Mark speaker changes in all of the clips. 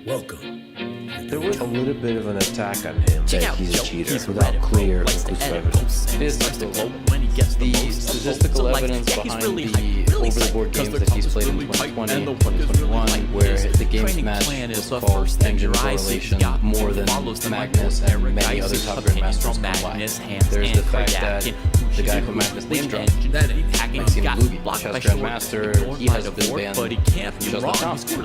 Speaker 1: Welcome.
Speaker 2: There was a little bit of an attack on him that he's a cheater without clear conclusive evidence. The statistical evidence behind the over-the-board games that he's played in 2020 and 2021, where the games match was called engine correlation more than Magnus and many other top grandmasters combined. There's the fact that the guy who Magnus name dropped, Maxime Lugi, chess grandmaster, he has been banned from chess.com for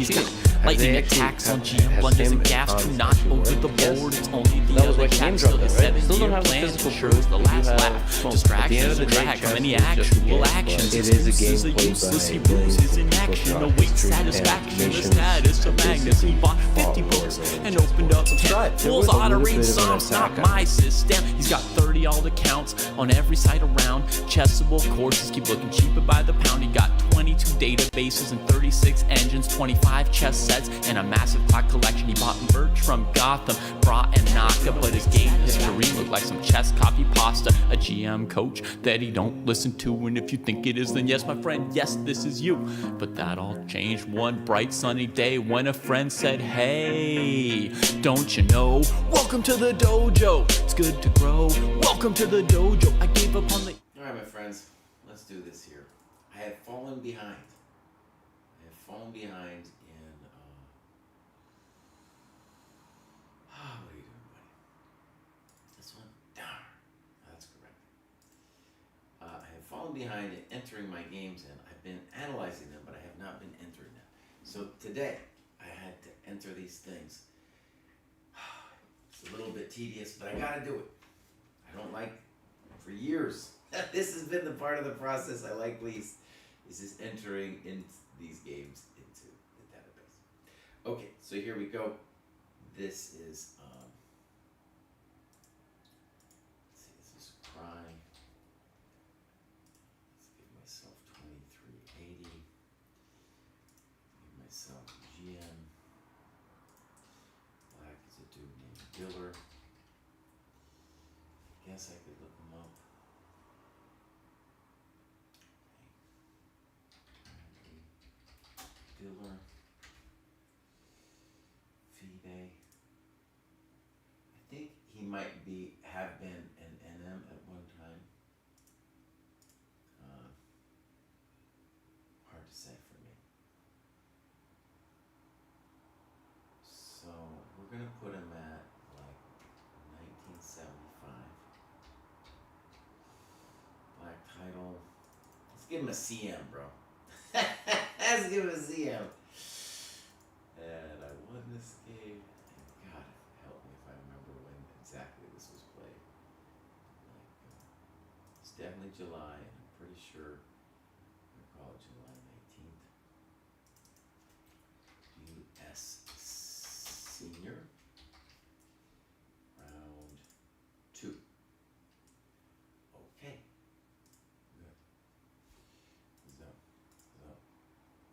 Speaker 2: cheating.
Speaker 3: Lightning attacks on GM, blunders and gaps to not over the board. It's only the other cat still has 7-year plan to ensure the last lap. Distractions drag many actual actions.
Speaker 2: It is a game
Speaker 3: Excuses are
Speaker 2: played
Speaker 3: useless, he
Speaker 2: by
Speaker 3: proves his inaction. Awaits satisfaction, the status of Magnus. He bought 50 books and opened up 10 pools of auto-read songs, not my system. He's got 30 all accounts on every site around. Chessable courses keep looking cheaper by the pound. He got 22 databases and 36 engines, 25 chess sets, and a massive clock collection. He bought merch from Gotham, Bra and Naka, but his game history looked like some chess copy pasta. A GM coach that he don't listen to, and if you think it is, then yes, my friend, yes, this is you. But that all changed one bright sunny day when a friend said, hey, don't you know? Welcome to the dojo. It's good to grow. Welcome to the dojo. I gave up on the...
Speaker 4: All right, my friends, let's do this here. I have fallen behind. What are you doing, buddy? This one? Darn. That's correct. I have fallen behind in entering my games, and I've been analyzing them, but I have not been entering them. So today, I had to enter these things. It's a little bit tedious, but I gotta do it. I don't like, for years, this has been the part of the process I like least, is just entering in these games into the database. Okay, so here we go. This is, let's see, this is Cry. Let's give myself 2380. Give myself GM. Black is a dude named Diller. I guess I could look him up. Diller. Fide. I think he might have been an NM at one time. Hard to say for me. So we're gonna put him at like 1975. Black title. Let's give him a CM, bro. Let's give him a CM. And I won this game. And God help me if I remember when exactly this was played. It's definitely July, and I'm pretty sure I call it July 19th. US Senior. Round 2. Okay. Good.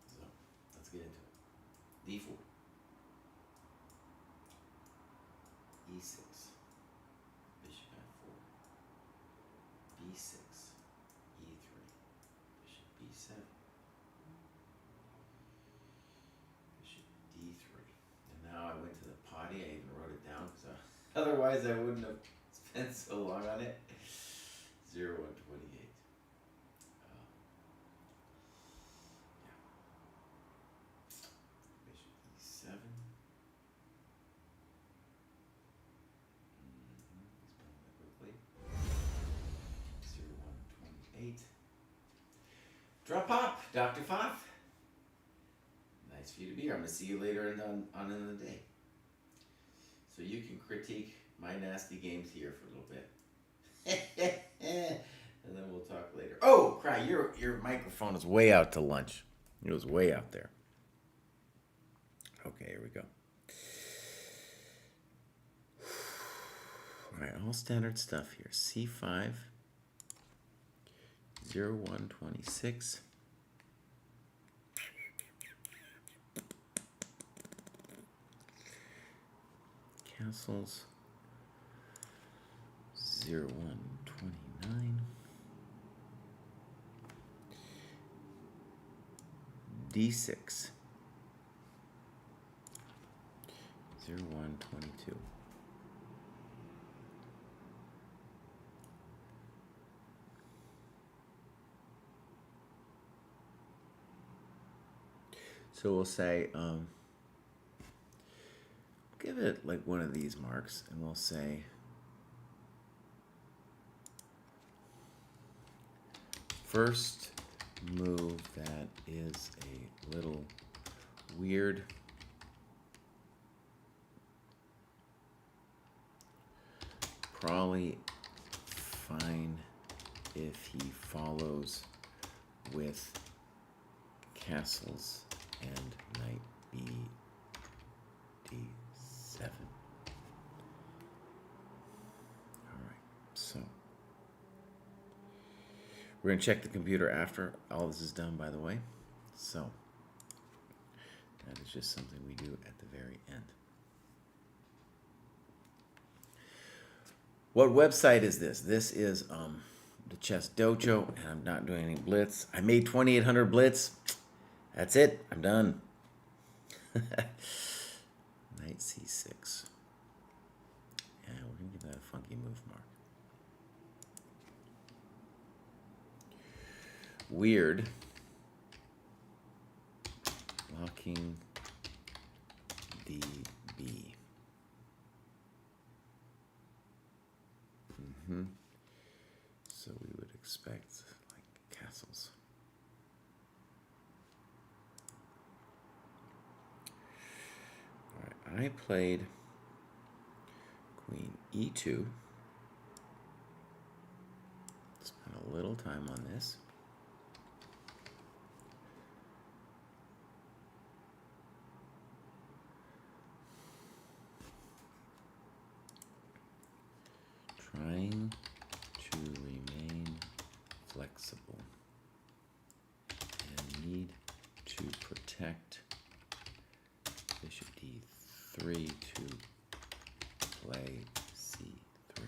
Speaker 4: So. Let's get into it. D4. E6. Bishop F4. B6. E3. Bishop B7. Bishop D3. And now I went to the potty. I even wrote it down because otherwise I wouldn't have spent so long on it. 0-128. Drop pop, Dr. Foff. Nice for you to be here. I'm going to see you later on in the day. So you can critique my nasty games here for a little bit. And then we'll talk later. Oh, Cry, your microphone is way out to lunch. It was way out there. Okay, here we go. All right, all standard stuff here. C5. 0-126. Castles. 0-129. D6. 0122. So we'll say, give it like one of these marks, and we'll say first move that is a little weird. Probably fine if he follows with castles and knight d7. Alright, so we're going to check the computer after all this is done, by the way. So that is just something we do at the very end. What website is this? This is the Chess Dojo, and I'm not doing any blitz. I made 2,800 blitz. That's it. I'm done. Knight c6. And we're going to give that a funky move mark. Weird. Blocking DB. So we would expect like castles. All right, I played queen e2. Spent a little time on this. Trying to remain flexible and need to protect bishop d3 to play c3.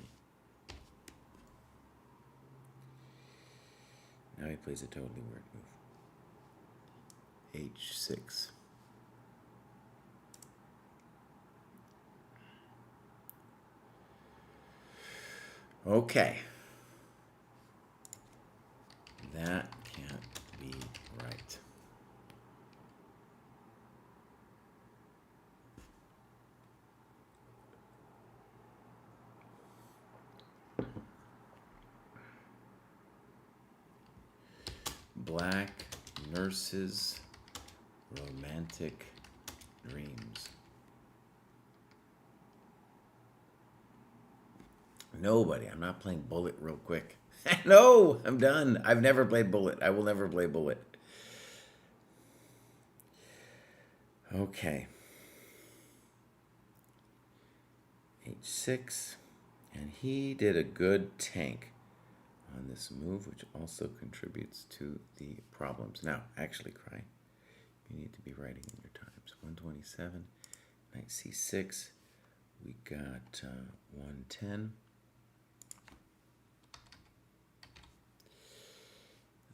Speaker 4: Now he plays a totally weird move. h6. Okay. That can't be right. Black nurses romantic dreams. Nobody. I'm not playing bullet real quick. No, I'm done. I've never played bullet. I will never play bullet. Okay. h6. And he did a good tank on this move, which also contributes to the problems. Now, actually, Cry, you need to be writing in your times. 127, knight c6. We got 110.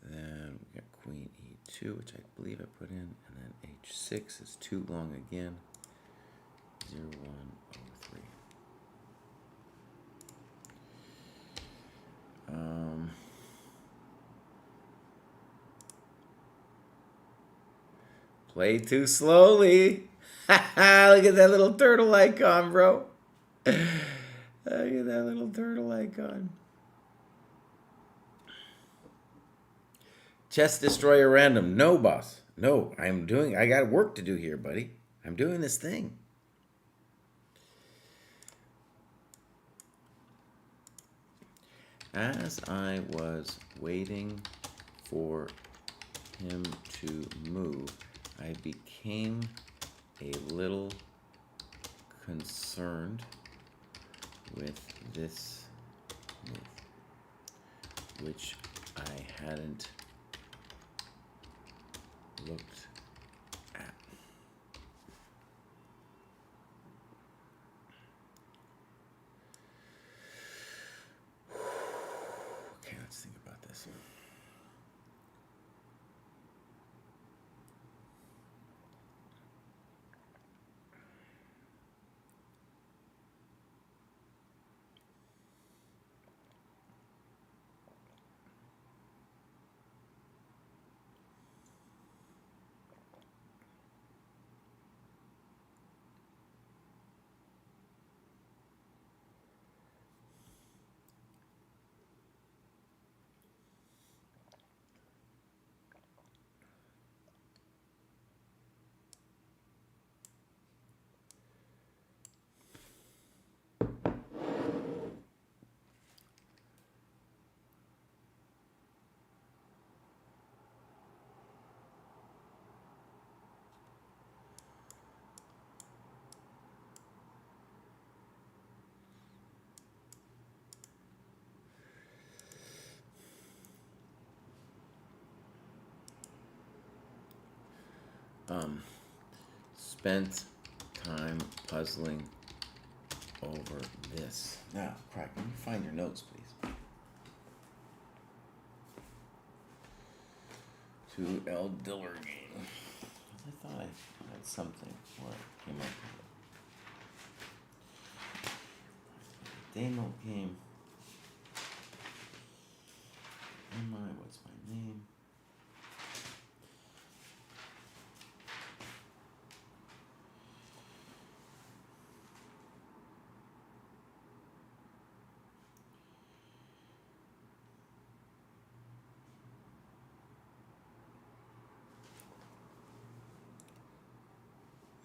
Speaker 4: Then we got queen e2, which I believe I put in, and then h6 is too long again. 0103. Play too slowly. Look at that little turtle icon, bro. Look at that little turtle icon. Chess Destroyer Random. No, boss. No, I got work to do here, buddy. I'm doing this thing. As I was waiting for him to move, I became a little concerned with this move, which I hadn't looked at. Okay, let's think about this. spent time puzzling over this. Now, Craig, can you find your notes, please? 2L Diller game. I thought I had something where I came up with it. Demo game. What's my name?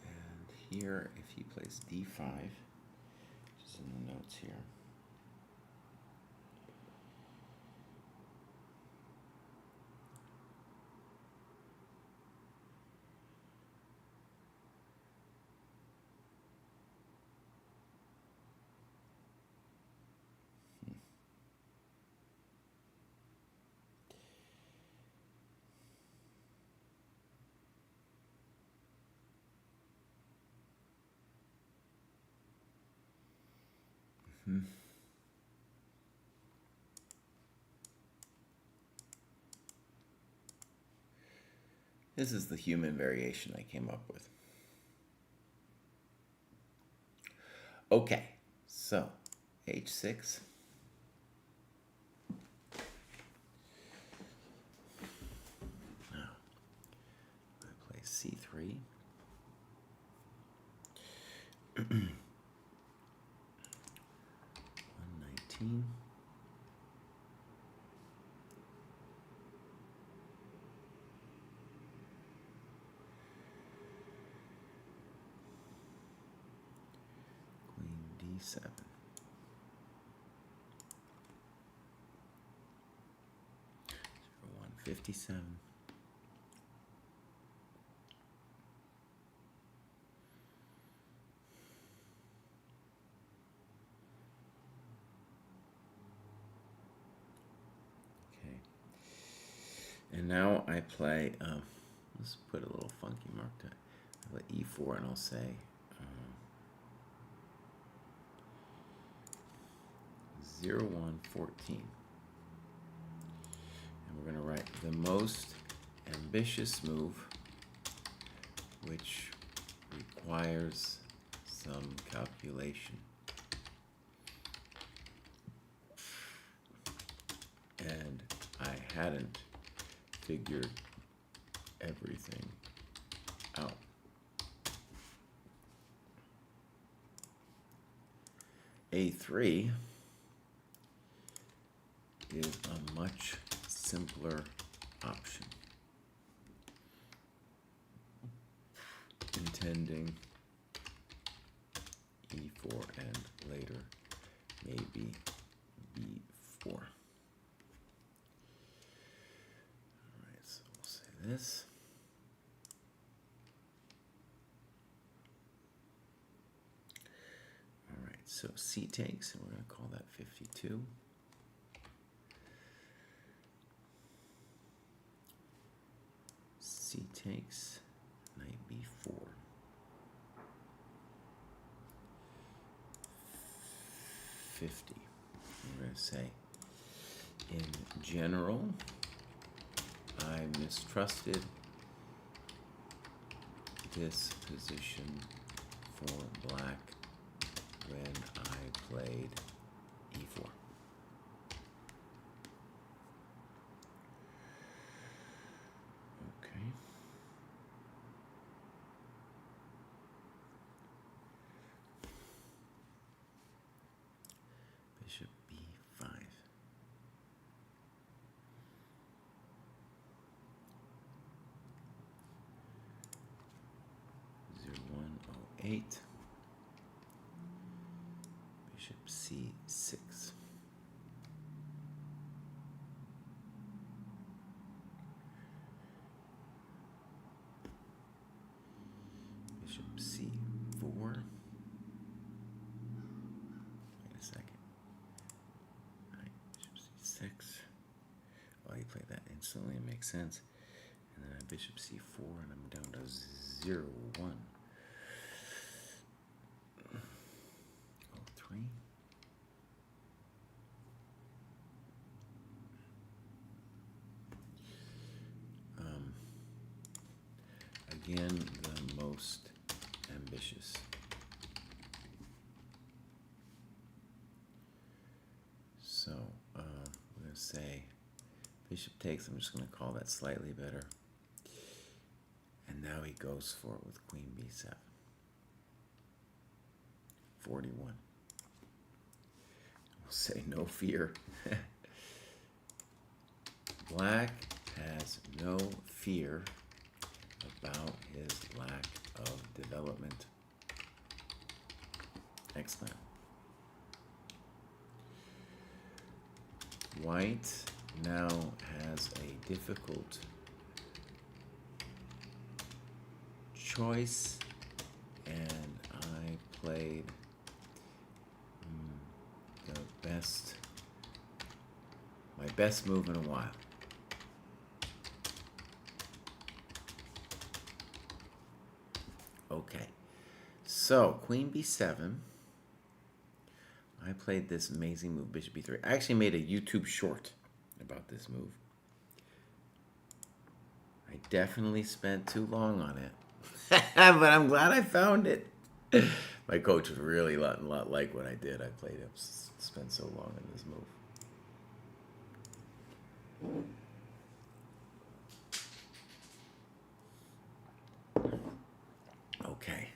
Speaker 4: And here, if he plays D5, just in the notes here. This is the human variation I came up with. Okay, so H6. Now, I play C3. 119. Queen D7. 157. And now I play, let's put a little funky mark to it. I play E4 and I'll say 0114. And we're going to write the most ambitious move, which requires some calculation. And I hadn't figured everything out. A3 is a much simpler option, intending E4 and later maybe B4. This. All right, so C takes, and we're going to call that 52. C takes, knight B4. 50. We're going to say, in general, I mistrusted this position for black when I played E4. Okay. Bishop B5. 8. Bishop C6. Bishop C4. Wait a second. All right, Bishop C6. Oh, you play that instantly, it makes sense. And then bishop c4, and I'm down to 0-1. Oh, 3. Again, the most ambitious. So, we're going to say bishop takes. I'm just going to call that slightly better. And now he goes for it with queen b7. 41. We'll say no fear. Black has no fear about his lack of development. Excellent. White now has a difficult choice, and I played my best move in a while. Okay, so queen b7. I played this amazing move, bishop b3. I actually made a YouTube short about this move. I definitely spent too long on it, but I'm glad I found it. My coach was really a lot like what I did. I played it, spent so long on this move. Okay.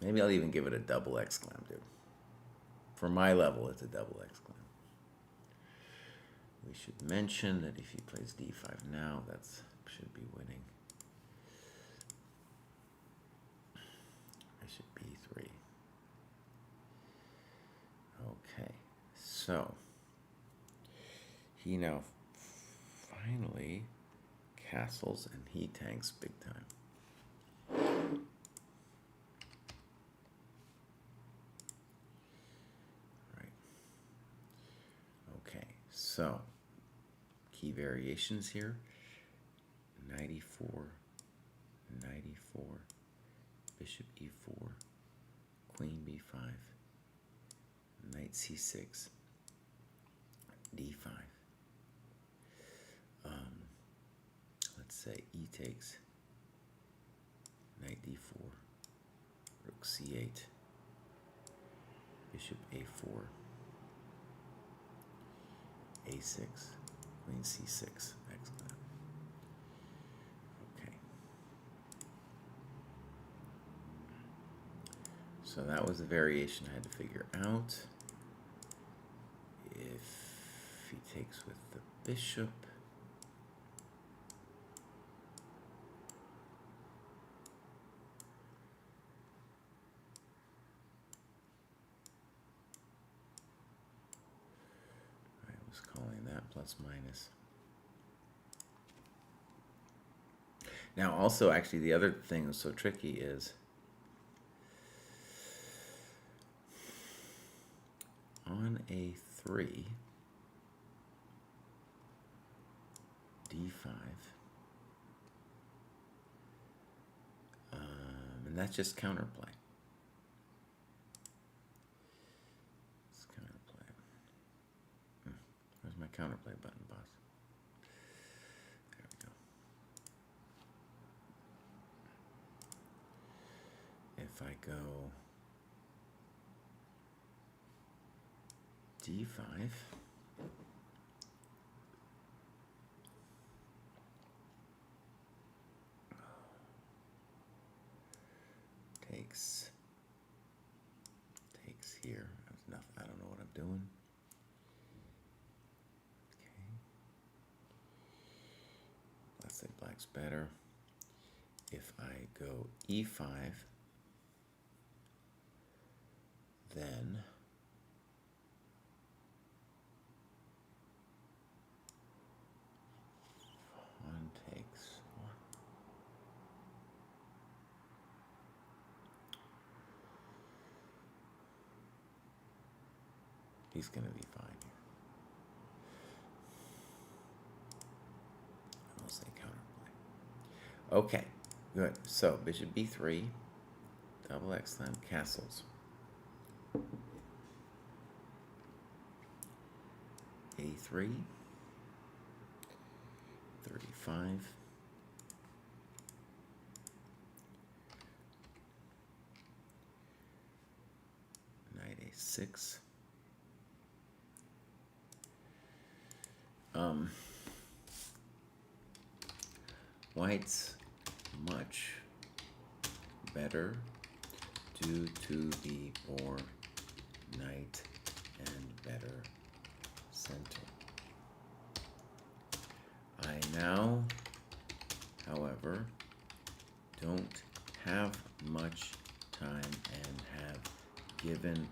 Speaker 4: Maybe I'll even give it a double exclam, dude. For my level, it's a double exclam. We should mention that if he plays d5 now, that should be winning. Bishop b3. Okay, so he now finally castles, and he tanks big time. So, key variations here, 94, 94, bishop e4, queen b5, knight c6, d5. Let's say e takes, knight d4, rook c8, bishop a4, a6, queen c6, excellent. Okay. So that was the variation I had to figure out. If he takes with the bishop, calling that plus minus. Now also, actually, the other thing that's so tricky is on a3, d5, and that's just counterplay. Where's my counterplay button, boss? There we go. If I go d5, takes here. I don't know what I'm doing. Let's say black's better. If I go e5, then pawn takes. He's going to be fine here. I'll say counterplay. Okay, good. So bishop b3, double X slam, castles. a3, 35. Knight a6. White's much better due to the more knight and better center. I now, however, don't have much time and have given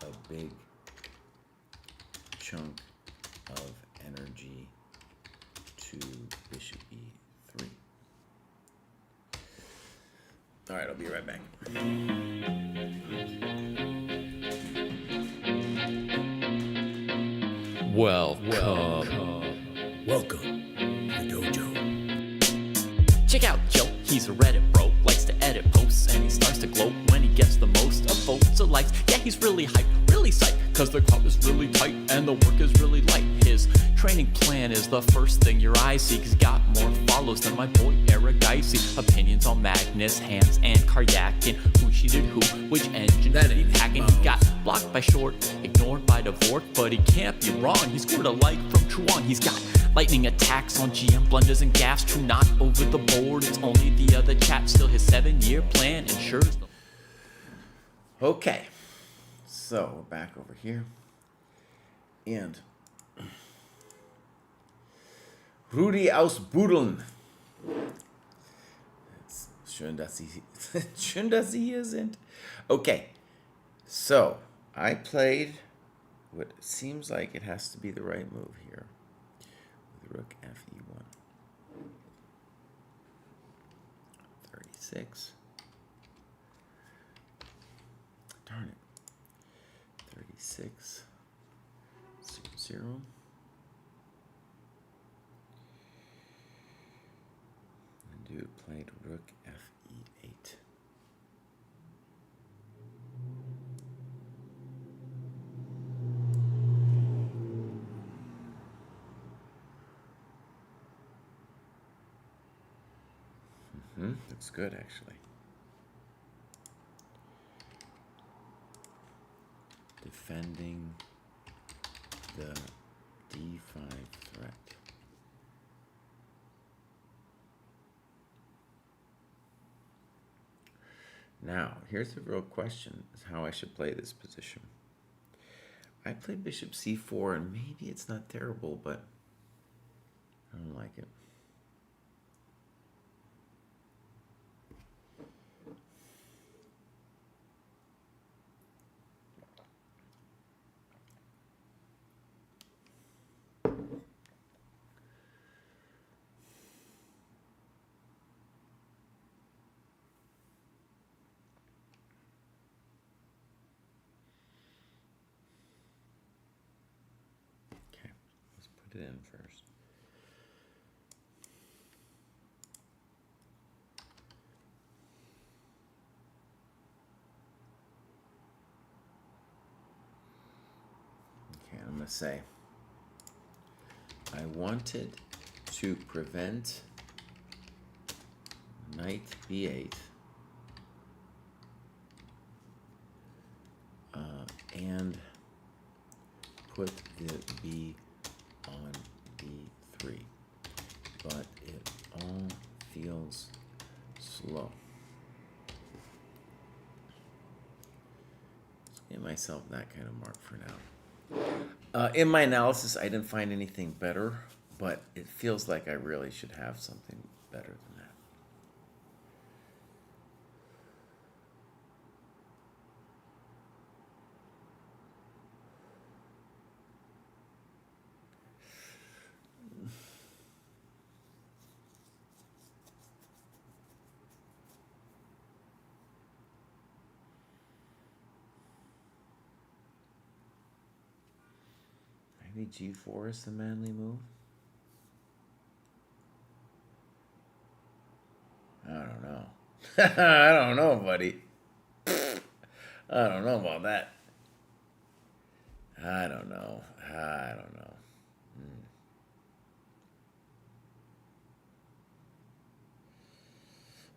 Speaker 4: a big chunk of energy to bishop e3. All right, I'll be right back.
Speaker 3: Welcome to Dojo. Check out Joe, he's a Reddit bro, likes to edit posts, and he starts to gloat when he gets the most of votes or likes. Yeah, he's really hyped, really psyched, cause the crowd is really tight and the work is really light. His training plan is the first thing your eyes see, cause he's got more follows than my boy Eric Dicey. Opinions on Magnus, Hans, and Karyakin, who cheated who, which engine that ain't hacking. He got blocked by Short, ignored by Dvorak, but he can't be wrong, he scored a like from Truan. He's got lightning attacks on GM, blunders and gaffes, true not over the board, it's only the other chat. Still his 7-year plan ensures no.
Speaker 4: Okay, so we're back over here, and Rudi ausbuddeln. Schön, dass Sie hier sind. Okay, so I played what seems like it has to be the right move here with rook fe1. 36. Darn it. 36. 0. And dude played rook fe8. Looks good, actually. Defending the d5 threat. Now, here's the real question, is how I should play this position. I played bishop c4, and maybe it's not terrible, but I don't like it. It in first. Okay, I'm going to say I wanted to prevent knight b8 and put the b on b3, but it all feels slow. Let's give myself that kind of mark for now. In my analysis, I didn't find anything better, but it feels like I really should have something better than that. Maybe g4 is the manly move. I don't know, buddy. I don't know about that. I don't know.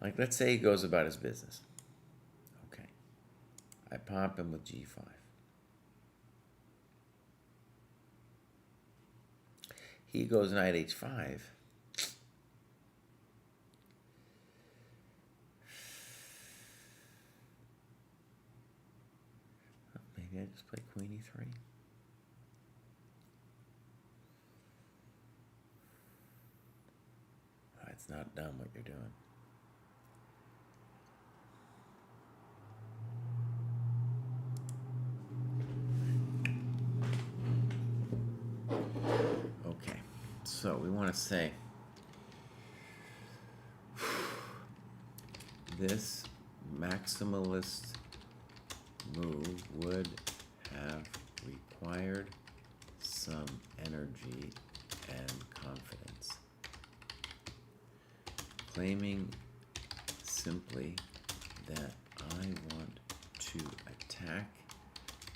Speaker 4: Like, let's say he goes about his business. Okay. I pop him with G5. He goes knight H5. Maybe I just play Queen E3. Oh, it's not dumb what you're doing. Okay, so we want to say this maximalist move would have required some energy and confidence. Claiming simply that I want to attack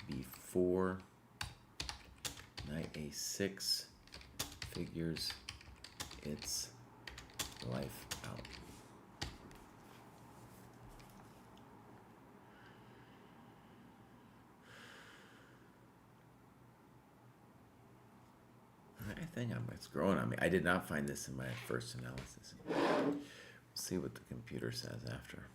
Speaker 4: before knight A6 figures its life out. I think it's growing on me. I did not find this in my first analysis. We'll see what the computer says after.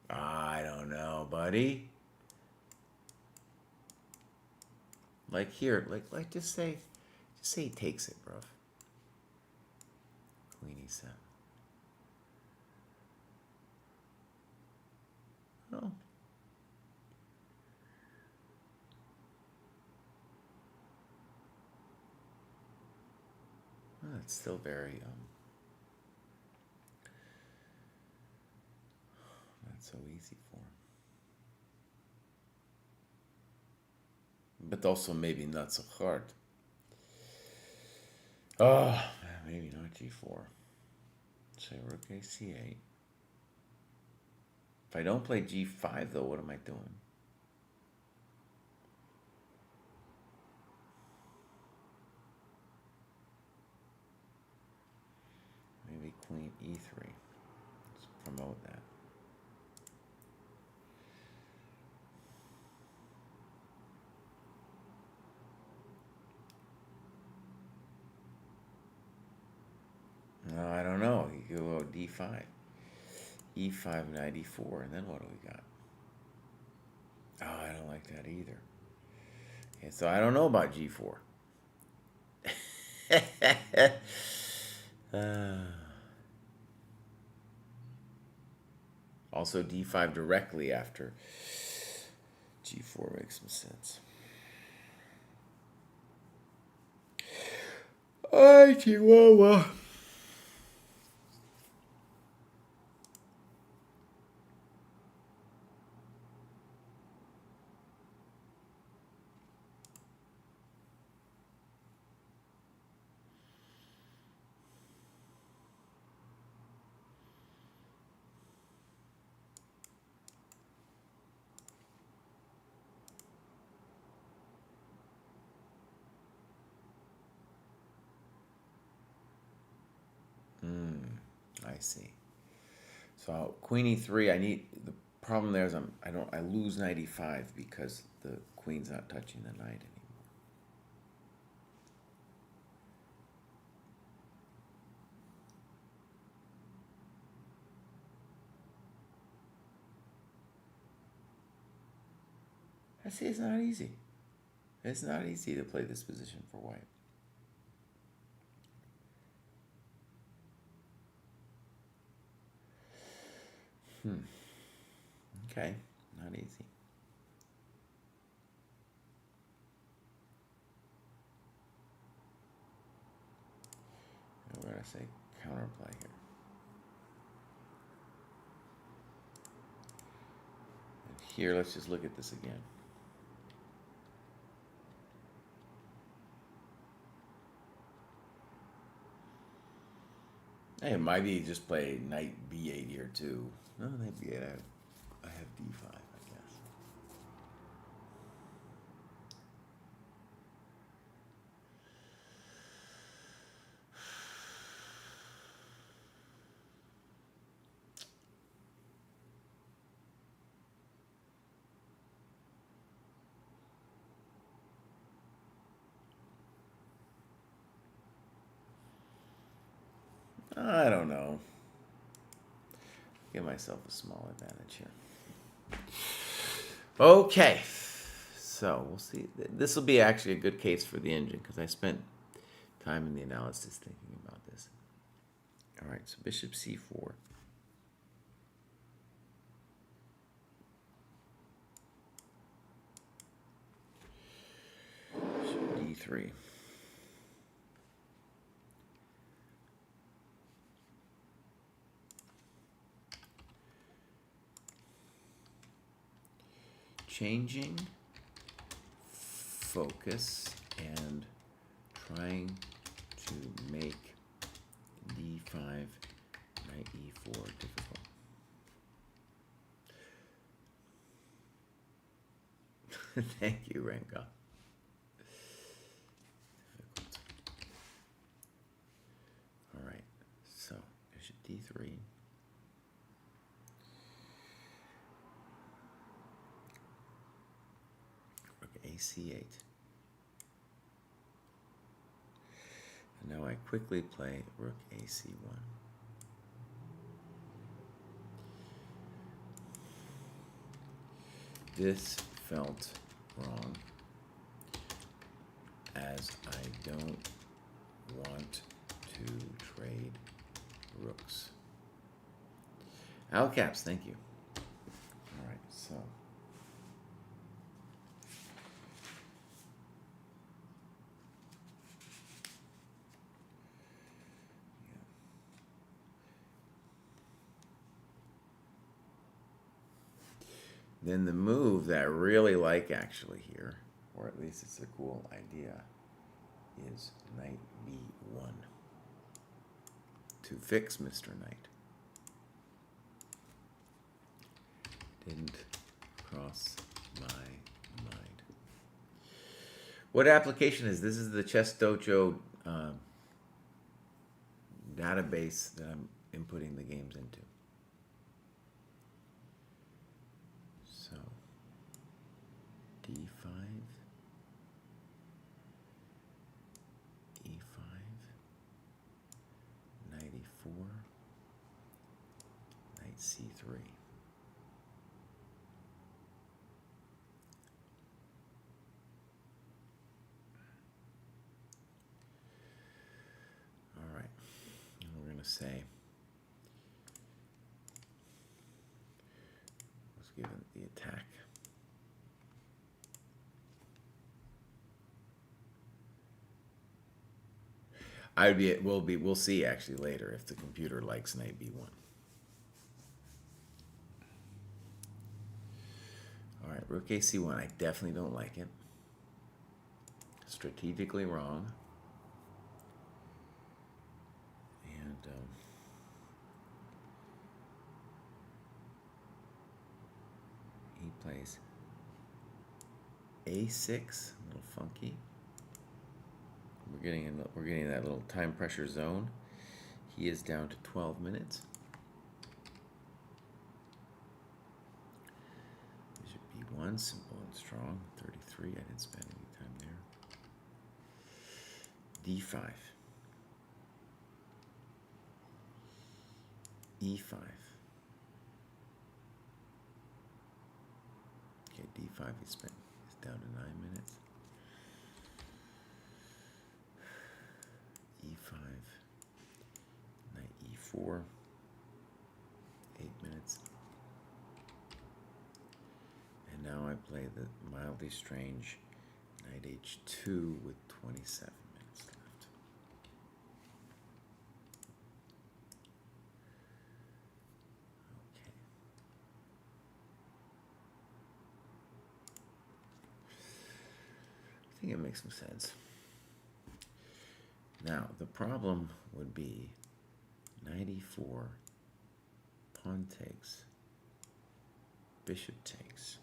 Speaker 4: I don't know, buddy. Like here, like just say he takes it, bruv. Queen E7. Oh. Well, it's still very not so easy for him. But also maybe not so hard. Oh, maybe not G4. Say rook AC8. If I don't play G5 though, what am I doing? Maybe Queen E3. Let's promote that. No, I don't know. You go D5. E5, knight E4, and then what do we got? Oh, I don't like that either. Okay, so I don't know about G4. Also, D5 directly after G4 makes some sense. Ay, Chihuahua. I see. So Queen E3, I need the problem there is I lose knight E5 because the queen's not touching the knight anymore. I see it's not easy. It's not easy to play this position for white. Okay, not easy. We're going to say counterplay here. And here, let's just look at this again. Hey, maybe just play knight b8 here too. No, knight b8. I have d5, I guess. I don't know. Give myself a small advantage here. Okay, so we'll see. This will be actually a good case for the engine because I spent time in the analysis thinking about this. All right, so bishop c4. Bishop d3. Changing focus and trying to make d5, knight e4 difficult. Thank you, Renka. Difficult. All right, so bishop d3. c8. And now I quickly play rook ac1. This felt wrong, as I don't want to trade rooks. Al Caps, thank you. All right, so. Then the move that I really like actually here, or at least it's a cool idea, is knight b1 to fix Mr. Knight. Didn't cross my mind. What application is this? Is the Chess Dojo database that I'm inputting the games into. So d5, e5, knight e4, knight c3. All right, and we're going to say, let's give it the attack. We'll see actually later if the computer likes knight b1. All right, rook ac1. I definitely don't like it. Strategically wrong. And he plays a6, a little funky. We're getting that little time pressure zone. He is down to 12 minutes. Bishop b1, simple and strong. 33. I didn't spend any time there. d5. e5. Okay, d5 he's down to 9 minutes. e5, knight e4, 8 minutes. And now I play the mildly strange knight h2 with 27 minutes left. Okay. I think it makes some sense. Now, the problem would be Knight e4, pawn takes, bishop takes,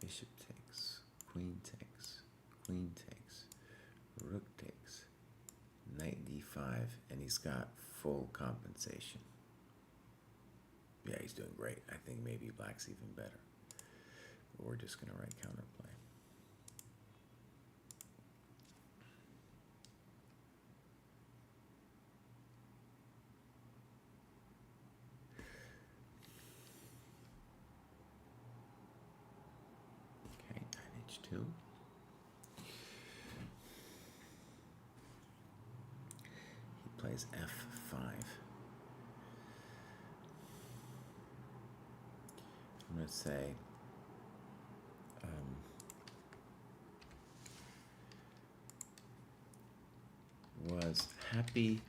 Speaker 4: bishop takes, queen takes, queen takes, rook takes, knight d5, and he's got full compensation. Yeah, he's doing great. I think maybe black's even better. But we're just going to write counterplay. Okay, knight h2. He plays f5. I'm going to say was happy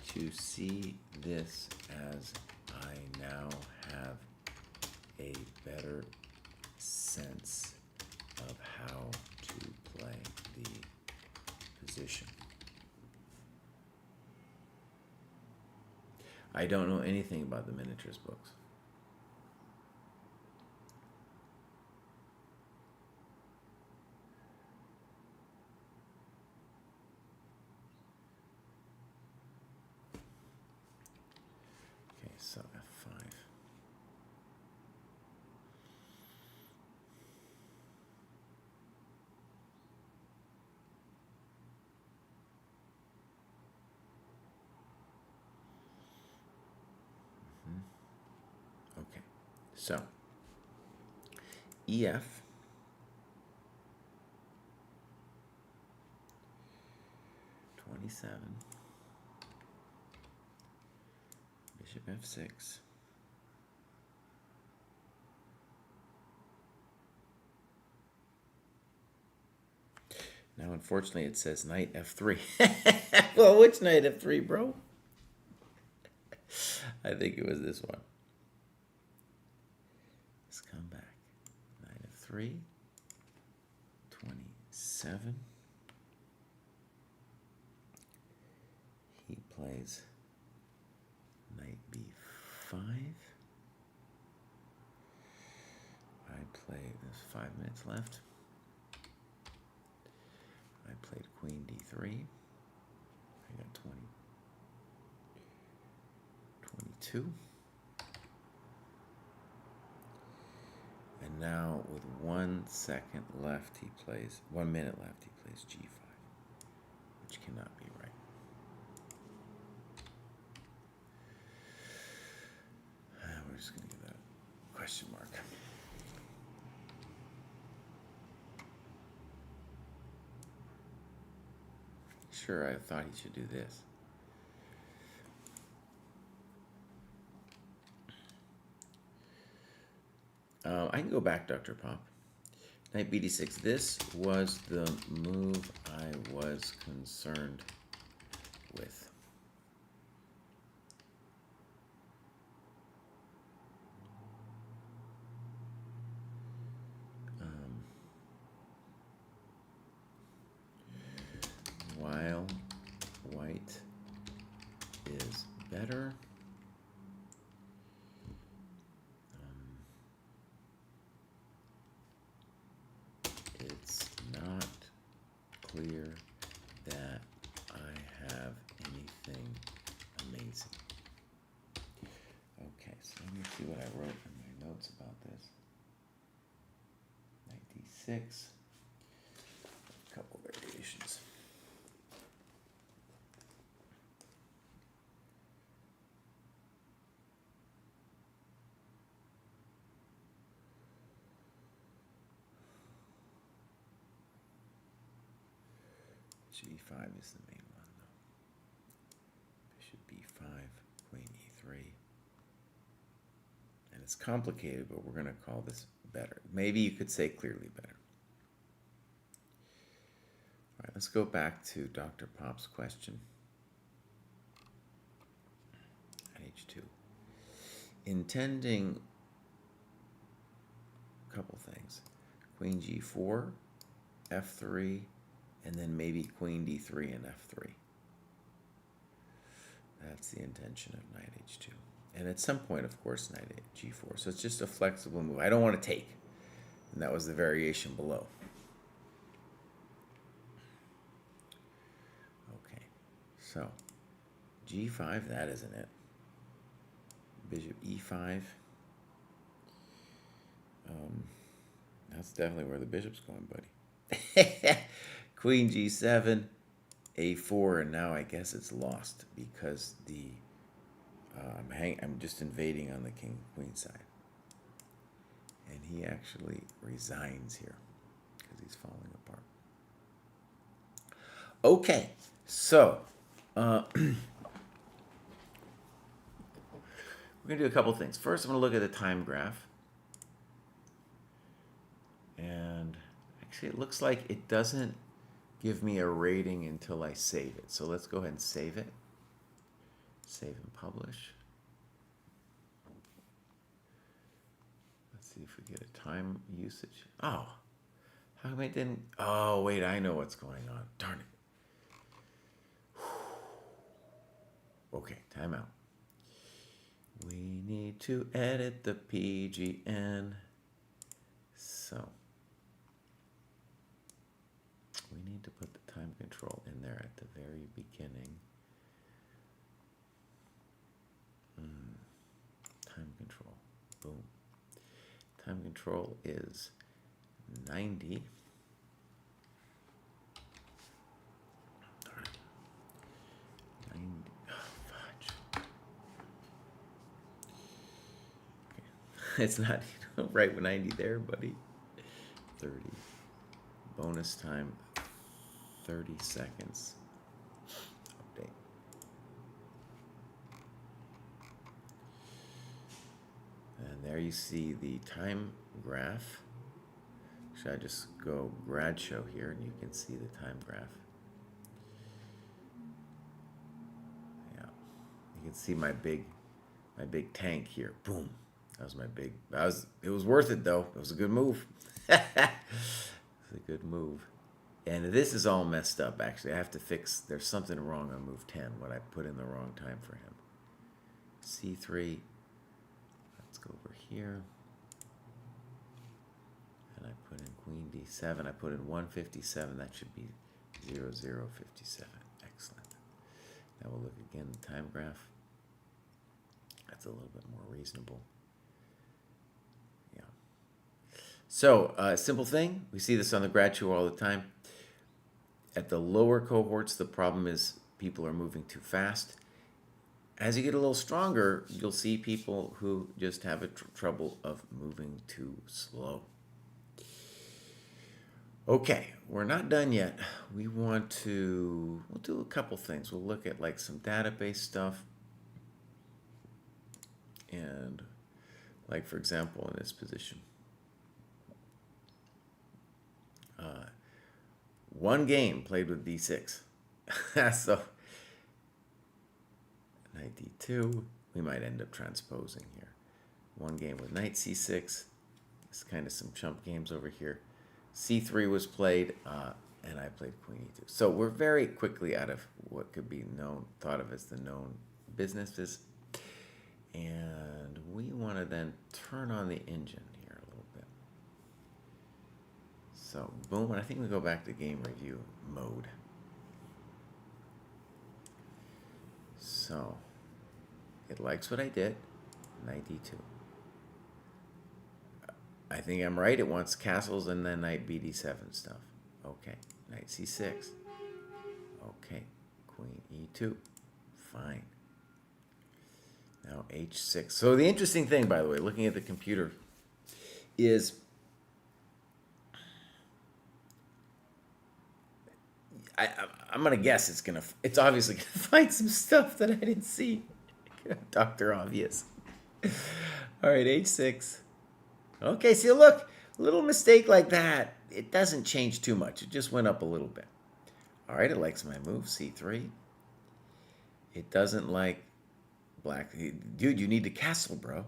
Speaker 4: to see this as I now have a better sense of how to play the position. I don't know anything about the miniatures books. Okay, so f5. Okay, so EF, '27, bishop f6, now unfortunately it says knight f3. Well, which knight f3, bro? I think it was this one. Let's come back. Knight f3, 27. He plays knight b5. I play, there's 5 minutes left. I played queen d3. I got 22. And now with 1 second left, he plays, 1 minute left, he plays g5, which cannot be right. We're just going to give that a question mark. Sure, I thought he should do this. I can go back, Dr. Pop. Knight bd6. This was the move I was concerned with. While white is better, it's not clear that I have anything amazing. Okay, so let me see what I wrote in my notes about this. Knight d6, a couple variations. G5 is the main one, though. Bishop b5, queen e3. And it's complicated, but we're going to call this better. Maybe you could say clearly better. All right, let's go back to Dr. Pop's question at h2. Intending a couple things. Queen g4, f3, and then maybe queen d3 and f3. That's the intention of knight h2. And at some point, of course, knight g4. So it's just a flexible move. I don't want to take. And that was the variation below. Okay, so g5, that isn't it. Bishop e5. That's definitely where the bishop's going, buddy. Queen g7, a4, and now I guess it's lost because the I'm just invading on the king-queen side. And he actually resigns here because he's falling apart. Okay, so we're going to do a couple things. First, I'm going to look at the time graph. And actually, it looks like it doesn't give me a rating until I save it. So let's go ahead and save it. Save and publish. Let's see if we get a time usage. Oh, how come it didn't? Oh, wait, I know what's going on. Darn it. Okay, timeout. We need to edit the PGN. So we need to put the time control in there at the very beginning. Time control. Boom. Time control is 90. All right. 90. Oh, fudge. Okay. It's not right with 90 there, buddy. 30. Bonus time, 30 seconds. Update. And there you see the time graph. Should I just go grad show here and you can see the time graph. Yeah. You can see my big tank here. Boom. That was my big, it was worth it though. It was a good move. It's a good move. And this is all messed up actually. I have to fix, there's something wrong on move 10, what I put in the wrong time for him. C3, let's go over here. And I put in queen d7, I put in 157, that should be 0057. Excellent. Now we'll look again at the time graph. That's a little bit more reasonable. So, simple thing, we see this on the grad show all the time. At the lower cohorts, the problem is people are moving too fast. As you get a little stronger, you'll see people who just have trouble of moving too slow. Okay, we're not done yet. We'll do a couple things. We'll look at like some database stuff. And like, for example, in this position. One game played with d6. So, knight d2, we might end up transposing here. One game with knight c6. It's kind of some chump games over here. c3 was played, and I played queen e2. So we're very quickly out of what could be thought of as the known businesses. And we want to then turn on the engine here a little bit. So, boom, and I think we go back to game review mode. So, it likes what I did, knight d2. I think I'm right, it wants castles and then knight bd7 stuff. Okay, knight c6. Okay, queen e2. Fine. Now h6. So the interesting thing, by the way, looking at the computer, is I'm gonna guess it's obviously gonna find some stuff that I didn't see. Dr. Obvious. All right, h6. Okay, see, look, a little mistake like that, it doesn't change too much. It just went up a little bit. All right, it likes my move, c3. It doesn't like black. Dude, you need to castle, bro.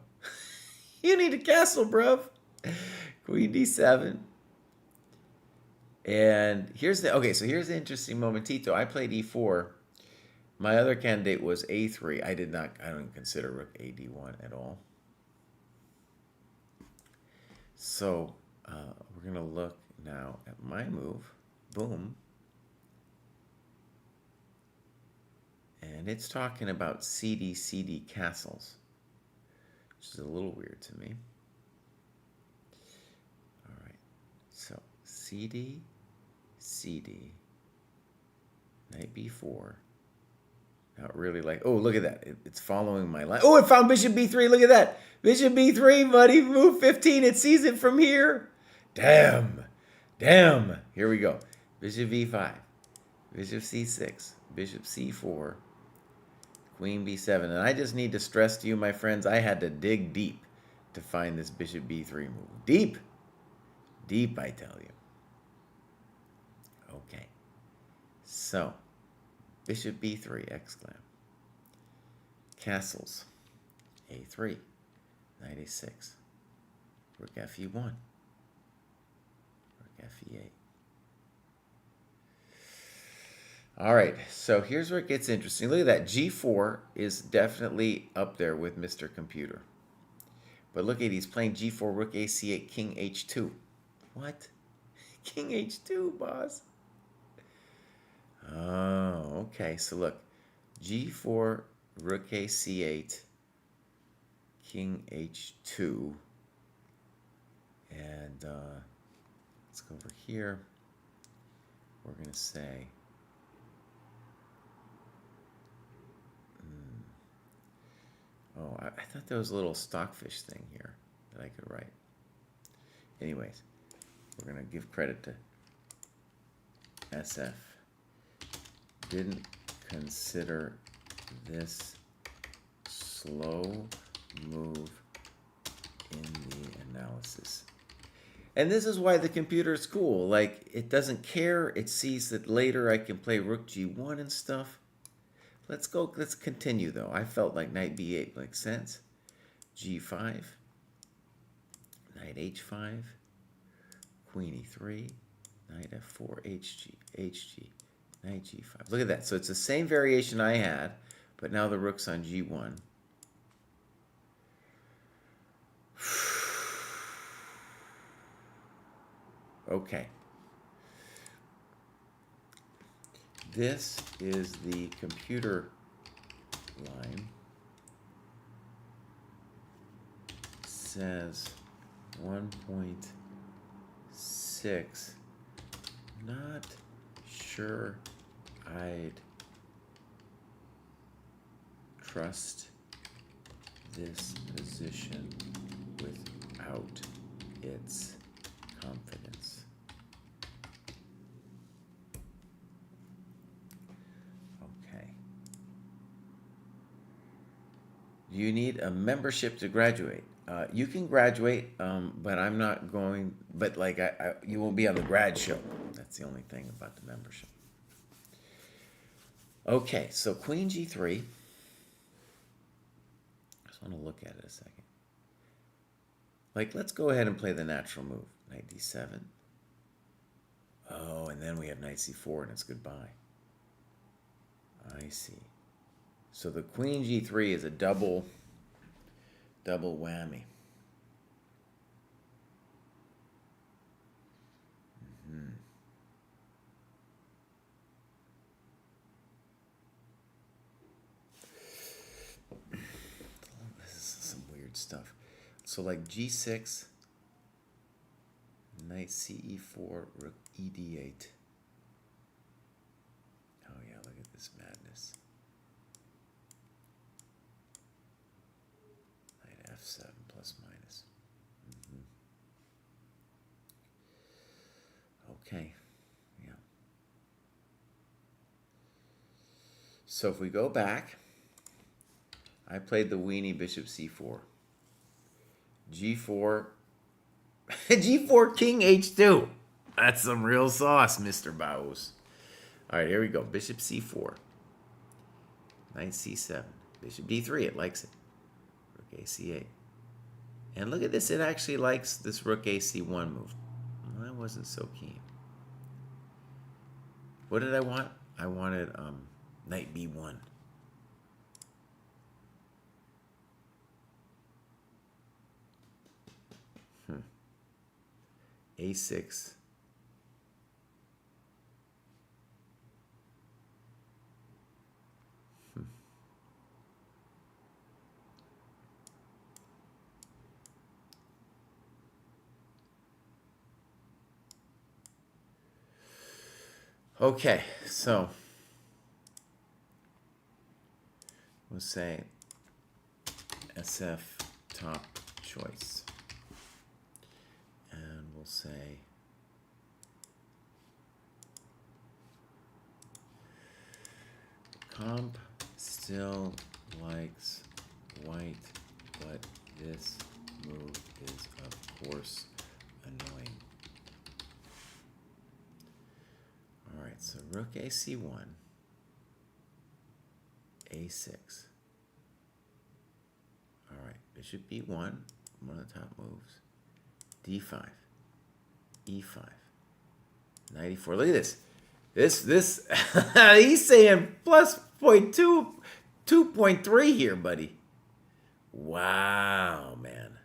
Speaker 4: You need to castle, bro. Queen d7. And here's the interesting momentito. I played e4. My other candidate was a3. I don't consider rook ad1 at all. So we're going to look now at my move. Boom. And it's talking about CD castles, which is a little weird to me. All right. So CD, knight b4. Not really like, oh, look at that. It's following my line. Oh, it found bishop b3. Look at that. Bishop b3, buddy. Move 15. It sees it from here. Damn. Here we go. Bishop v5. Bishop c6. Bishop c4. Queen b7. And I just need to stress to you, my friends, I had to dig deep to find this bishop b3 move. Deep, I tell you. Okay. So, bishop b3, exclam. Castles, a3, knight a6, rook fe1, rook fe8. All right, so here's where it gets interesting. Look at that. G4 is definitely up there with Mr. Computer. But look at, he's playing G4, rook AC8, king H2. What? King H2, boss. Oh, okay. So look, G4, rook AC8, king H2. And let's go over here. We're going to say... Oh, I thought there was a little stockfish thing here that I could write. Anyways, we're going to give credit to SF. Didn't consider this slow move in the analysis. And this is why the computer is cool. Like, it doesn't care. It sees that later I can play rook g1 and stuff. Let's continue, though. I felt like knight b8 makes sense. g5, knight h5, queen e3, knight f4, hg, knight g5. Look at that. So it's the same variation I had, but now the rook's on g1. Okay. This is the computer line. Says 1.6. Not sure I'd trust this position without its confidence. You need a membership to graduate. You can graduate, but I'm not going. But like, you won't be on the grad show. That's the only thing about the membership. Okay, so queen g3. I just want to look at it a second. Like, let's go ahead and play the natural move. Knight d7. Oh, and then we have knight c4, and it's goodbye. I see. So the queen g3 is a double whammy. This is some weird stuff. So like g6, knight ce4, rook ed8. Oh yeah, look at this madness. F7 plus minus. Okay, yeah. So if we go back, I played the weenie bishop c4. G4, G4 king h2. That's some real sauce, Mr. Baus. All right, here we go. Bishop c4. Knight c7. Bishop d3, it likes it. AC8. And look at this, it actually likes this rook AC1 move. I wasn't so keen. What did I want? I wanted knight b1. A6. Okay, so we'll say SF top choice. And we'll say comp still likes white, but this move is of course annoying. All right, so rook AC1, A6. All right, bishop B1, one of the top moves. D5, E5, knight E4. Look at this. This he's saying plus 0.2, 2.3 here, buddy. Wow, man.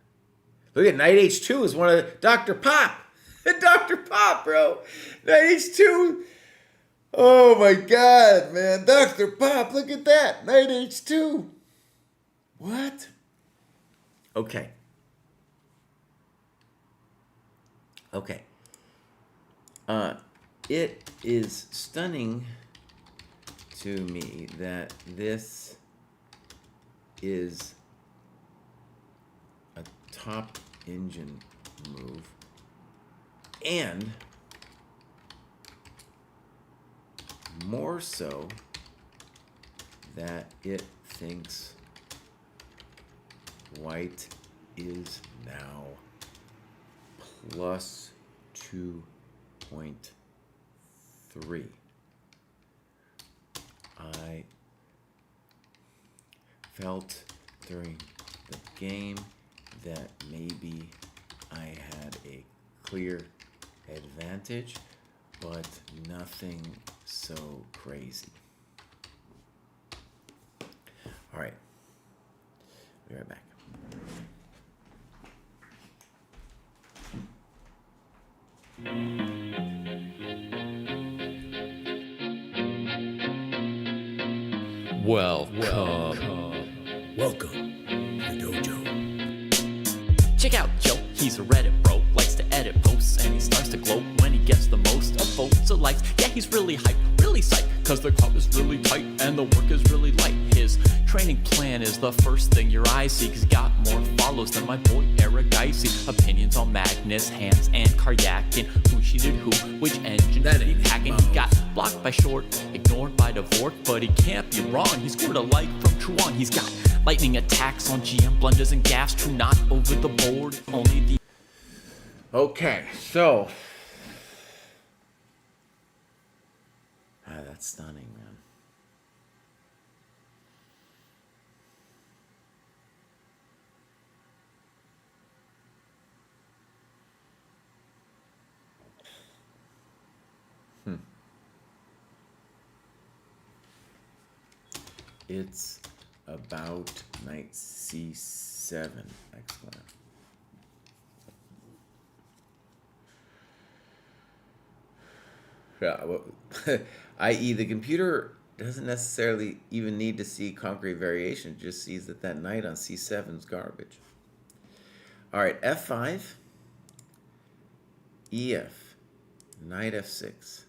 Speaker 4: Look at knight H2 is one of the, Dr. Pop. Dr. Pop, bro. Knight H2. Oh my God, man. Dr. Pop, look at that. Knight H2. What? Okay. Okay. It is stunning to me that this is a top engine move and more so that it thinks white is now plus 2.3. I felt during the game that maybe I had a clear advantage, but nothing so crazy. All right. Be right back.
Speaker 3: Welcome
Speaker 1: to the dojo.
Speaker 3: Check out Joe, he's a Reddit bro, likes to edit posts, and he starts to gloat when he gets the most of votes or likes. Yeah, he's really hyped, really psyched, cause the crowd is really tight and the work is really light. His training plan is the first thing your eyes see, cause he got more follows than my boy Eric Dicey. Opinions on Magnus, Hans, and Karyakin, who cheated who, which engine did he packing. He got blocked by Short, ignored by Dvorak, but he can't be wrong, he scored a like from Truan. He's got lightning attacks on GM, blunders and gaffes, true not over the board, only the...
Speaker 4: Okay, so... that's stunning, man. It's about knight c7, excellent. Yeah, well, i.e. the computer doesn't necessarily even need to see concrete variation, it just sees that that knight on c7 is garbage. All right, f5, ef, knight f6,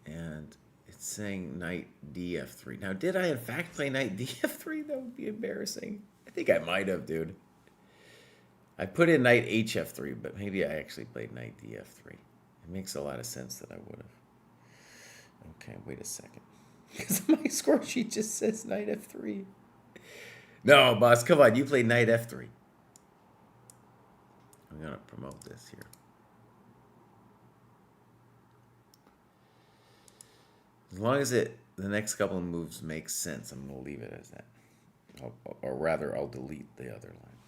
Speaker 4: and it's saying knight df3. Now, did I in fact play knight df3? That would be embarrassing. I think I might have, dude. I put in knight hf3, but maybe I actually played knight df3. It makes a lot of sense that I would have. Okay, wait a second. Because my score sheet just says knight f3. No, boss, come on. You play knight f3. I'm going to promote this here. As long as the next couple of moves make sense, I'm going to leave it as that. Or rather, I'll delete the other line.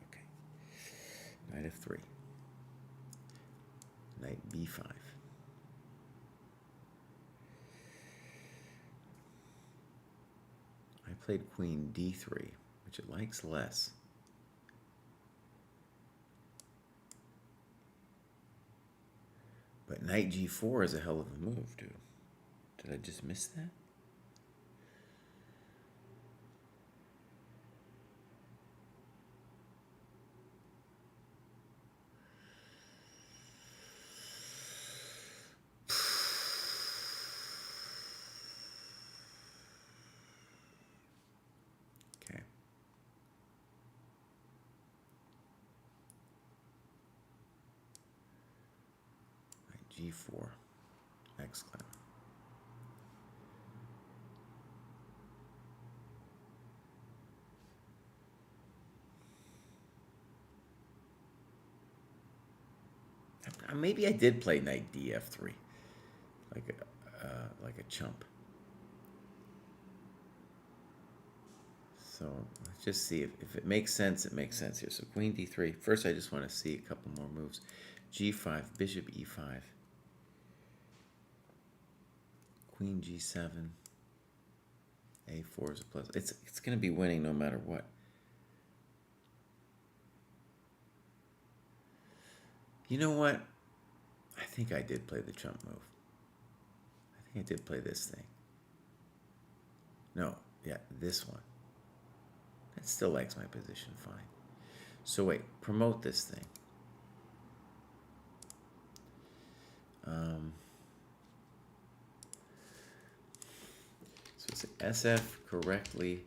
Speaker 4: Okay. Knight f3. Knight b5. I played queen d3, which it likes less. But knight g4 is a hell of a move, dude. Did I just miss that? Okay. Knight g4. Excellent. Maybe I did play knight df3, like a chump. So let's just see if it makes sense. It makes sense here. So queen d3. First, I just want to see a couple more moves. g5, bishop e5, queen g7, a4 is a plus. It's going to be winning no matter what. You know what? I think I did play the chump move. I think I did play this thing. No, yeah, this one. That still likes my position fine. So wait, promote this thing. So it's SF correctly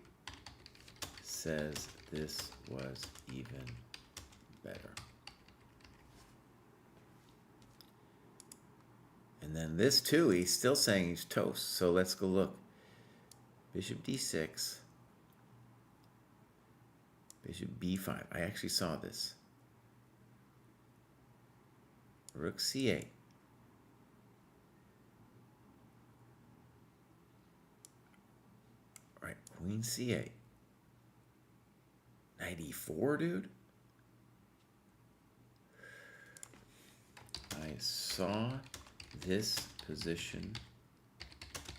Speaker 4: says this was even better. And then this too, he's still saying he's toast. So let's go look. Bishop d6. Bishop b5. I actually saw this. Rook c8. All right, queen c8. Knight e4, dude. I saw this position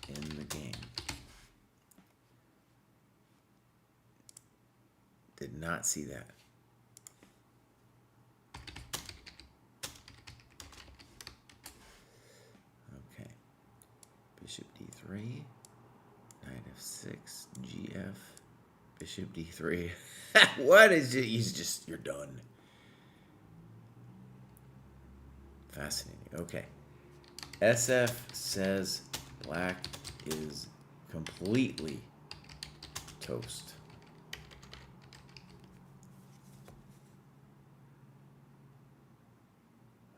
Speaker 4: in the game. Did not see that. Okay. Bishop d3, knight f6, gf, bishop d3. What is it? You're done. Fascinating. Okay. SF says black is completely toast.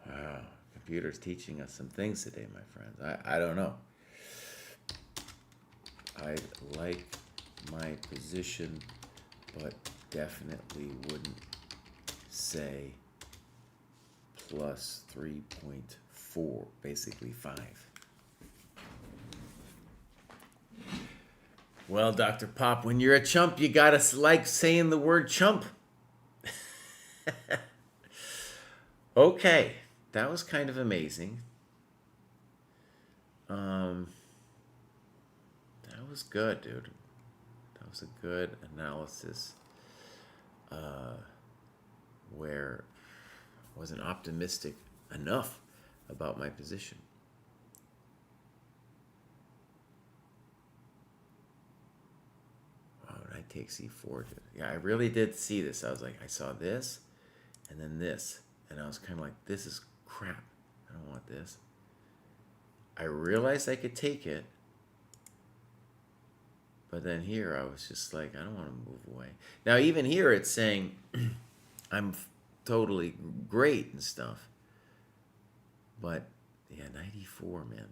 Speaker 4: Wow, computer's teaching us some things today, my friends. I don't know. I like my position, but definitely wouldn't say plus 3.4, basically 5. Well, Dr. Pop, when you're a chump, you gotta like saying the word chump. Okay, that was kind of amazing. That was good, dude. That was a good analysis where I wasn't optimistic enough about my position. Wow, did I take c4? Dude? Yeah, I really did see this. I was like, I saw this and then this. And I was kind of like, this is crap. I don't want this. I realized I could take it. But then here I was just like, I don't want to move away. Now, even here it's saying I'm totally great and stuff. But, yeah, 94, man.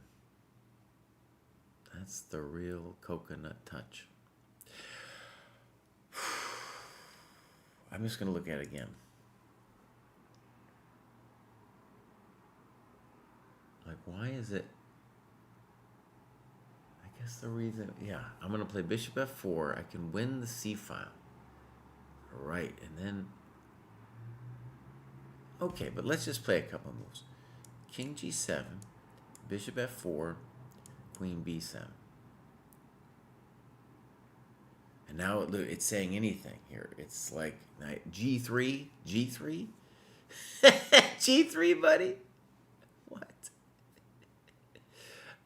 Speaker 4: That's the real coconut touch. I'm just going to look at it again. Like, why is it? I guess the reason, yeah, I'm going to play bishop f4. I can win the c file. All right, and then, okay, but let's just play a couple moves. king g7, bishop f4, queen b7. And now it's saying anything here. It's like g3, g3, g3, buddy. What?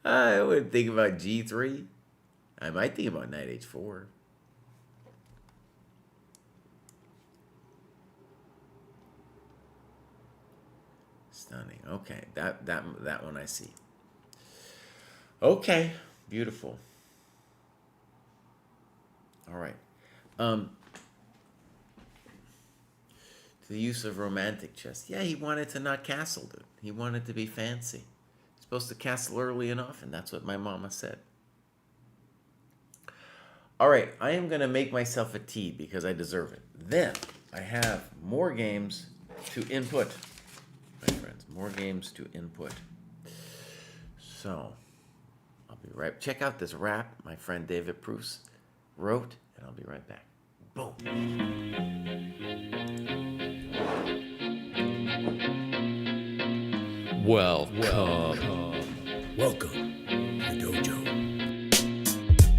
Speaker 4: I wouldn't think about g3. I might think about knight h4. Stunning. Okay, that one I see. Okay, beautiful. All right. To the use of romantic chess. Yeah, he wanted to not castle, dude. He wanted to be fancy. He's supposed to castle early and often. That's what my mama said. All right, I am going to make myself a tea because I deserve it. Then I have more games to input, my friends. More games to input. So I'll be right. Check out this rap my friend David Proust wrote, and I'll be right back. Boom.
Speaker 1: Welcome to the dojo.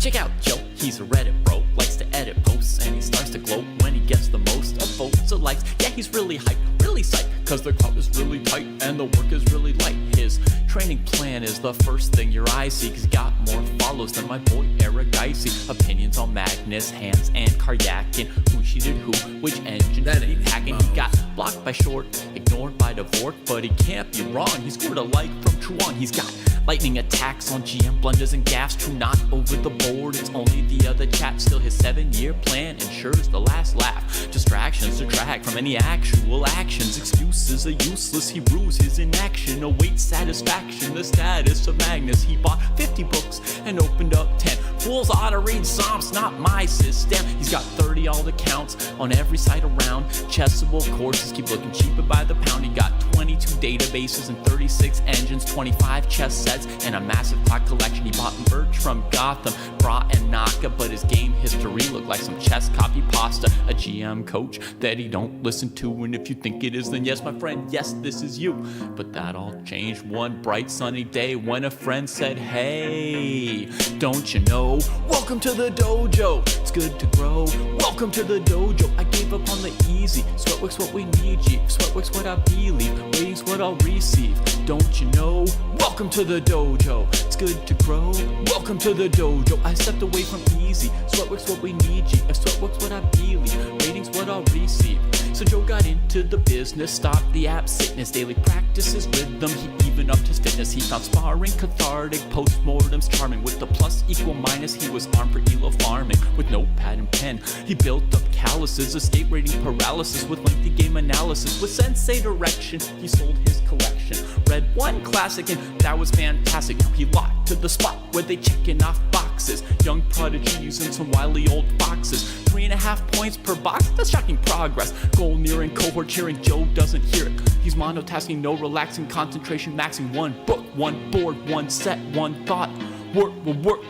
Speaker 3: Check out Joe, he's a Reddit bro, likes to edit posts, and he starts to gloat when he gets the most of votes or likes. Yeah, he's really hyped, really psyched, cause the crowd is really tight and the work is really light. His training plan is the first thing your eyes see, cause he got more follows than my boy Eric Dicey. Opinions on Magnus, Hans, and Karyakin, who cheated who, which engine that he hacking. He got blocked by Short, ignored by Dvorak, but he can't be wrong, he scored a like from Truong. He's got lightning attacks on GM, blunders and gaffes, true not over the board, it's only the other chat. Still his 7-year plan ensures the last laugh. Distractions detract from any actual actions. Excuses are useless, he rues his inaction. Awaits satisfaction, the status of Magnus. He bought 50 books and opened up 10. Fools ought to read Psalms, not my system. He's got 30 alt accounts on every site around. Chessable courses keep looking cheaper by the pound. He got 22 databases and 36 engines, 25 chess sets, and a massive clock collection. He bought merch from Gotham, Bra and Naka, but his game history looked like some chess copy pasta. A GM coach that he don't listen to, and if you think it is, then yes, my friend, yes, this is you. But that all changed one bright sunny day when a friend said, hey, don't you know, welcome to the dojo, it's good to grow. Welcome to the dojo, I gave up on the easy. Sweatwork's what we need, G. Sweatwork's what I believe, waiting's what I'll receive. Don't you know, welcome to the dojo, it's good to grow. Welcome to the dojo, I stepped away from easy. Sweatwork's what we need, G. If sweatwork's what I believe, ratings what I'll receive. So Joe got into the business, stopped the app sickness, daily practices rhythm, he even upped his fitness. He found sparring cathartic, postmortems charming. With the plus equal minus, he was armed for elo farming. With notepad and pen, he built up calluses, escape rating paralysis with lengthy game analysis. With sensei direction, he sold his collection. Read one classic and that was fantastic. Now he locked to the spot where they checking off boxes. Young prodigies and some wily old foxes. 3.5 points per box, that's shocking progress. Goal nearing, cohort cheering, Joe doesn't hear it. He's monotasking, no relaxing, concentration maxing. One book, one board, one set, one thought. Work, work,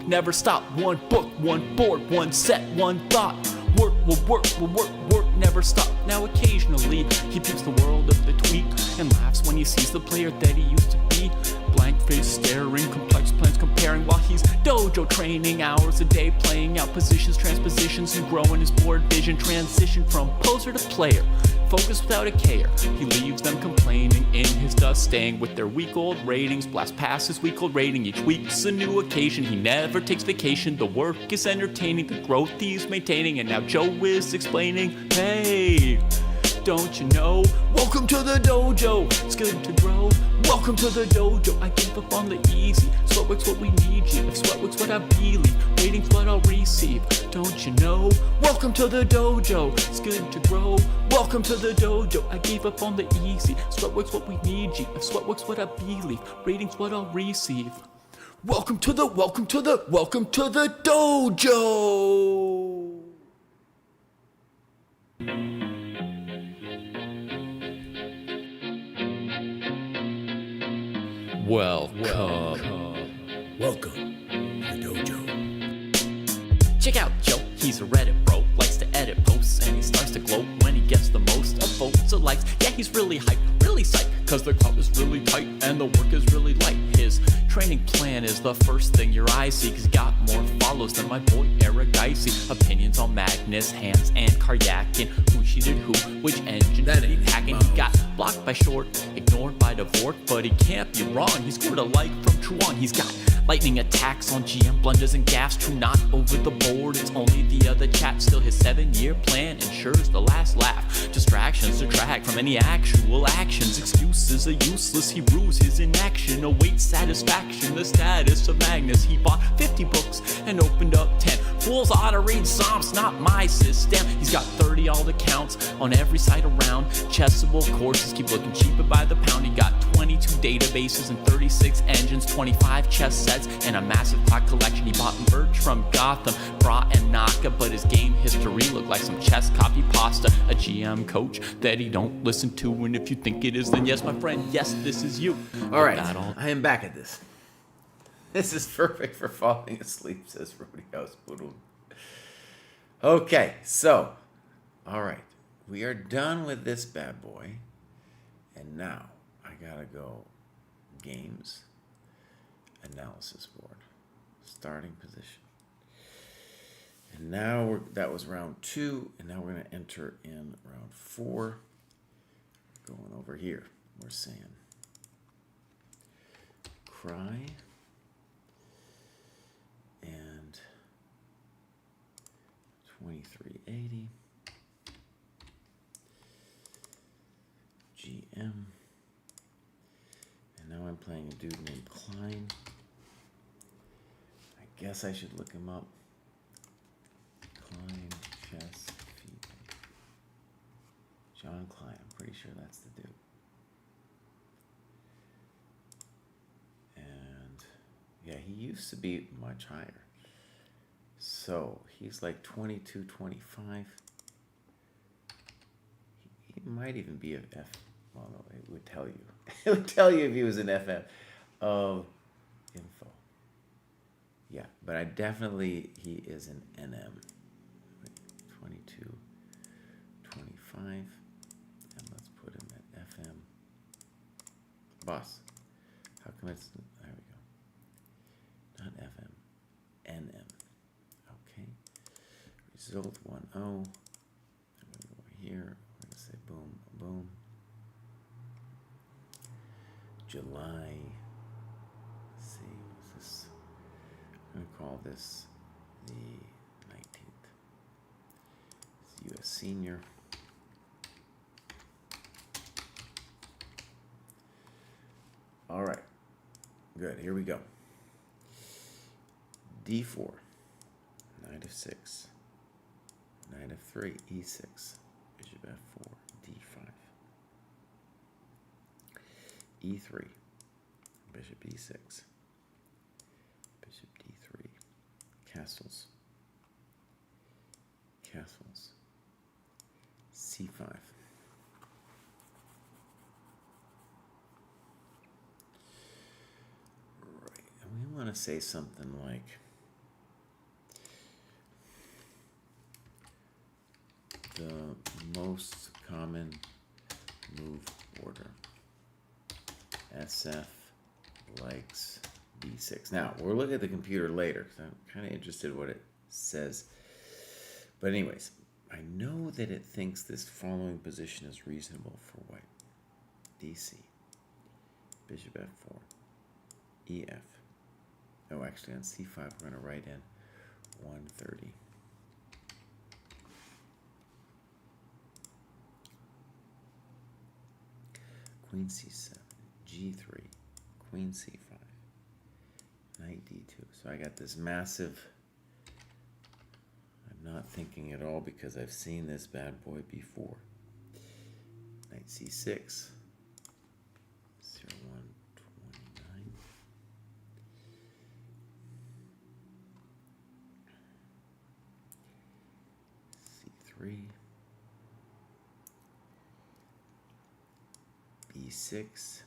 Speaker 3: never stop. One book, one board, one set, one thought. Work, never stop. Now occasionally, he peeps the world of the tweet and laughs when he sees the player that he used to be. Blank face staring, complex plans comparing while he's dojo training. Hours a day playing out positions, transpositions, and growing his board vision. Transition from poser to player, focus without a care. He leaves them complaining in his dust, staying with their week-old ratings. Blast past his week-old rating, each week's a new occasion. He never takes vacation, the work is entertaining, the growth he's maintaining. And now Joe is explaining, hey, don't you know, welcome to the dojo, it's good to grow. Welcome to the dojo, I gave up on the easy. Sweatwork's what we need, G. If sweatwork's what I believe, ratings what I'll receive. Don't you know, welcome to the dojo, it's good to grow. Welcome to the dojo, I gave up on the easy. Sweatwork's what we need, G. If sweatwork's what I believe, ratings what I'll receive. Welcome to the dojo.
Speaker 1: Welcome to the dojo.
Speaker 3: Check out Joe, he's a Reddit bro, likes to edit posts, and he starts to gloat when he gets gets the most of votes or likes. Yeah, he's really hyped, really psyched, cause the club is really tight and the work is really light. His training plan is the first thing your eyes see, cause he got more follows than my boy Eric Dicey. Opinions on Magnus, Hans, and Karyakin. Who cheated who, which engine
Speaker 1: That
Speaker 3: did he
Speaker 1: ain't
Speaker 3: hack? And
Speaker 1: Mouse.
Speaker 3: he got blocked by Short, ignored by Dvorak, but he can't be wrong. He scored a like from Truon. He's got lightning attacks on GM, blunders and gaffes. True, not over the board, it's only the other chat. Still, his 7-year plan ensures the last laugh. Distractions detract from any actual actions. Excuses are useless, he rues his inaction. Awaits satisfaction, the status of Magnus. He bought 50 books and opened up 10. Fools ought to read Psalms, not my system. He's got 30 alt accounts on every site around. Chessable courses keep looking cheaper by the pound. He got 22 databases and 36 engines, 25 chess sets, and a massive clock collection. He bought merch from Gotham, Bra and Naka, but his game history looked like some chess copy pasta. A GM coach that he don't listen to, and if you think it is, then yes, my friend, yes, this is you.
Speaker 4: All right, I am back at this. This is perfect for falling asleep, says Rodeo's Boodle. Okay, so, all right, we are done with this bad boy, and now I gotta go games, analysis board, starting position. And now that was round 2, and now we're gonna enter in round 4. Going over here, we're saying Cry and 2380 GM, and now I'm playing a dude named Klein. I guess I should look him up. Klein chess feed. John Klein, I'm pretty sure that's the dude. And yeah, he used to be much higher. So he's like 22, 25. He might even be a F. Well, no, it would tell you. It would tell you if he was an FM of info. Yeah, but he is an NM. 22, 25. And let's put him at FM. Boss. How come it's, there we go. Not FM, NM. Okay. Result 1-0. I'm going to go over here. We're going to say boom, boom. July. Let's see, what's this? I'm going to call this the 19th. It's U.S. Senior. All right. Good. Here we go. D4. Knight of 6. Knight of 3. E6. Bishop F4. D5. E3. Bishop E6. Bishop D3. Castles. Castles. C5. Right. And we want to say something like the most common move order. SF likes B6. Now, we'll look at the computer later because I'm kind of interested in what it says. But anyways, I know that it thinks this following position is reasonable for white. DC. Bishop F4. EF. Oh, actually on C5 we're going to write in 130. Queen C7. G3. Queen C5. Knight D2. So I got this massive... I'm not thinking at all because I've seen this bad boy before. Knight C6. 0129. C3. B6.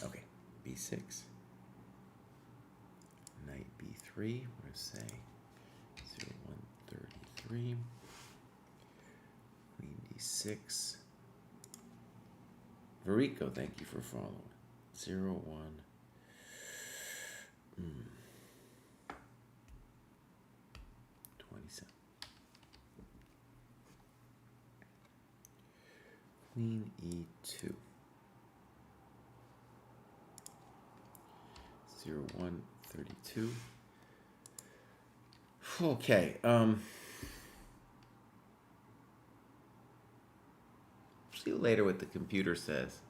Speaker 4: Okay, d6. Knight b3. We're going to say 0, 1, 33. Queen d6. Varico, thank you for following. 0, 1. 27. Queen e2. 0, 1, 32. Okay. See you later what the computer says.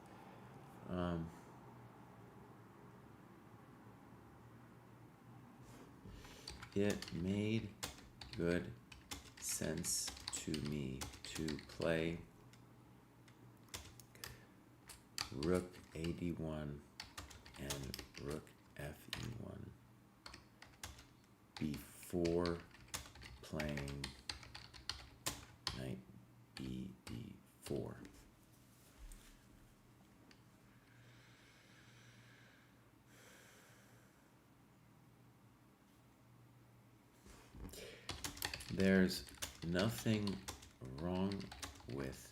Speaker 4: It made good sense to me to play rook ad1 and rook fe1 before playing knight bd4. There's nothing wrong with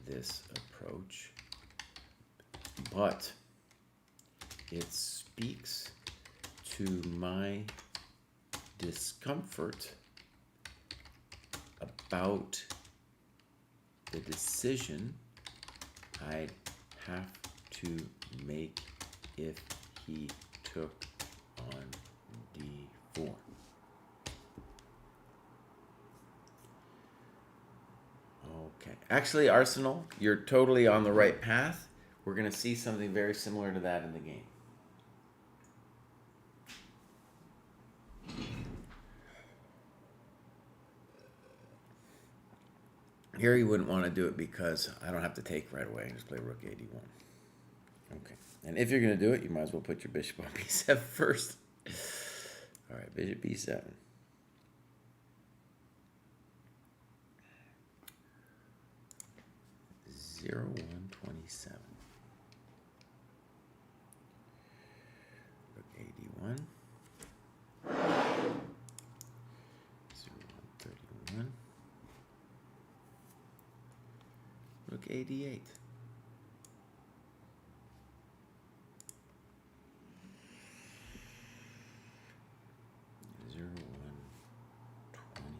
Speaker 4: this approach, but it speaks to my discomfort about the decision I'd have to make if he took on d4. Okay. Actually, Arsenal, you're totally on the right path. We're going to see something very similar to that in the game. Here you wouldn't want to do it because I don't have to take right away. I just play rook 81. Okay. And if you're going to do it, you might as well put your bishop on b7 first. All right, bishop b7. 0, 1, 27. Rook 81. 0, 1, 31. Rook 88.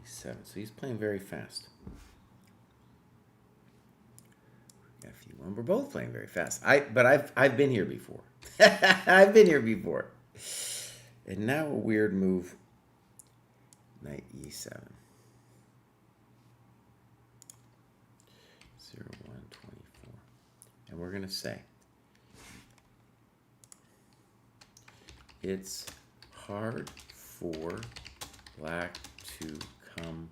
Speaker 4: So he's playing very fast. Fe1. We're both playing very fast. But I've been here before. I've been here before. And now a weird move. Knight e7. 0, 1, 24. And we're going to say it's hard for black to come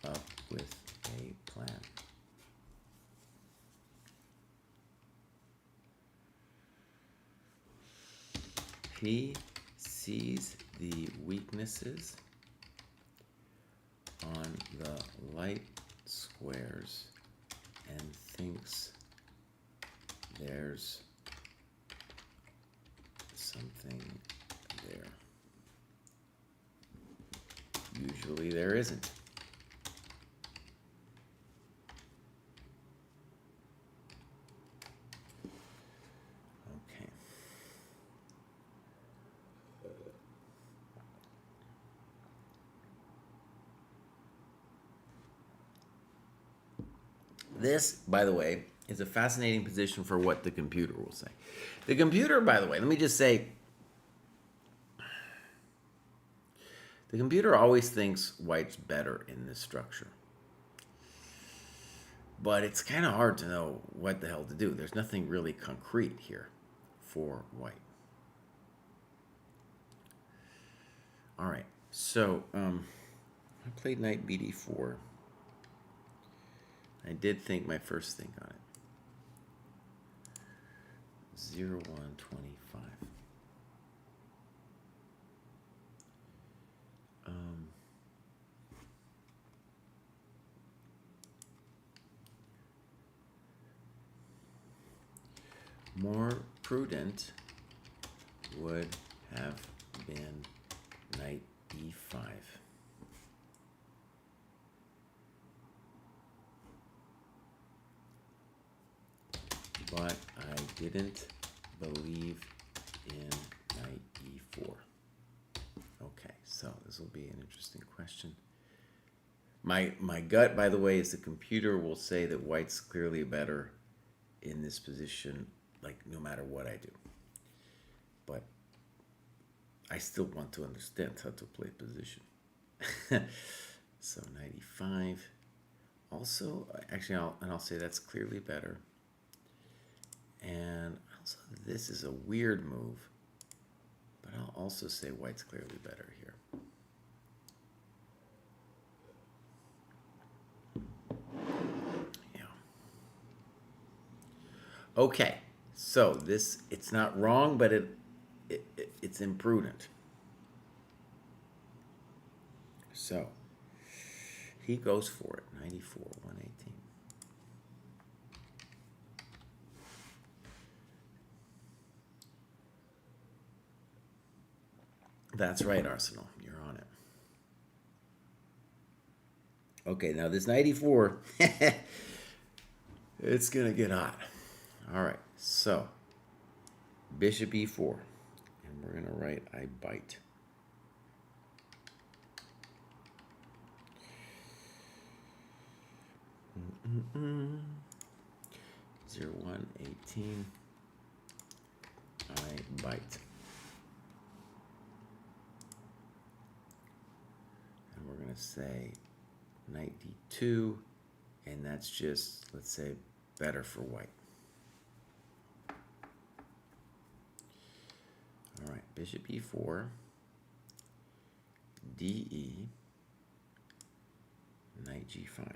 Speaker 4: up with a plan. He sees the weaknesses on the light squares and thinks there's something there. Usually there isn't. Okay. This, by the way, is a fascinating position for what the computer will say. The computer, by the way, let me just say, the computer always thinks white's better in this structure. But it's kind of hard to know what the hell to do. There's nothing really concrete here for white. All right, so I played knight bd4. I did think my first thing on it. 0, 1, 25. More prudent would have been knight e5. But I didn't believe in knight e4. Okay, so this will be an interesting question. My gut, by the way, is the computer will say that white's clearly better in this position, like no matter what I do. But I still want to understand how to play position. So knight e5. Also, actually, I'll say that's clearly better. And also, this is a weird move, but I'll also say white's clearly better here. Yeah. Okay, so it's not wrong, but it's imprudent. So he goes for it, 94, 118. That's right, Arsenal. You're on it. Okay, now this 94, it's going to get hot. All right, so bishop e4. And we're going to write I bite. Mm-mm-mm. 0, 1, 18. I bite. And we're going to say knight d2, and that's just, let's say, better for white. All right, bishop e4, de, knight g5.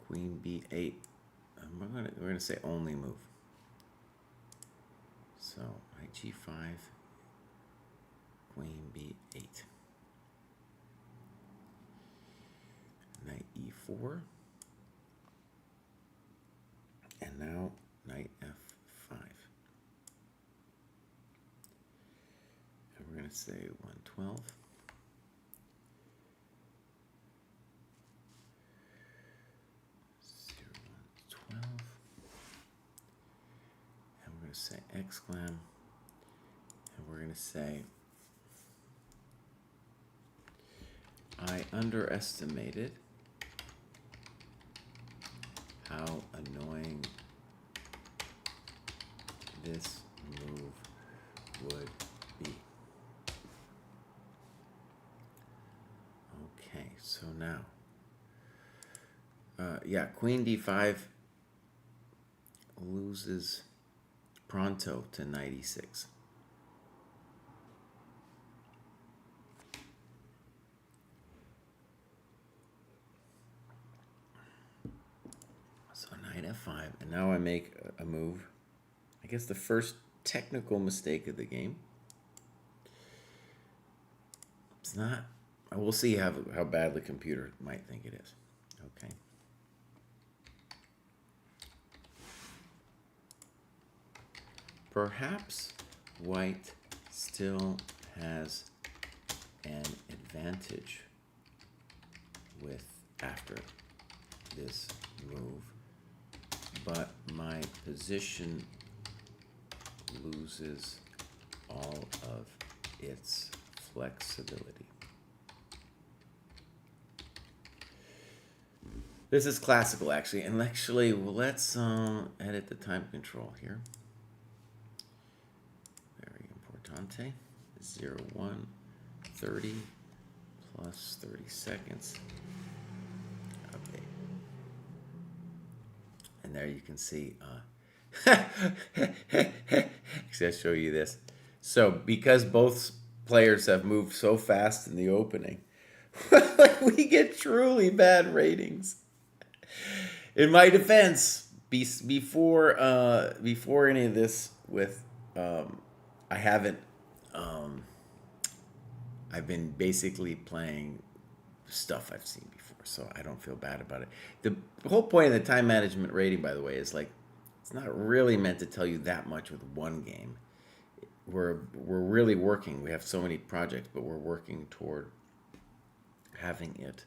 Speaker 4: Queen b8. We're gonna say only move. So knight g5, queen b8, knight e4, and now knight f5. And we're gonna say 112. Say exclam, and we're going to say I underestimated how annoying this move would be. Okay, so now yeah, queen d5 loses pronto to knight e6. So knight f5, and now I make a move. I guess the first technical mistake of the game. It's not. We'll see how bad the computer might think it is. Okay. Perhaps white still has an advantage after this move, but my position loses all of its flexibility. This is classical, actually, and actually, well, let's edit the time control here. Very importante. 0, 1, 30 plus 30 seconds. Okay. And there you can see, actually, I'll show you this. So, because both players have moved so fast in the opening, we get truly bad ratings. In my defense, before any of this, I haven't. I've been basically playing stuff I've seen before, so I don't feel bad about it. The whole point of the time management rating, by the way, is like It's not really meant to tell you that much with one game. We're really working. We have so many projects, but we're working toward having it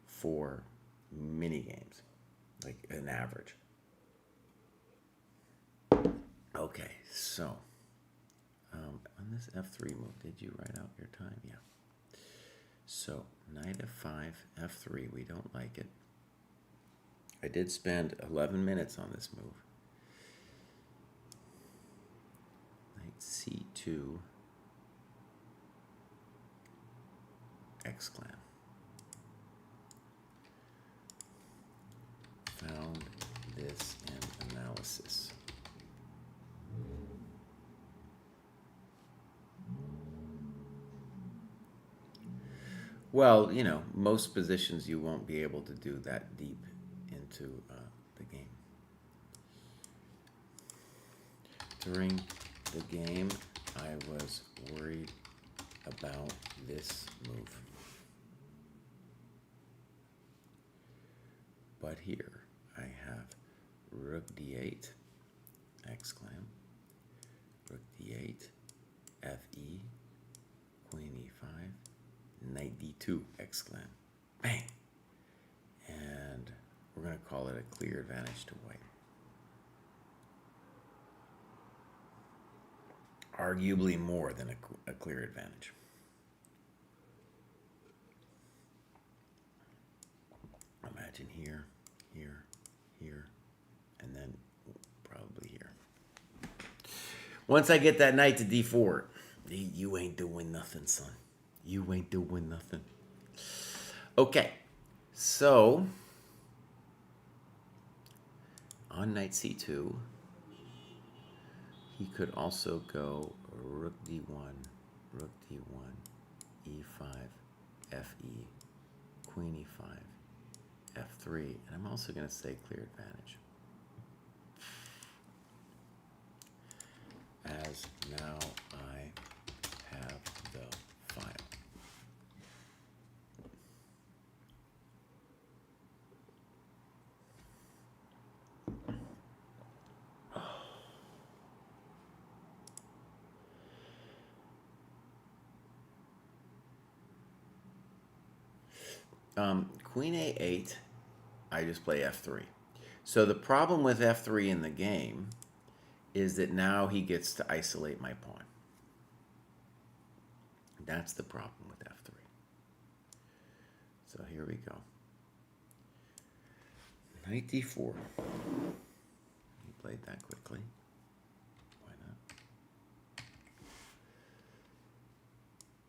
Speaker 4: for mini games, like an average. Okay, so on this F3 move, did you write out your time? Yeah. So knight F5, F3, we don't like it. I did spend 11 minutes on this move. Knight C2, exclam. Found this in analysis. Well, you know, most positions you won't be able to do that deep into the game. During the game, I was worried about this move. But here I have rook d8, exclam, rook d8, fe, queen e5, knight d2, exclam, bang. And we're going to call it a clear advantage to white. Arguably more than a clear advantage. Imagine here, here, here, and then probably here. Once I get that knight to d4, you ain't doing nothing, son. You ain't doing nothing. Okay, so on knight c2, he could also go rook d1, rook d1, e5, fe, queen e5, f3, and I'm also going to say clear advantage. As now I have the file. Queen a8, I just play f3. So the problem with f3 in the game is that now he gets to isolate my pawn. That's the problem with f3. So here we go. Knight d4. He played that quickly. Why not?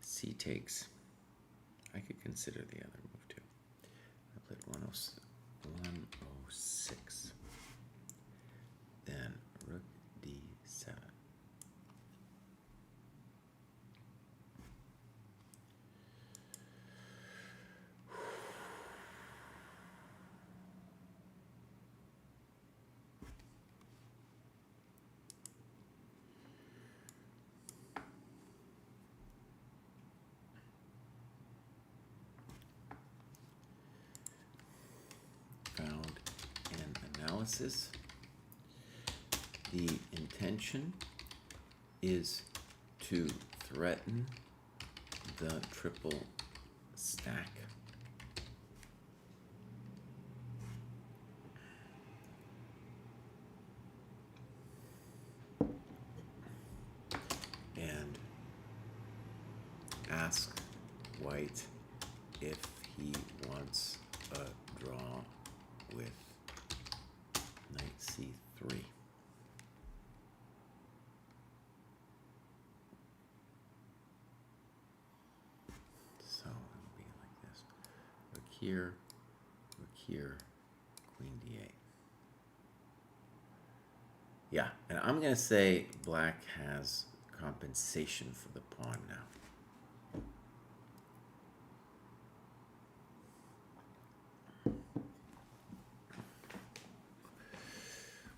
Speaker 4: C takes. I could consider the other move too. I played 106. Then rook d7. Found in analysis. The intention is to threaten the triple stack. And ask white if he wants a draw with knight c3. So it'll be like this. Rook here, queen d8. Yeah, and I'm going to say black has compensation for the pawn now.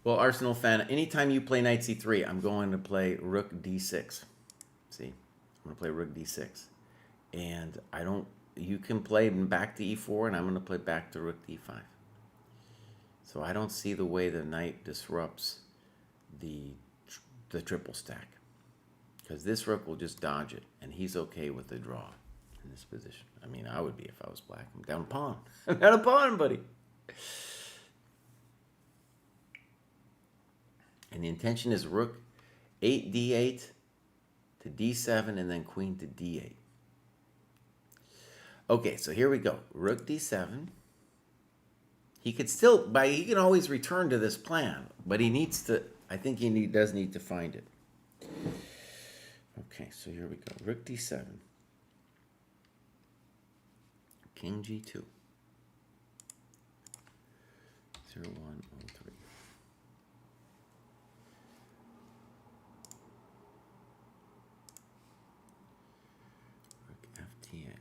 Speaker 4: Well, Arsenal fan, anytime you play knight c3, I'm going to play rook d6. See? I'm going to play rook d6. And you can play back to e4, and I'm going to play back to rook d5. So I don't see the way the knight disrupts the triple stack. Because this rook will just dodge it, and he's okay with the draw in this position. I mean, I would be if I was black. I'm down a pawn. I'm down a pawn, buddy. And the intention is rook 8 d8 to d7 and then queen to d8. Okay, so here we go. Rook d7. He could still, he can always return to this plan, but he needs to, I think he does need to find it. Okay, so here we go. Rook d7. King g2. 0, 1, 0, 3. Rook f8.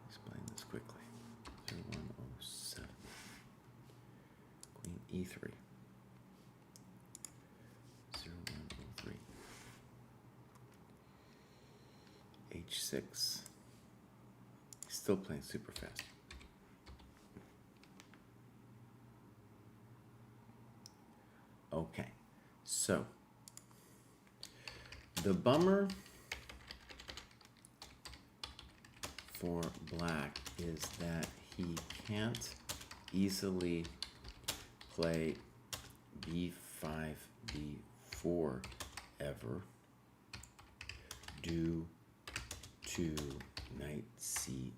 Speaker 4: Explain this quickly. 0, 1, 0, 7. Queen e3. 0, 1, 0, 3. h6. He's still playing super fast. Okay, so the bummer for black is that he can't easily play b5, b4 ever due to knight c5.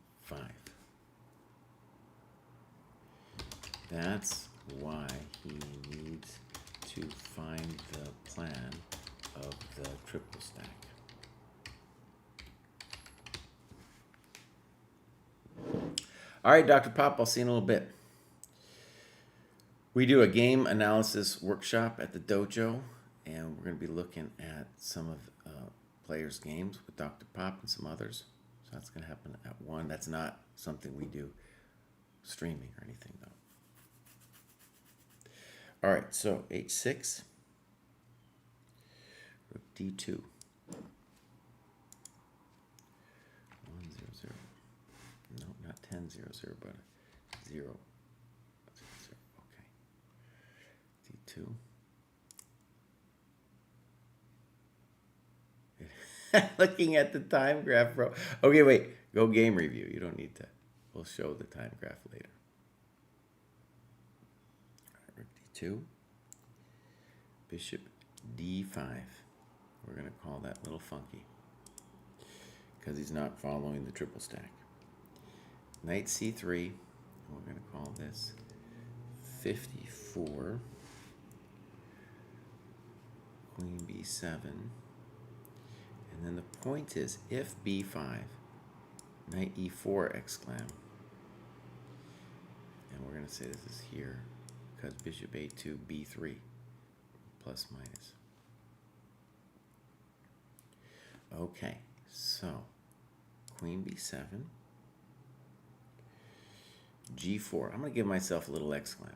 Speaker 4: That's why he needs to find the plan of the triple stack. All right, Dr. Pop, I'll see you in a little bit. We do a game analysis workshop at the dojo, and we're going to be looking at some of players' games with Dr. Pop and some others. So that's going to happen at 1. That's not something we do streaming or anything, though. All right, so h6, rook d2, 1, 0, 0. No, not 10, 0, 0, but 0, 0, 0. Okay. D2. Looking at the time graph, bro. Okay, wait. Go game review. You don't need to. We'll show the time graph later. Rook d2, bishop d5. We're going to call that a little funky because he's not following the triple stack. Knight c3, and we're going to call this 54. Queen b7. And then the point is, if b5, knight e4 exclam. And we're going to say this is here because bishop a2, b3, plus minus. Okay, so queen b7, g4. I'm going to give myself a little exclam.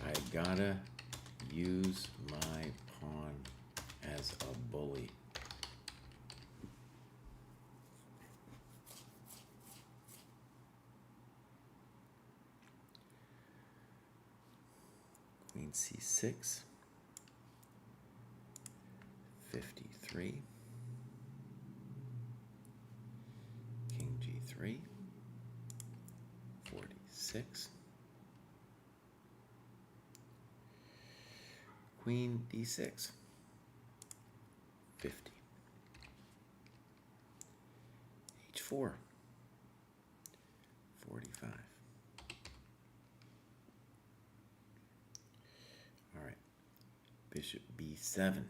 Speaker 4: I gotta use my pawn as a bully. Queen c6, 53, king g3, 46, queen d6, 50, h4, 45. All right, bishop b7,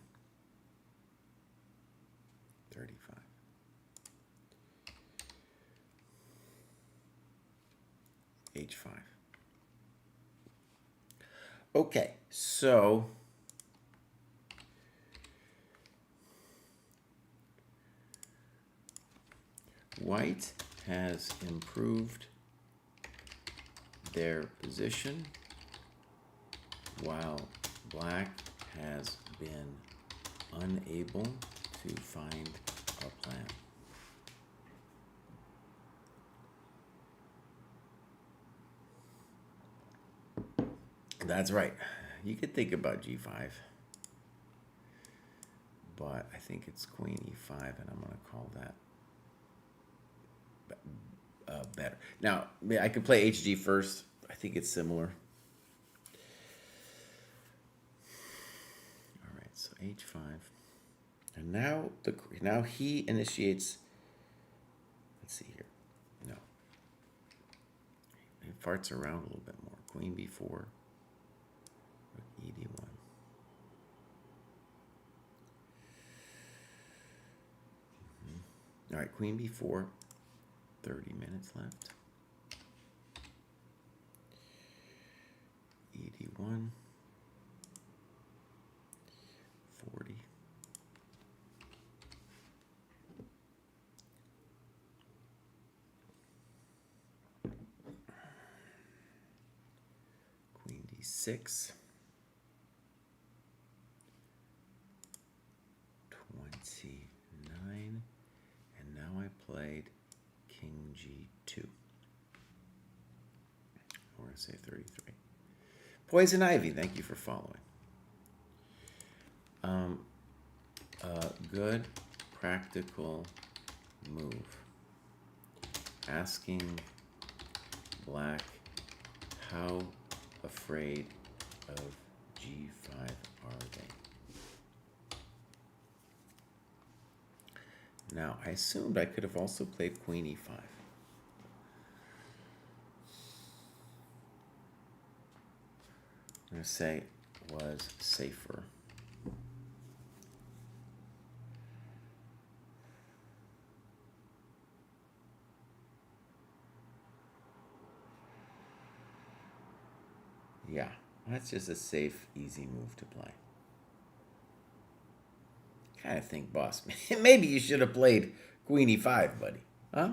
Speaker 4: 35. h5. Okay, so white has improved their position while black has been unable to find a plan. That's right. You could think about G5. But I think it's Queen E5, and I'm going to call that better. Now, I could play HG first. I think it's similar. All right, so H5. And now he initiates. Let's see here. No. He farts around a little bit more. Queen B4. Rook ED1. All right, Queen B4. 30 minutes left. ED1. 40. Queen D6. 29. And now I played King G2. We're going to say 33. Poison Ivy, thank you for following. A good practical move. Asking Black how afraid of G5 are they? Now, I assumed I could have also played Queen E5. I'm going to say was safer. Yeah, that's just a safe, easy move to play. Kind of think, boss, maybe you should have played Queen E5, buddy. Huh?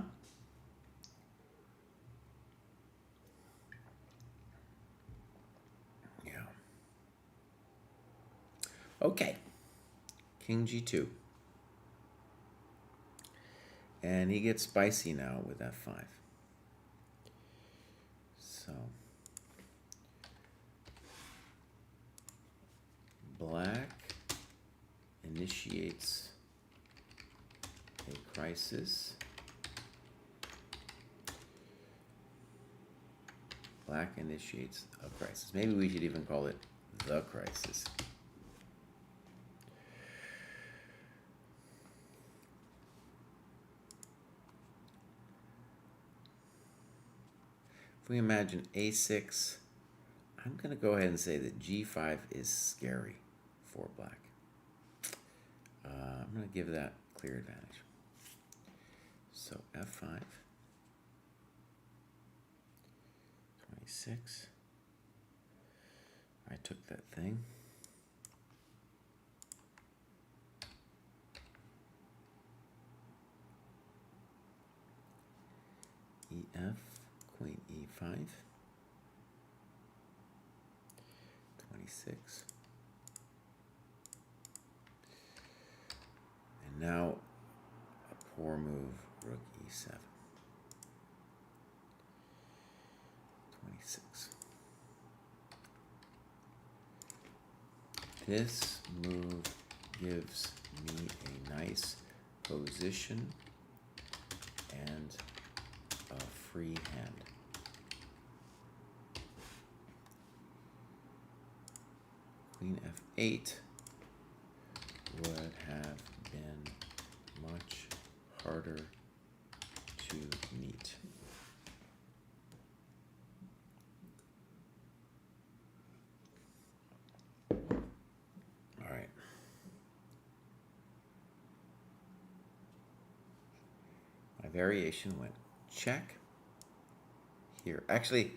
Speaker 4: Yeah. Okay. King G2. And he gets spicy now with F5. So Black initiates a crisis. Black initiates a crisis. Maybe we should even call it the crisis. If we imagine A6, I'm going to go ahead and say that G5 is scary for Black. I'm going to give that clear advantage. So F5, 26. I took that thing. EF, Queen E5, 26. And now a poor move, Rook E7, 26. This move gives me a nice position and a free hand. Queen F8 would have been much harder to meet. All right. My variation went check here. Actually,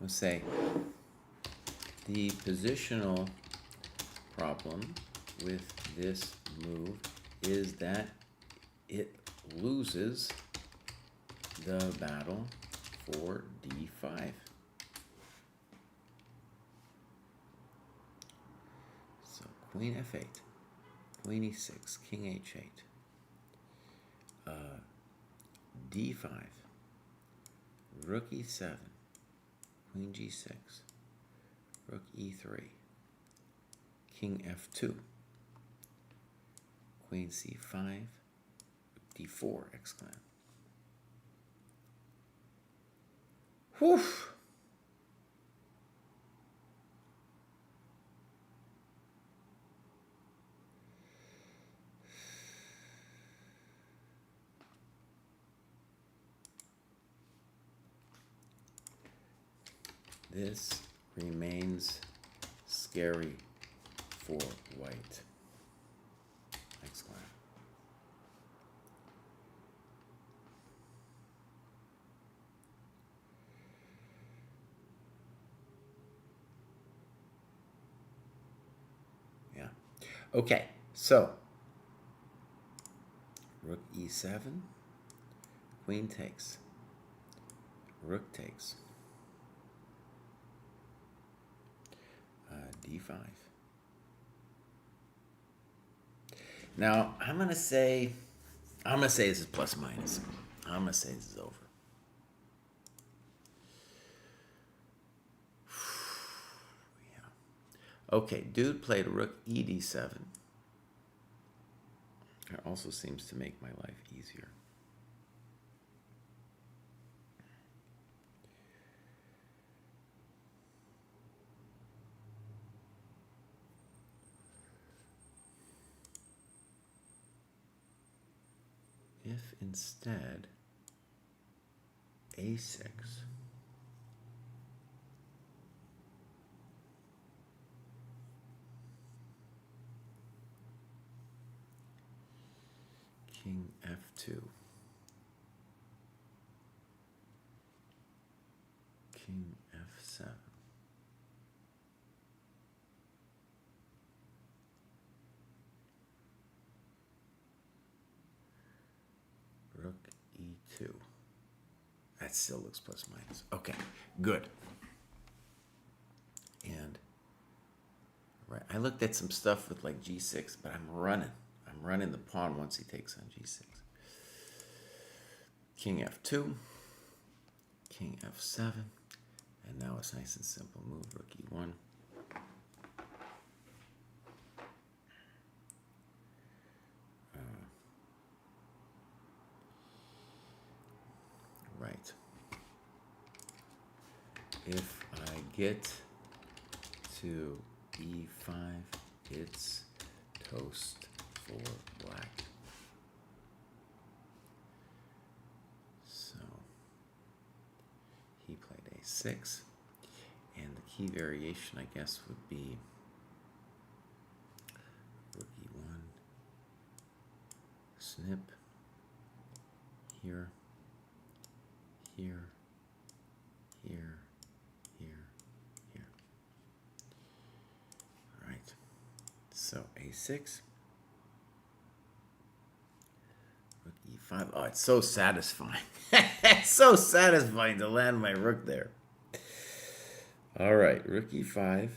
Speaker 4: let's say the positional problem with this move is that it loses the battle for D5. So Queen F8, Queen E6, King H8, D5, Rook E7, Queen G6, Rook E3, King F2, Queen C5, D4, exclam. Whew. This remains scary for white. Exclam. Yeah. Okay, so Rook E7, Queen takes, Rook takes, D5. Now I'm gonna say this is plus minus. I'm gonna say this is over. Yeah. Okay, dude played Rook ED7. It also seems to make my life easier. If instead A6, King F2, King F7, Rook E2. That still looks plus minus. Okay, good. And right, I looked at some stuff with like G6, but I'm running the pawn once he takes on G6. King F2, King F7, and now it's nice and simple. Move Rook E1. Right. If I get to E5, it's toast for black. So he played A6, and the key variation, I guess, would be Rook E1, snip, here, here, here, here, here. All right. So A6, Rook E5. Oh, it's so satisfying. It's so satisfying to land my rook there. All right, Rook E5,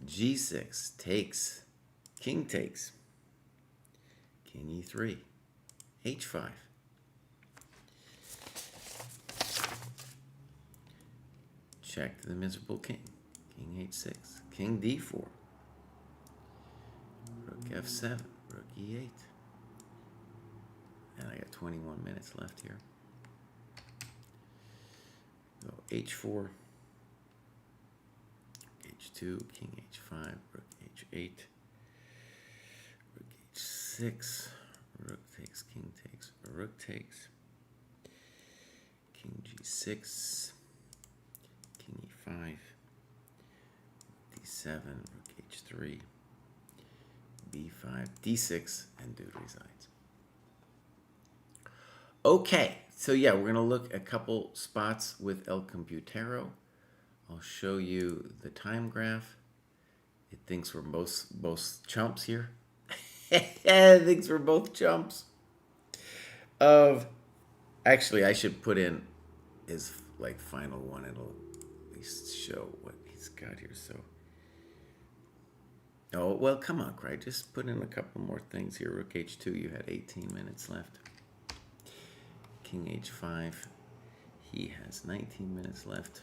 Speaker 4: G6 takes, King takes, King E3, H5. Check the miserable king. King H6. King D4. Rook F7. Rook E8. And I got 21 minutes left here. Go H4. H2. King H5. Rook H8. Rook H6. Rook takes. King takes. Rook takes. King G6. King E5, D7, Rook H3, B5, D6, and dude resigns. Okay, so yeah, we're gonna look at a couple spots with El Computero. I'll show you the time graph. It thinks we're both chumps here. It thinks we're both chumps. Actually, I should put in his like final one. It'll show what he's got here. So, oh well, come on, Craig. Just put in a couple more things here. Rook H2. You had 18 minutes left. King H5. He has 19 minutes left.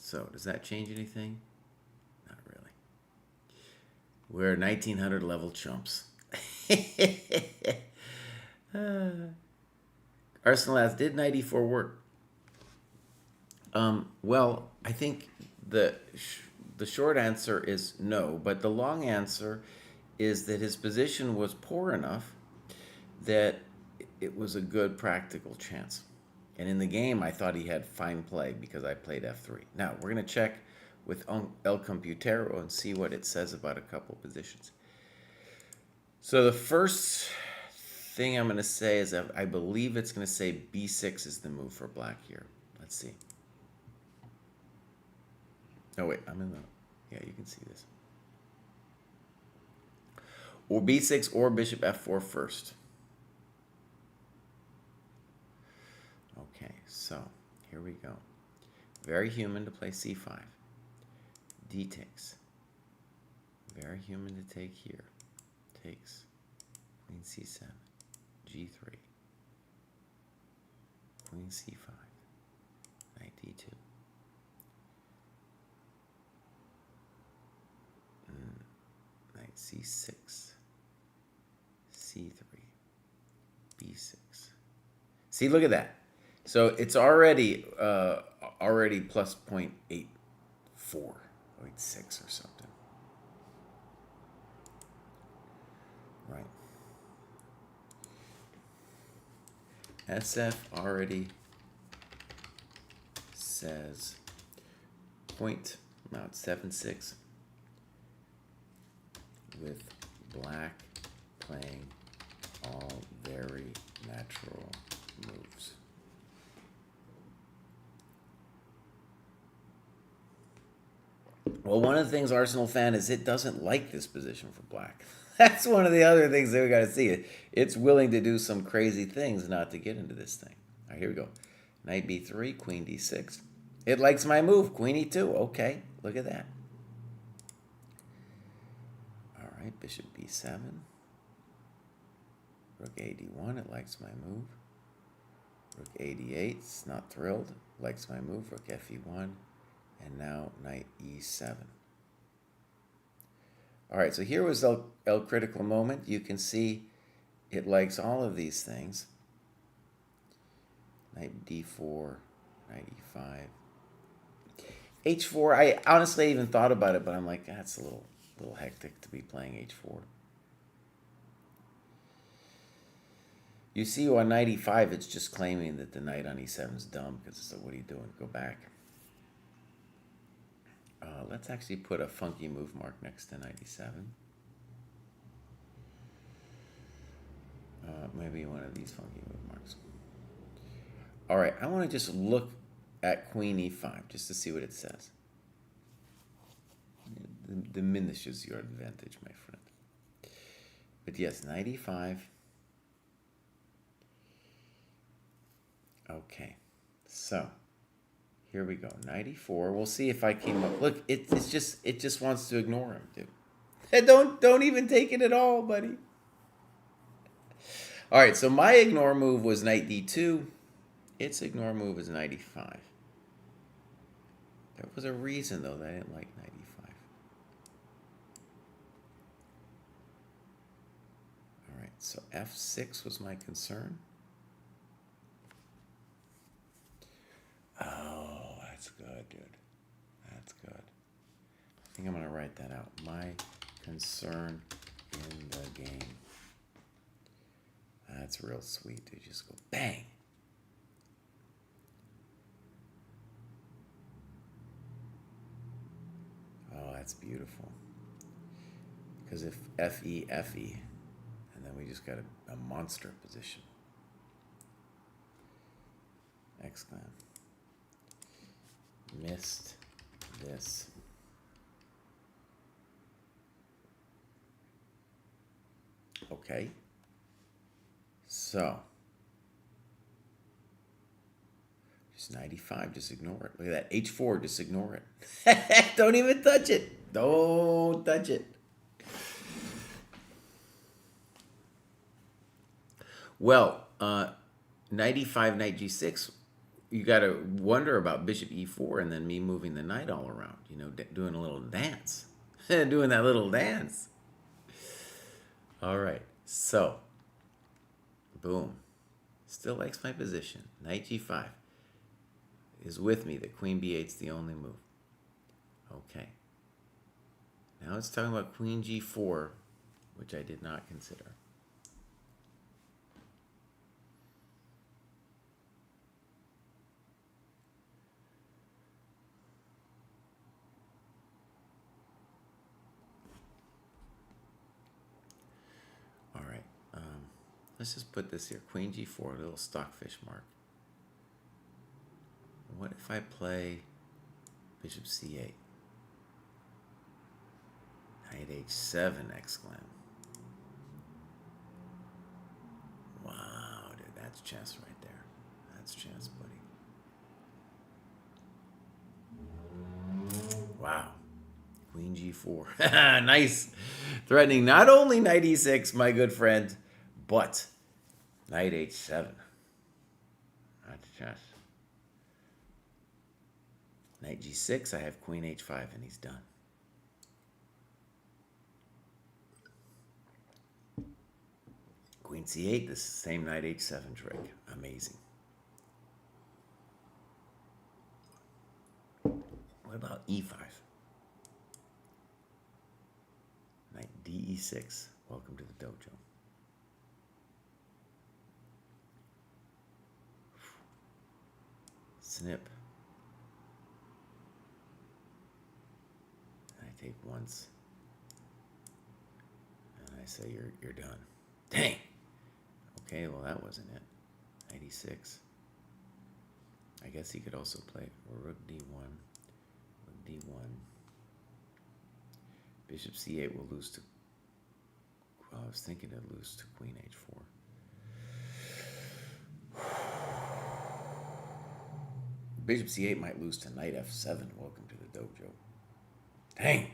Speaker 4: So does that change anything? Not really. We're 1900 level chumps. Arsenal asks, did 94 work? Well, I think the short answer is no, but the long answer is that his position was poor enough that it was a good practical chance. And in the game, I thought he had fine play because I played f3. Now, we're going to check with El Computero and see what it says about a couple positions. So the first thing I'm going to say is that I believe it's going to say b6 is the move for black here. Let's see. Oh, wait, I'm in the... Yeah, you can see this. Or b6 or bishop f4 first. Okay, so here we go. Very human to play c5. D takes. Very human to take here. Takes. Queen c7. g3. Queen c5. Knight d2. Knight c6. c3. b6. See, look at that. So it's already plus 0.84, 0.6 or something. Right. SF already says now it's 7.6 with black playing all very natural moves. Well, one of the things Arsenal fan is it doesn't like this position for black. That's one of the other things that we got to see. It's willing to do some crazy things not to get into this thing. All right, here we go. Knight b3, queen d6. It likes my move, queen e2. Okay, look at that. All right, bishop b7. Rook a d1, it likes my move. Rook a d8, it's not thrilled. Likes my move, rook fe1. And now knight e7. All right, so here was El critical moment. You can see it likes all of these things. Knight d4, knight e5. h4, I honestly even thought about it, but I'm like, that's a little hectic to be playing h4. You see on knight e5, it's just claiming that the knight on e7 is dumb because it's like, what are you doing? Go back. Let's actually put a funky move mark next to knight e7. Maybe one of these funky move marks. All right, I want to just look at queen e5 just to see what it says. It diminishes your advantage, my friend. But yes, knight e5. Okay, so here we go. Knight e4. We'll see if I came up. Look, it just wants to ignore him, dude. Don't even take it at all, buddy. All right, so my ignore move was knight d2. Its ignore move is knight e5. There was a reason, though, that I didn't like knight e5. All right, so f6 was my concern. Oh, that's good, dude. That's good. I think I'm going to write that out. My concern in the game. That's real sweet, dude. Just go bang. Oh, that's beautiful. Because if FE, FE, and then we just got a monster position. Exclam. Missed this. Okay. So. Just 95, just ignore it. Look at that. H4, just ignore it. Don't even touch it. Don't touch it. Well, knight e5, knight g6 you got to wonder about bishop e4 and then me moving the knight all around, you know, doing a little dance. Doing that little dance. All right, so, boom. Still likes my position. Knight g5 is with me. The queen b8's the only move. Okay. Now it's talking about queen g4, which I did not consider. All right. Let's just put this here. Queen g4, a little stockfish mark. What if I play bishop c8? Knight h7, exclam. Wow, dude, that's chess right there. That's chess, buddy. Wow. Queen g4. Nice. Threatening not only knight e6, my good friend, but knight h7. That's chess. Knight g6, I have queen h5, and he's done. Queen c8, this same knight h7 trick. Amazing. What about e5? Knight de6. Welcome to the dojo. Snip. I take once. And I say you're done. Dang. Okay, well that wasn't it. Knight e6. I guess he could also play rook d1. Rook d1. Bishop c8 will lose to... Well, I was thinking to lose to queen h4. Bishop c8 might lose to knight f7. Welcome to the dojo. Dang.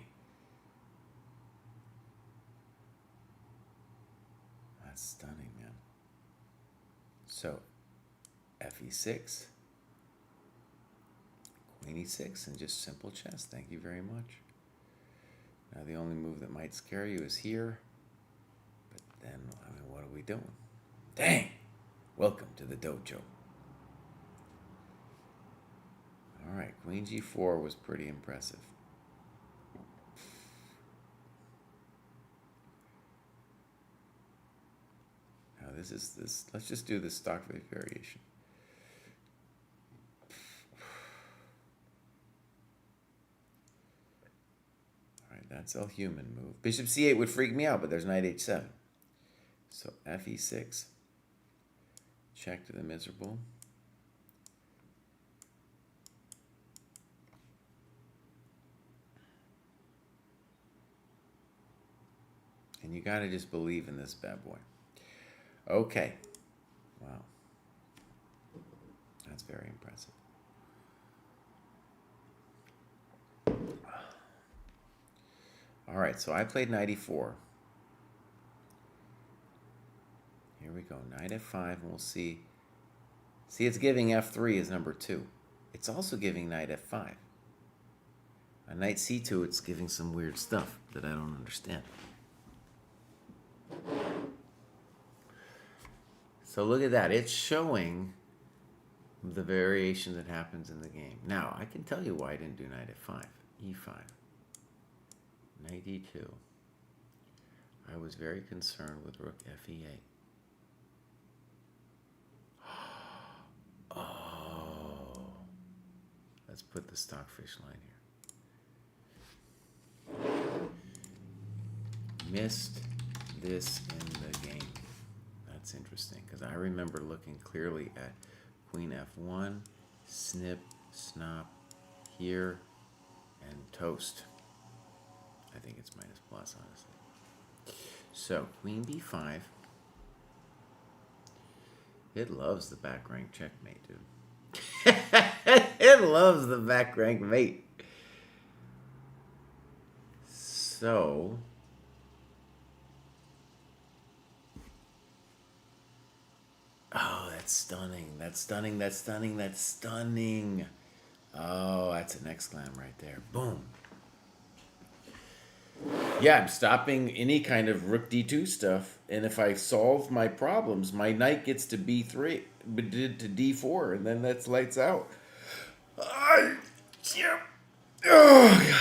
Speaker 4: That's stunning, man. So, fe6, queen e6, and just simple chess. Thank you very much. Now, the only move that might scare you is here. But then, I mean, what are we doing? Dang! Welcome to the dojo. All right, queen g4 was pretty impressive. Now, let's just do this stock variation. That's a human move. Bishop c8 would freak me out, but there's knight h7. So fe6. Check to the miserable. And you got to just believe in this bad boy. Okay. Wow. That's very impressive. All right, so I played knight e4. Here we go, knight f5, and we'll see. See, it's giving f3 as number 2. It's also giving knight f5. On knight c2, it's giving some weird stuff that I don't understand. So look at that. It's showing the variation that happens in the game. Now, I can tell you why I didn't do knight f5, e5. Knight e2. I was very concerned with rook fe8. Oh. Let's put the stockfish line here. Missed this in the game. That's interesting, because I remember looking clearly at queen f1, snip, snop, here, and toast. I think it's minus plus, honestly. So, queen b5. It loves the back rank checkmate, dude. It loves the back rank mate. So, oh, that's stunning. That's stunning. That's stunning. That's stunning. Oh, that's an exclam right there. Boom. Yeah, I'm stopping any kind of rook d2 stuff, and if I solve my problems, my knight gets to b3, but did to d4, and then that's lights out. Yeah. Oh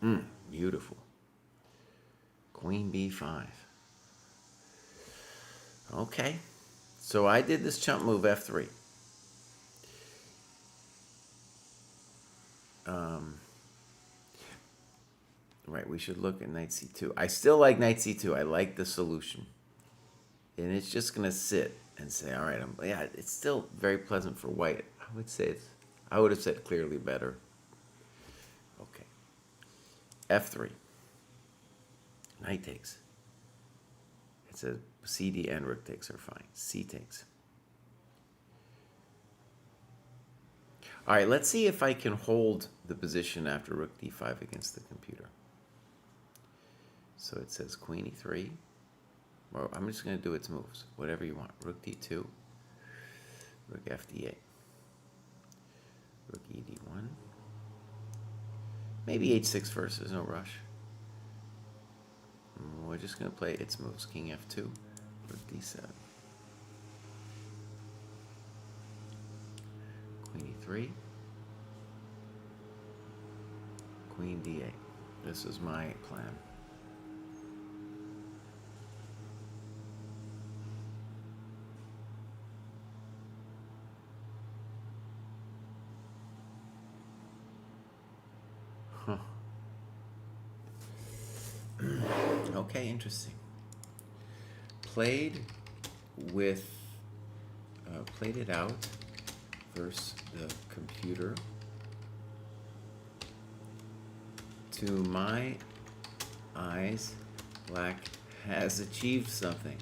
Speaker 4: God. Beautiful. Queen b5. Okay, so I did this chump move f3. Right, we should look at knight c2. I still like knight c2. I like the solution. And it's just going to sit and say, all right, yeah, it's still very pleasant for white. I would have said clearly better. Okay. f3. Knight takes. It's a cd and rook takes are fine. C takes. All right, let's see if I can hold the position after rook d5 against the computer. So it says queen e3. Well, I'm just going to do its moves. Whatever you want. Rook d2. Rook f d8. Rook e d1. Maybe h6 first. There's no rush. We're just going to play its moves. King f2. Rook d7. Queen e3. Queen d8. This is my plan. Okay, interesting. Played it out versus the computer. To my eyes, black has achieved something.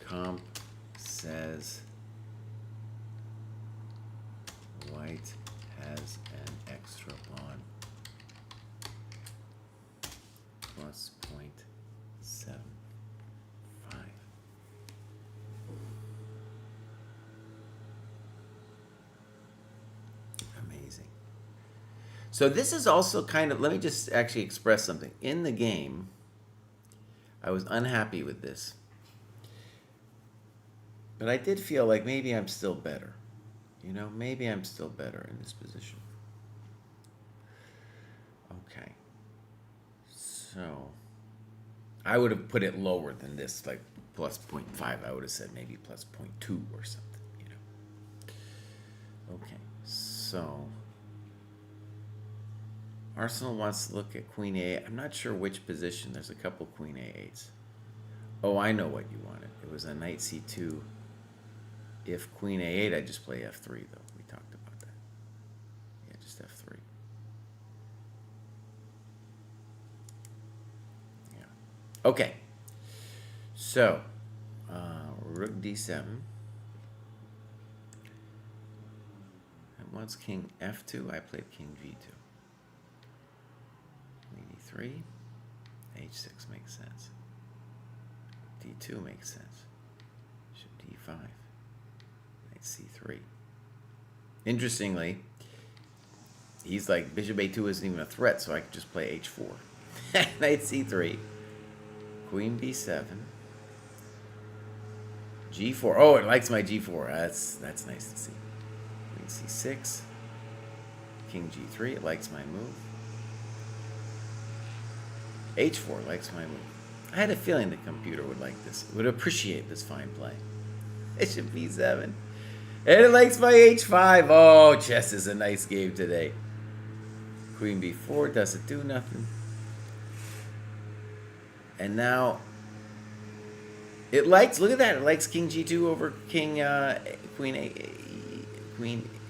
Speaker 4: Comp says white has an extra pawn. Plus 0.75. Amazing. So this is also kind of, let me just actually express something. In the game, I was unhappy with this. But I did feel like maybe I'm still better. You know, maybe I'm still better in this position. Okay. So, I would have put it lower than this, like plus 0.5. I would have said maybe plus 0.2 or something, you know. Okay, so Arsenal wants to look at queen a8. I'm not sure which position. There's a couple queen a8s. Oh, I know what you wanted. It was a knight c2. If queen a8, I just play f3, though. We talked about that. Yeah, just f3. Okay, so rook d7. And once king f2, I played king g2. Queen e3, h6 makes sense. d2 makes sense. Bishop d5, knight c3. Interestingly, he's like bishop a2 isn't even a threat, so I could just play h4. Knight c3. Queen b7, g4. Oh, it likes my g4. That's nice to see. Queen c6, king g3. It likes my move. h4 likes my move. I had a feeling the computer would like this. It would appreciate this fine play. Bishop b7, and it likes my h5. Oh, chess is a nice game today. Queen b4 doesn't do nothing. And now it likes, look at that, it likes king g2 over king queen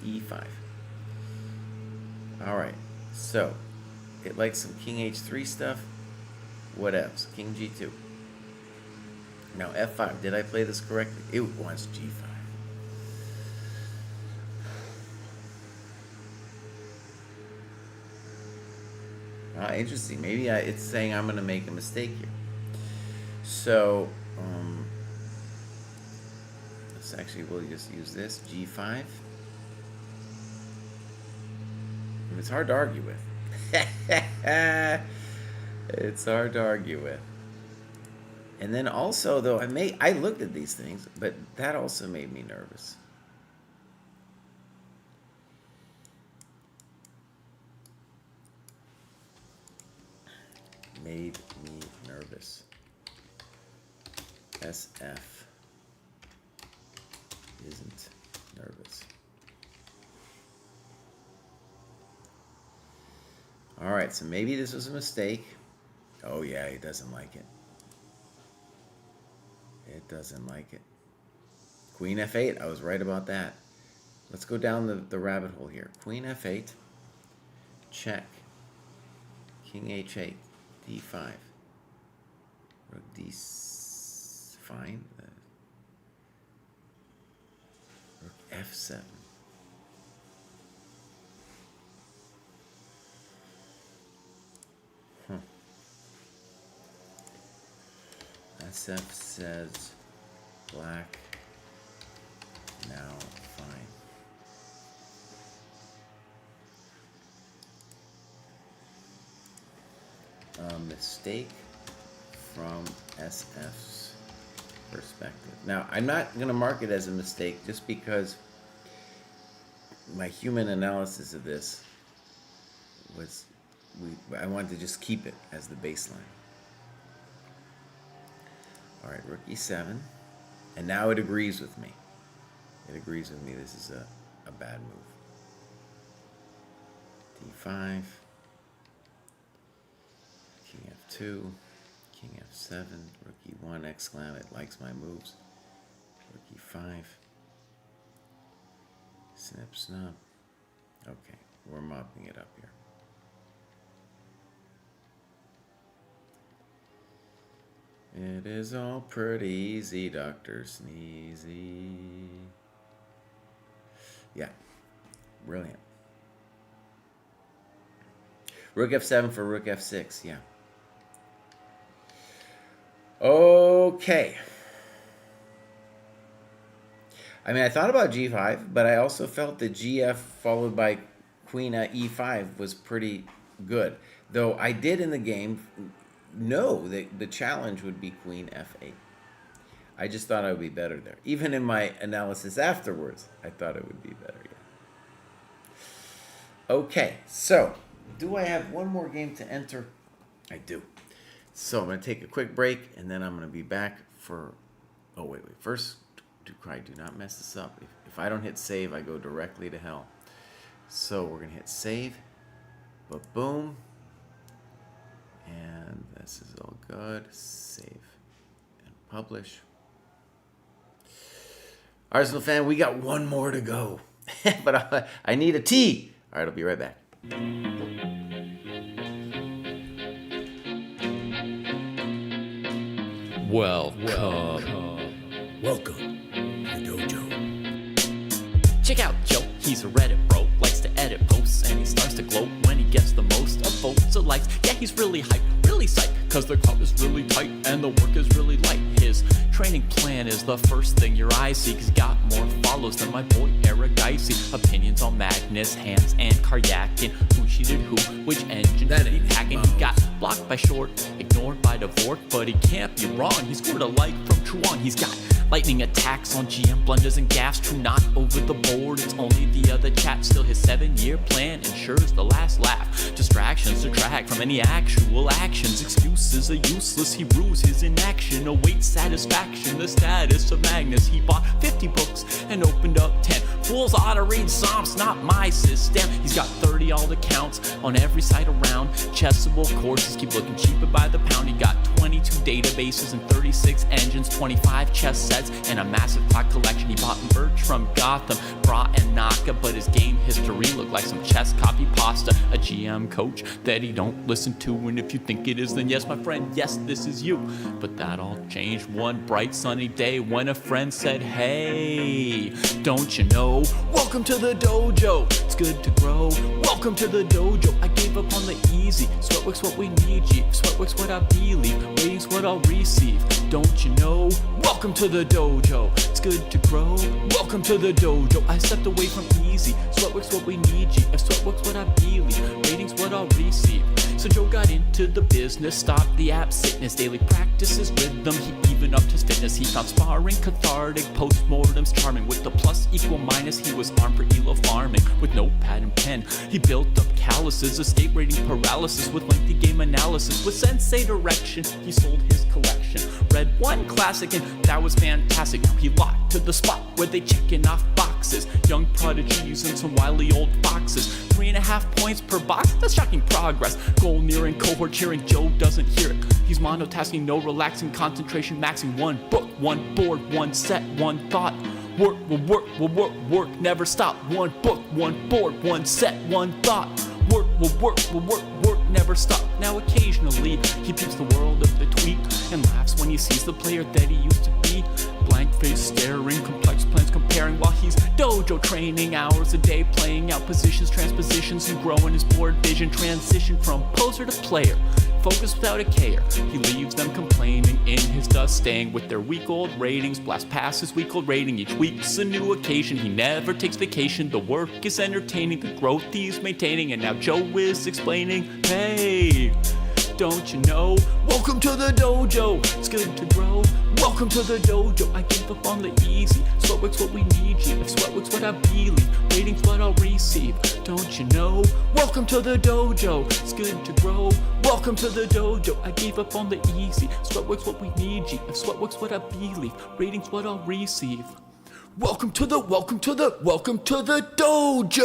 Speaker 4: e5. All right, so it likes some king h3 stuff. What else? King g2. Now f5. Did I play this correctly? It wants g5. Interesting. Maybe it's saying I'm going to make a mistake here. So, let's actually, we'll just use this, G5. It's hard to argue with. It's hard to argue with. And then also, though, I looked at these things, but that also made me nervous. Made me nervous. SF isn't nervous. All right, so maybe this was a mistake. Oh yeah, he doesn't like it. It doesn't like it. Queen F8, I was right about that. Let's go down the rabbit hole here. Queen F8, check. King H8, D5. Rook D, fine. Rook F7. SF says black now fine. A mistake from SF's perspective. Now, I'm not going to mark it as a mistake just because my human analysis of this was I wanted to just keep it as the baseline. All right, rook e7, and now it agrees with me. It agrees with me this is a bad move. d5, king f2, king f7, rook e1, exclam, it likes my moves. Rook e5, snip, snap. Okay, we're mopping it up here. It is all pretty easy, Dr. Sneezy. Yeah, brilliant. Rook f7 for rook f6, yeah. Okay. I mean, I thought about g5, but I also felt that gf followed by queen e5 was pretty good. Though I did in the game know that the challenge would be queen f8. I just thought I would be better there. Even in my analysis afterwards, I thought it would be better, yeah. Okay, so do I have one more game to enter? I do. So I'm going to take a quick break, and then I'm going to be back for... Oh, wait. First, do not mess this up. If I don't hit save, I go directly to hell. So we're going to hit save. But boom. And this is all good. Save and publish. Arsenal fan, we got one more to go. But I need a T. All right, I'll be right back.
Speaker 1: Welcome to the Dojo.
Speaker 3: Check out Joe, he's a Reddit bro, likes to edit posts, and he starts to gloat when he gets the most of votes or likes. Yeah, he's really hyped, really psyched, cause the club is really tight and the work is really light. His training plan is the first thing your eyes see, cause he got more follows than my boy Eric Geisy. Opinions on Magnus, Hans, and Karyakin. Who cheated who, which engine that he hacking. He got blocked by Short, ignored by Dvorak, but he can't be wrong. He scored a like from Truan. He's got lightning attacks on GM, blunders and gaffes. True, not over the board, it's only the other chat. Still his 7-year plan ensures the last laugh. Distractions detract from any actual actions. Excuses are useless, he rues his inaction. Awaits satisfaction, the status of Magnus. He bought 50 books and opened up 10. Fools ought to read Psalms, not my system. He's got 30 alt accounts on every site around. Chessable courses keep looking cheaper by the pound. He got 22 databases and 36 engines, 25 chess sets, and a massive clock collection. He bought merch from Gotham, Bra and Naka, but his game history looked like some chess copy pasta. A GM coach that he don't listen to, and if you think it is, then yes, my friend, yes, this is you. But that all changed one bright sunny day when a friend said, hey, don't you know? Welcome to the dojo, it's good to grow. Welcome to the dojo, I gave up on the easy. Sweatwork's what we need, G. Sweatwork's what I believe, ratings what I'll receive. Don't you know? Welcome to the dojo, it's good to grow. Welcome to the dojo, I stepped away from easy. Sweatwork's what we need, G. If sweatwork's what I believe, ratings what I'll receive. So Joe got into the business, stopped the app sickness, daily practices rhythm, he even upped his fitness. He found sparring cathartic, postmortems charming. With the plus equal minus, he was armed for ELO farming. With notepad and pen, he built up calluses, escape rating paralysis with lengthy game analysis. With sensei direction, he sold his collection. Read one classic and that was fantastic. Now he locked to the spot where they checking off boxes. Young prodigies and some wily old foxes. 3.5 points per box, that's shocking progress. Goal nearing, cohort cheering, Joe doesn't hear it. He's monotasking, no relaxing, concentration maxing. One book, one board, one set, one thought. Work, will work, will work, work, never stop. One book, one board, one set, one thought. Work, will work, will work, work, never stop. Now occasionally, he peeps the world of the tweet and laughs when he sees the player that he used to be. Blank face staring, complex plans comparing while he's dojo training. Hours a day playing out positions, transpositions, and growing his board vision. Transition from poser to player, focus without a care. He leaves them complaining in his dust, staying with their week-old ratings. Blast past his week-old rating, each week's a new occasion. He never takes vacation, the work is entertaining, the growth he's maintaining. And now Joe is explaining, hey, don't you know? Welcome to the dojo, it's good to grow. Welcome to the dojo, I gave up on the easy. Sweatwork's what we need, G. If sweatwork's what I believe, ratings what I'll receive. Don't you know? Welcome to the dojo, it's good to grow. Welcome to the dojo, I gave up on the easy. Sweatwork's what we need, G. If sweatwork's what I believe, ratings what I'll receive. Welcome to the dojo.
Speaker 1: Welcome to the dojo.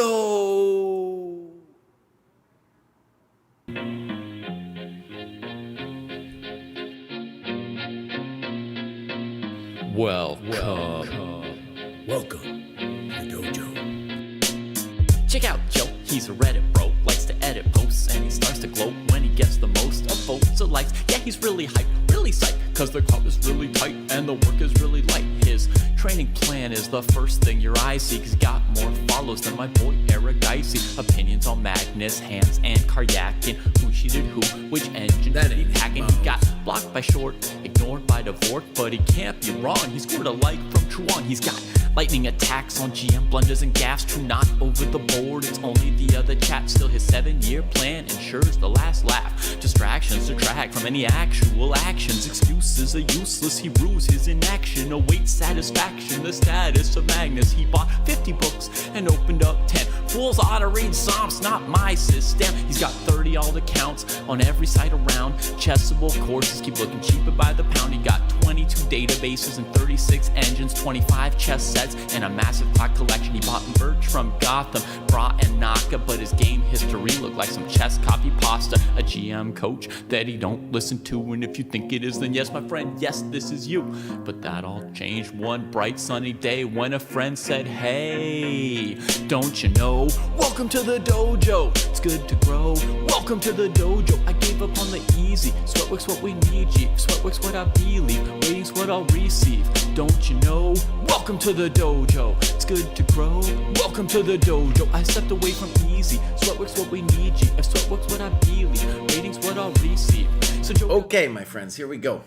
Speaker 3: Check out Joe, he's a Reddit bro, likes to edit posts, and he starts to gloat when he gets the most of votes or likes. Yeah, he's really hyped, really psyched, cause the club is really tight and the work is really light. His training plan is the first thing your eyes see, cause he got more follows than my boy Eric Dicey. Opinions on Magnus, Hans, and Karyakin. Who cheated who, which engine
Speaker 1: That
Speaker 3: did he
Speaker 1: ain't
Speaker 3: hacking?
Speaker 1: Mouse.
Speaker 3: He got blocked by Short, ignored by Dvorak, but he can't be wrong. He scored a like from Truon. He's got lightning attacks on GM, blunders and gaffes. True, not over the board, it's only the other chat. Still his 7-year plan ensures the last laugh. Distractions detract from any actual actions. Excuses are useless, he rues his inaction. Awaits satisfaction, the status of Magnus. He bought 50 books and opened up 10. Fools ought to read Psalms, not my system. He's got 30 alt accounts on every site around. Chessable courses keep looking cheaper by the pound. He got 22 databases and 36 engines, 25 chess sets, and a massive clock collection. He bought merch from Gotham, Bra and Naka, but his game history looked like some chess copy pasta. A GM coach that he don't listen to, and if you think it is, then yes, my friend, yes, this is you. But that all changed one bright sunny day when a friend said, hey, don't you know? Welcome to the dojo, it's good to grow. Welcome to the dojo, I gave up on the easy. Sweatwork's what we need, G. Sweatwork's what I believe, ratings what I'll receive. Don't you know? Welcome to the dojo, it's good to grow. Welcome to the dojo, I stepped away from easy. Sweatwork's what we need, G. If sweatwork's what I believe, ratings what I'll receive. So Joe,
Speaker 4: Okay, my friends, here we go.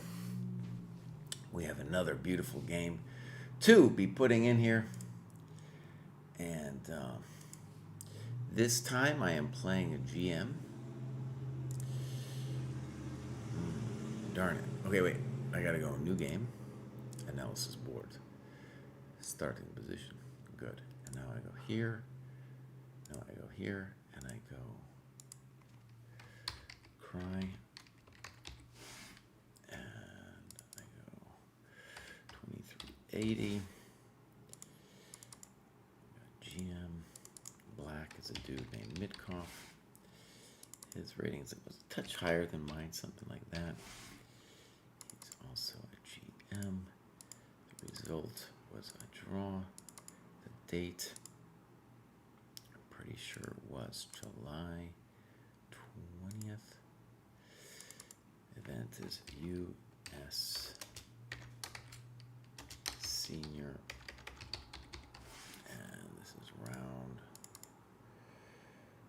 Speaker 4: We have another beautiful game to be putting in here. And this time I am playing a GM. Darn it. Okay, wait. I gotta go. New game. Analysis board. Starting position. Good. And now I go here. Now I go here. And I go cry. And I go 2380. GM. Black is a dude named Mitkoff. His ratings was a touch higher than mine, something like that. also a GM. The result was a draw. The date, I'm pretty sure it was July 20th. Event is U.S. Senior. And this is round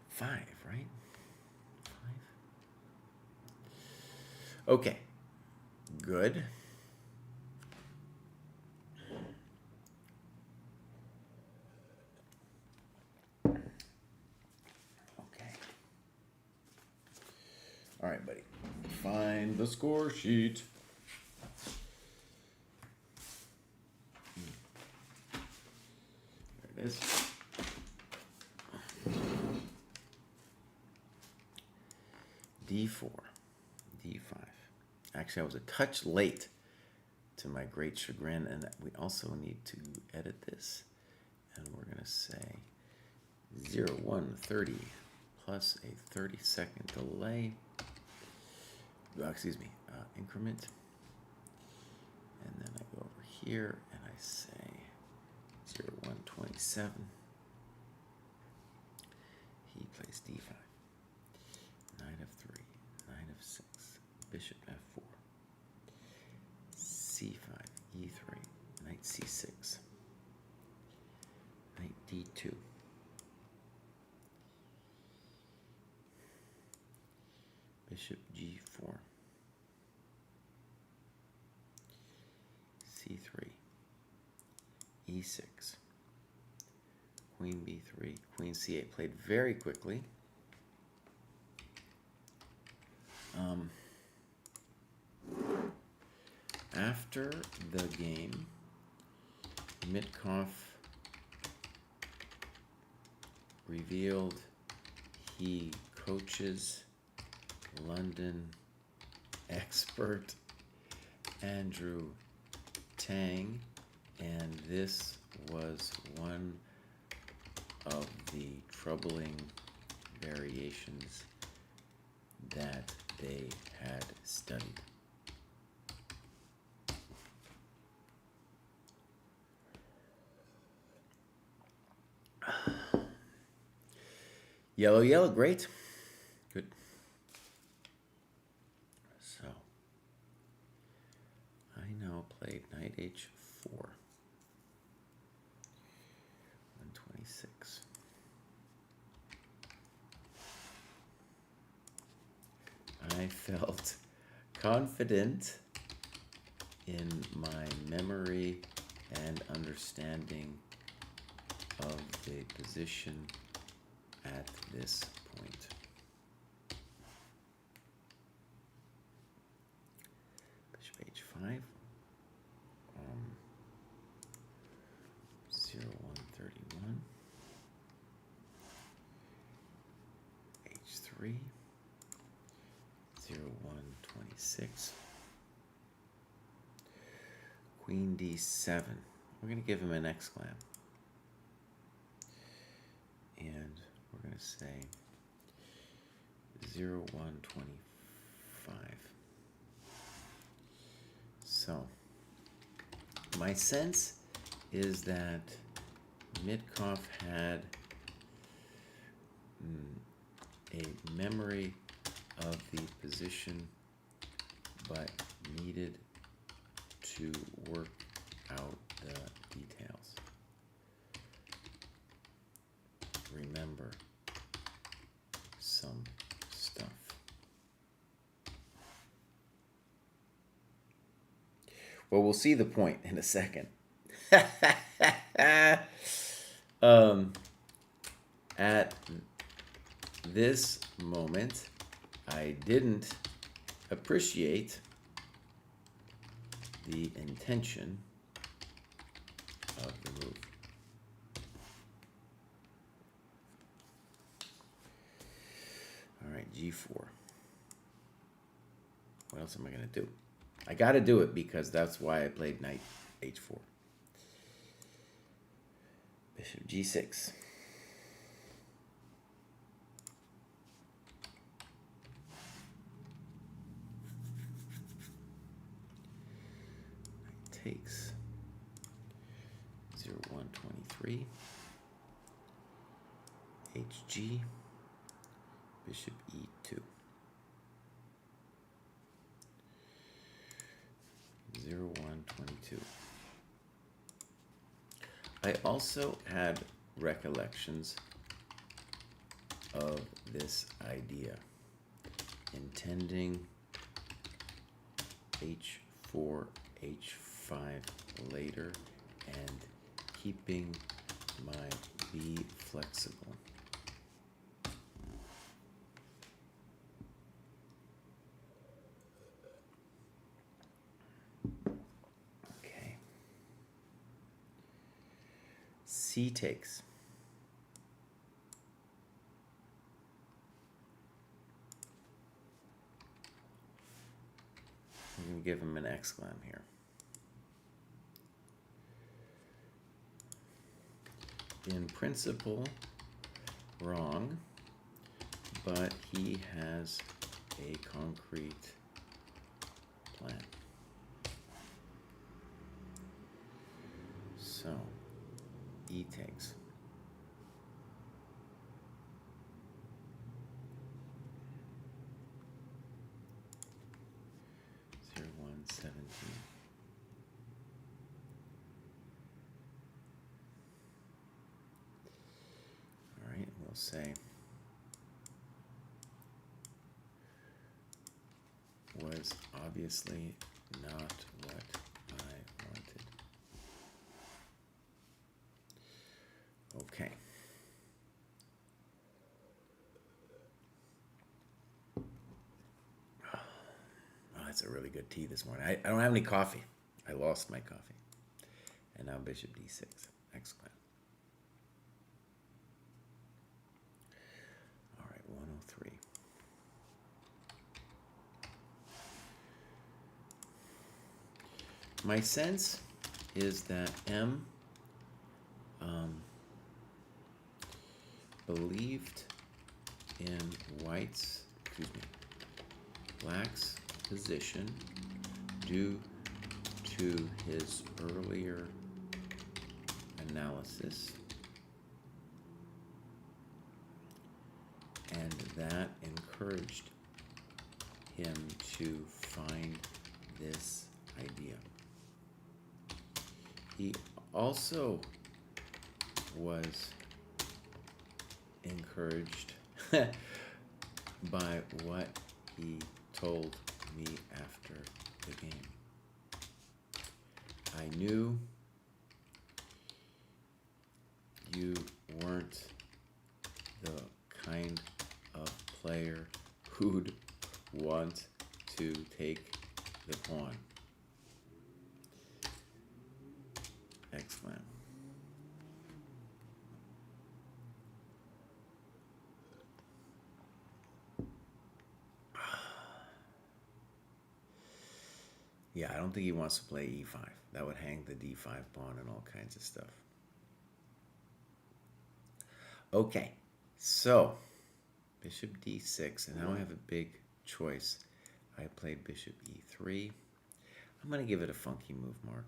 Speaker 4: 5, right? 5. Okay. Good. Okay. All right, buddy. Find the score sheet. There it is. D4, D5. Actually, I was a touch late to my great chagrin, and we also need to edit this. And we're going to say 0, 1, 30 plus a 30-second delay. Increment. And then I go over here and I say 0, 1, 27. He plays D5. Knight of 3, Knight of 6, Bishop F4, C5, E3, Knight C6, Knight D2, Bishop G4, C3, E6, Queen B3, Queen C8. Played very quickly. After the game, Mitkoff revealed he coaches London expert Andrew Tang, and this was one of the troubling variations that they had studied. Yellow, yellow, great. Good. So, I now played Knight H4. 126. I felt confident in my memory and understanding of the position at this point. Bishop H5. 0, 1, 31. H3. 0, 1, 26. Queen D7. We're going to give him an exclam. And we're going to say 0, 1, 25. So, my sense is that Mitkoff had a memory of the position, but needed to work out the details. Remember some stuff. Well, we'll see the point in a second. At this moment, I didn't appreciate the intention of the move. All right, G4. What else am I going to do? I got to do it because that's why I played Knight H4. Bishop G6. takes. 0123. HG. Bishop E2. 0122. I also had recollections of this idea, intending H4, H5 later, and keeping my B flexible. Okay. C takes. I'm going to give him an exclam here. In principle, wrong, but he has a concrete plan. So, E takes. Zero, 1, 17. All right, we'll say was obviously not what I wanted. Okay. Oh, that's a really good tea this morning. I don't have any coffee. I lost my coffee. And now bishop d6. Excellent. All right, 103. My sense is that M believed in black's position due to his earlier analysis, and that encouraged him to find this idea. He also was encouraged by what he told me after the game. I knew you weren't the kind of player who'd want to take the pawn. Excellent. Yeah, I don't think he wants to play e5. That would hang the d5 pawn and all kinds of stuff. Okay, so bishop d6, and now I have a big choice. I played bishop e3. I'm going to give it a funky move, Mark.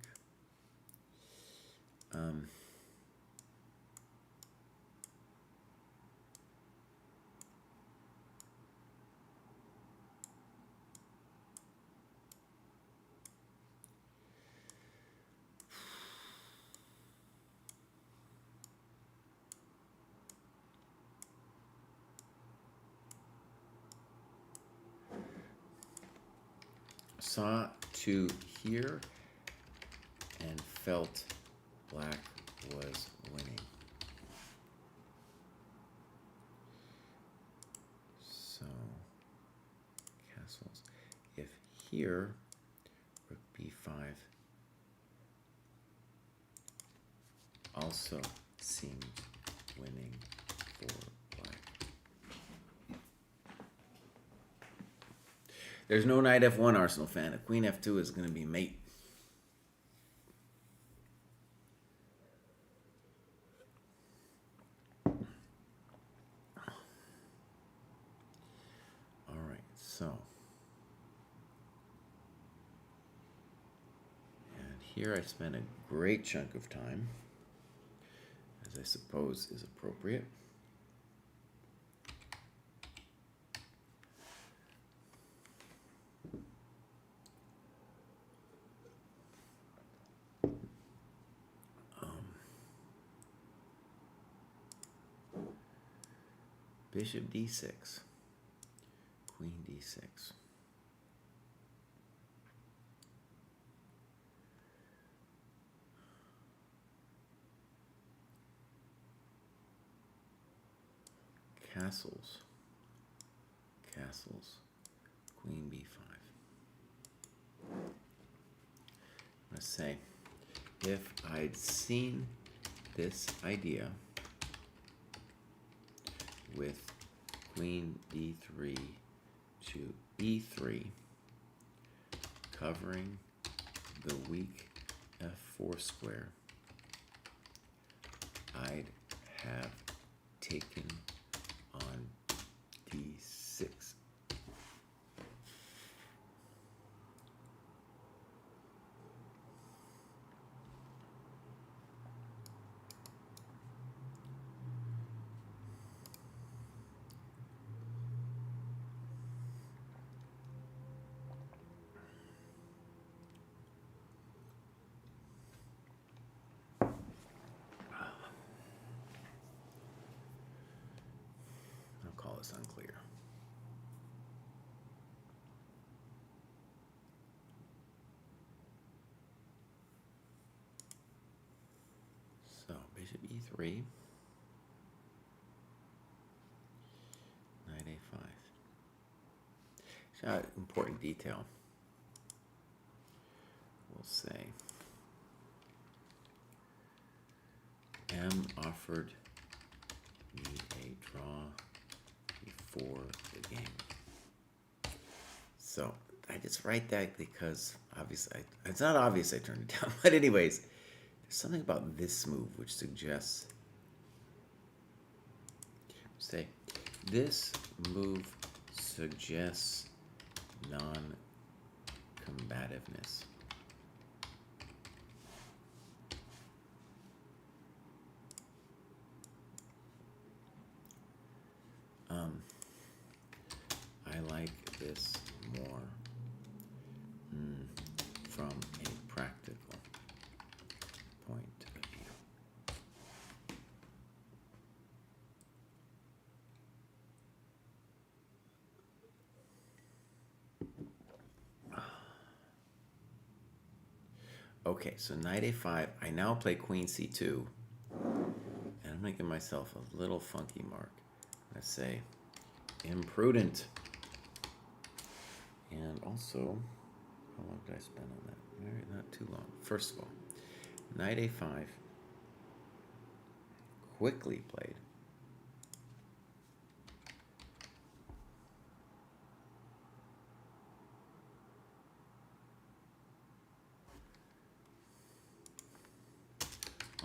Speaker 4: Saw to here and felt black was winning. So castles. If here, rook b5 also seemed winning for black. There's no knight f1, Arsenal fan. A queen f2 is going to be mate. All right, so. And here I spent a great chunk of time, as I suppose is appropriate. Bishop d6, Queen d6. Castles, Queen b5. I'm going to say, if I'd seen this idea with Queen d3 to e3, covering the weak f4 square, I'd have taken on d6. I'll call this unclear. So bishop e3, knight a5. So, important detail. We'll say M offered me a draw before the game. So I just write that because obviously it's not obvious I turned it down, but anyways, there's something about this move which suggests, say, this move suggests non-combativeness. I like this more from a practical point of view. Okay, so knight a5. I now play queen c2, and I'm going to give myself a little funky mark. I say imprudent. And also, how long did I spend on that? Not too long. First of all, knight a5, quickly played.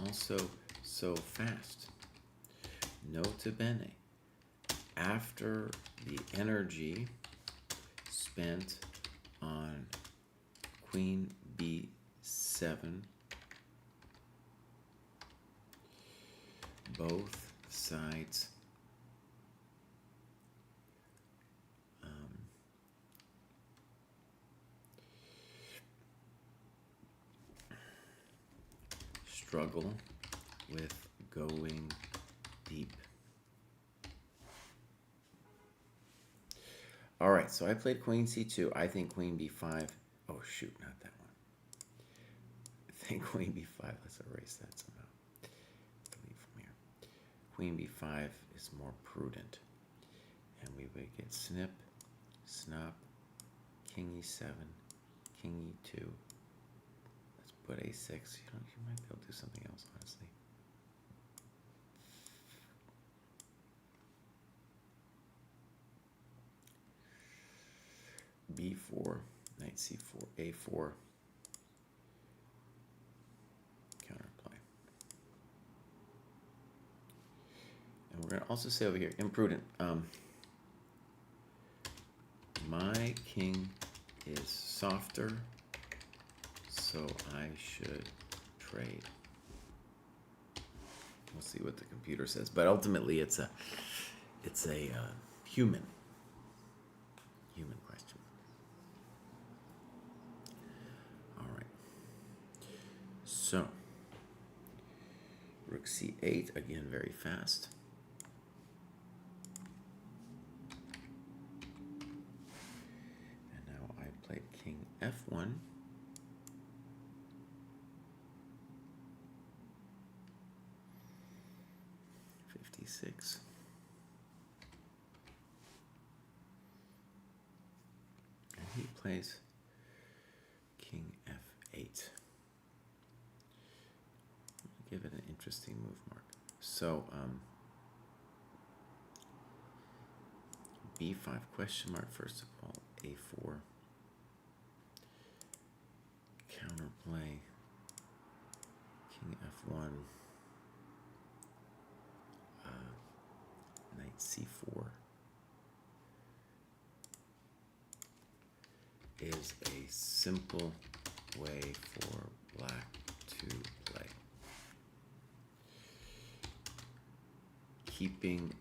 Speaker 4: Also, so fast. Nota bene. After the energy spent on queen b7, both sides struggle with going deep. All right, so I played queen c2. I think queen b5. Oh, shoot, not that one. I think queen b5. Let's erase that somehow. Delete from here. Queen b5 is more prudent. And we would get snip, snop, king e7, king e2. Let's put a6. You might be able to do something else, honestly. b4, knight c4, a4, counterplay. And we're going to also say over here, imprudent. My king is softer so I should trade. We'll see what the computer says, but ultimately it's a human question. All right. So rook c8, again very fast. And now I played king f1. Six. And he plays king f8. Give it an interesting move, Mark. So b5 question mark, first of all, a4, counterplay, king f1, knight c4 is a simple way for black to play, keeping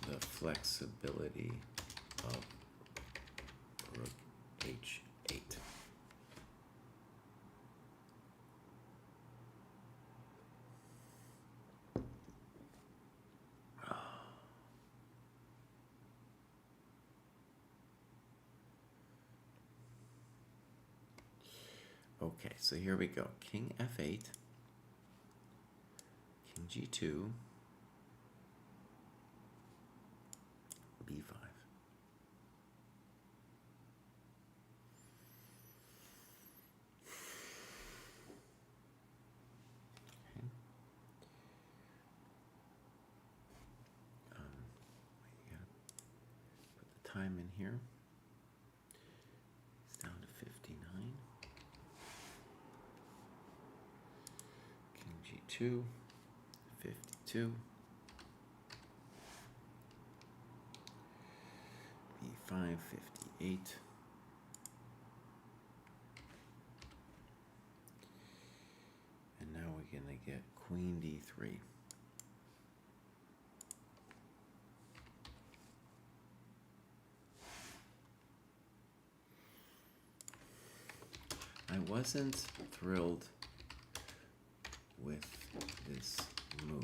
Speaker 4: the flexibility of rook h8. Okay, so here we go. King f8, king g2, b5. Okay. We gotta put the time in here. It's down to 59. King g2, 52. b5, 58. And now we're going to get queen d3. I wasn't thrilled with this move.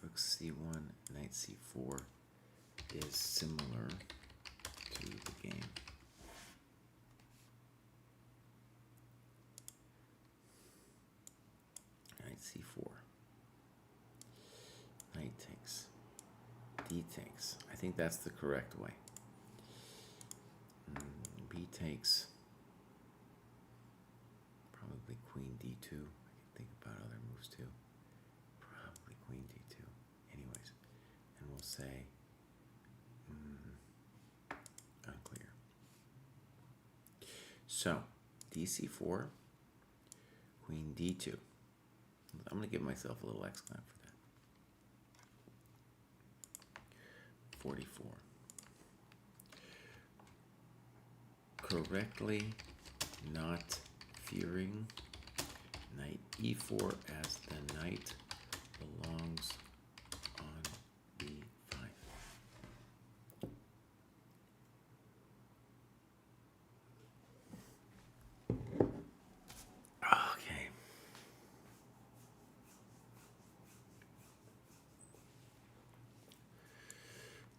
Speaker 4: Rook c1, knight c4 is similar to the game. Knight c4. Knight takes. D takes. I think that's the correct way. B takes. Probably queen d2. I can think about other moves too. Probably queen d2. Anyways, and we'll say unclear. So dc4, queen d2. I'm going to give myself a little exclamation for that. 44. Correctly not fearing knight e4 as the knight belongs on b5. Okay.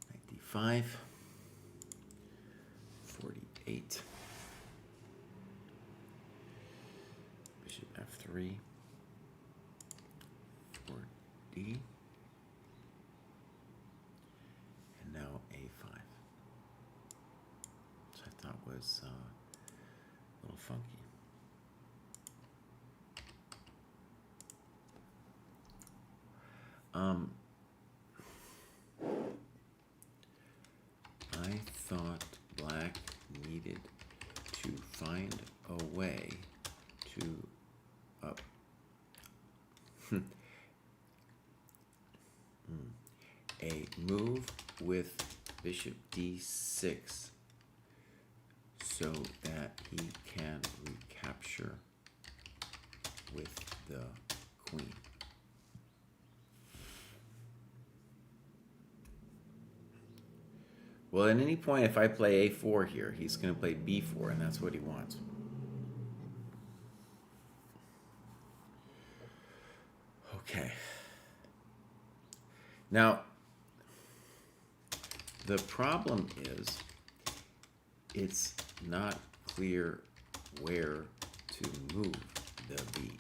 Speaker 4: Knight d5. 48. Bishop f3. 4d. And now a5. Which I thought was a little funky. I thought black needed to find a way to a move with bishop d6 so that he can recapture with the queen. Well, at any point, if I play a4 here, he's going to play b4, and that's what he wants. Okay. Now, the problem is it's not clear where to move the b.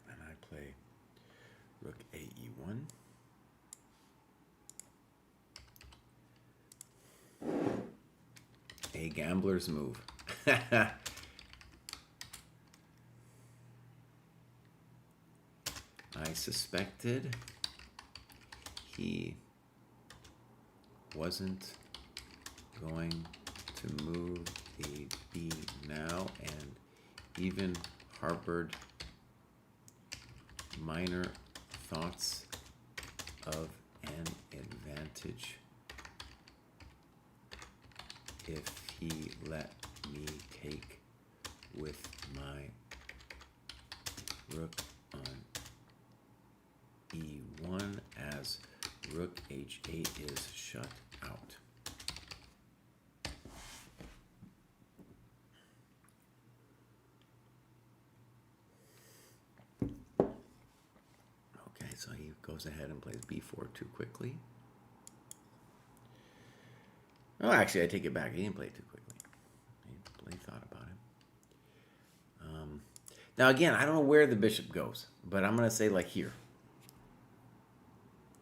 Speaker 4: And I play rook ae1. A gambler's move. I suspected he wasn't going to move the b now, and even harbored minor thoughts of an advantage if he let me take with my rook on e1 as rook h8 is shut out. Okay, so he goes ahead and plays b4 too quickly. Oh, actually, I take it back. He didn't play it too quickly. He thought about it. Now, again, I don't know where the bishop goes, but I'm going to say like here.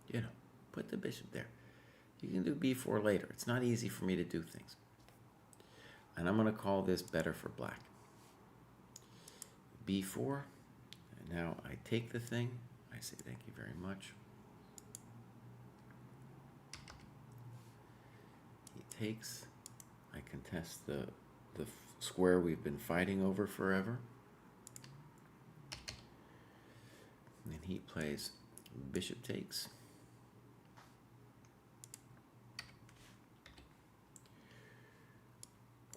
Speaker 4: You know, put the bishop there. You can do b4 later. It's not easy for me to do things. And I'm going to call this better for black. b4. And now I take the thing. I say thank you very much. He takes. I contest the square we've been fighting over forever. And then he plays bishop takes.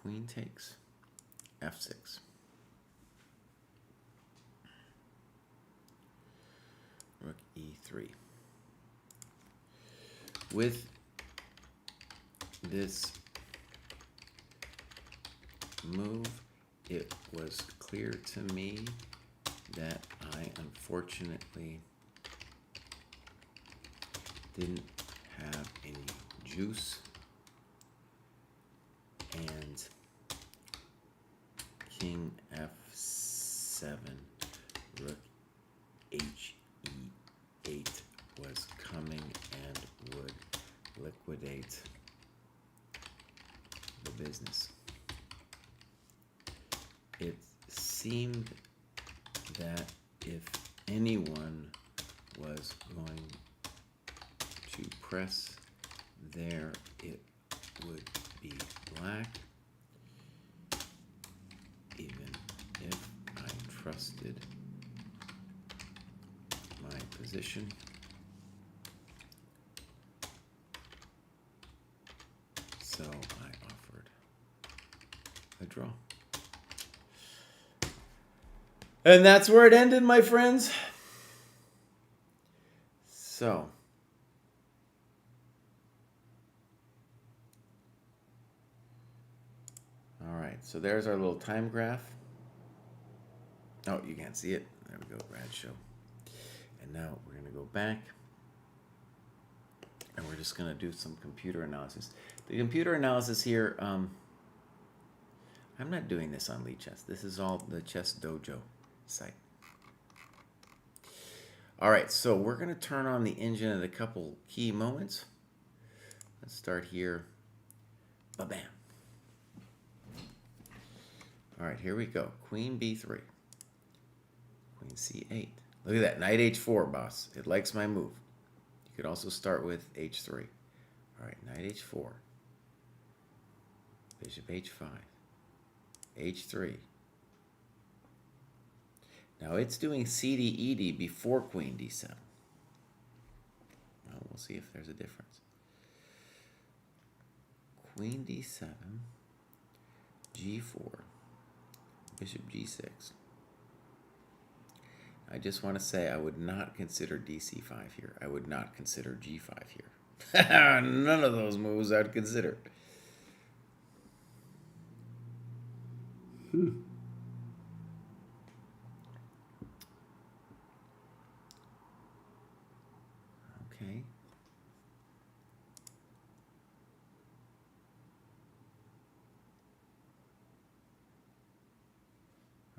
Speaker 4: Queen takes. f6. Rook e3. With this move, it was clear to me that I unfortunately didn't have any juice, and king f7, rook he8 was coming and would liquidate the business. It seemed that if anyone was going to press there, it would be black, even if I trusted my position. So I offered a draw. And that's where it ended, my friends. So, all right, so there's our little time graph. Oh, you can't see it. There we go, Brad show. And now we're going to go back, and we're just going to do some computer analysis. The computer analysis here, I'm not doing this on Lee Chess. This is all the Chess Dojo site. All right, so we're going to turn on the engine at a couple key moments. Let's start here. Ba-bam. All right, here we go. Queen b3. Queen c8. Look at that. Knight h4, boss. It likes my move. You could also start with h3. All right, knight h4. Bishop h5. H3. Now it's doing CD, ED before Queen D7. Well, we'll see if there's a difference. Queen D7, G4, Bishop G6. I just want to say I would not consider DC5 here. I would not consider G5 here. None of those moves I'd consider. Okay.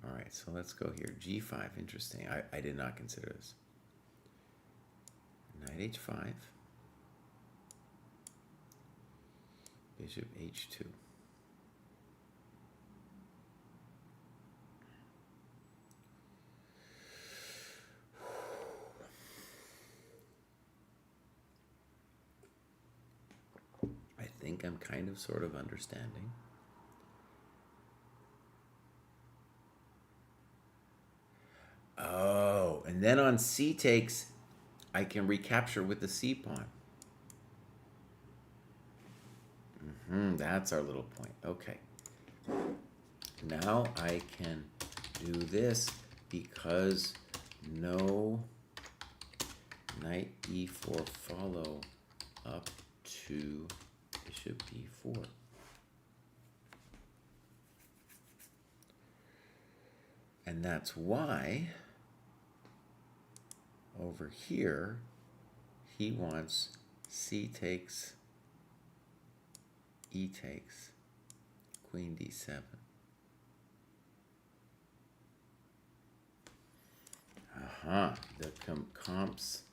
Speaker 4: All right, so let's go here. G5, interesting. I did not consider this. Knight H5. Bishop H2. I think I'm kind of sort of understanding. Oh, and then on C takes, I can recapture with the C pawn. That's our little point. Okay. Now I can do this because no knight E4 follow up to bishop E4. And that's why over here he wants C takes, E takes, Queen D7. The comps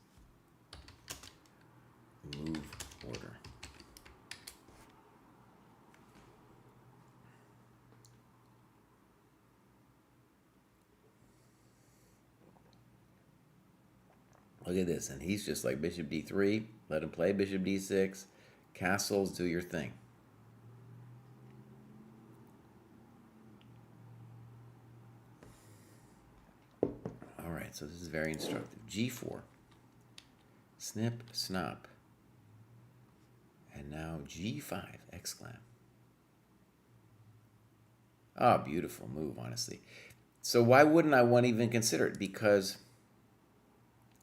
Speaker 4: move order. Look at this, and he's just like Bishop D3, let him play Bishop D6, castles, do your thing. All right, so this is very instructive. G4, snip, snop, and now G5, exclam. Ah, beautiful move, honestly. So why wouldn't I want to even consider it? Because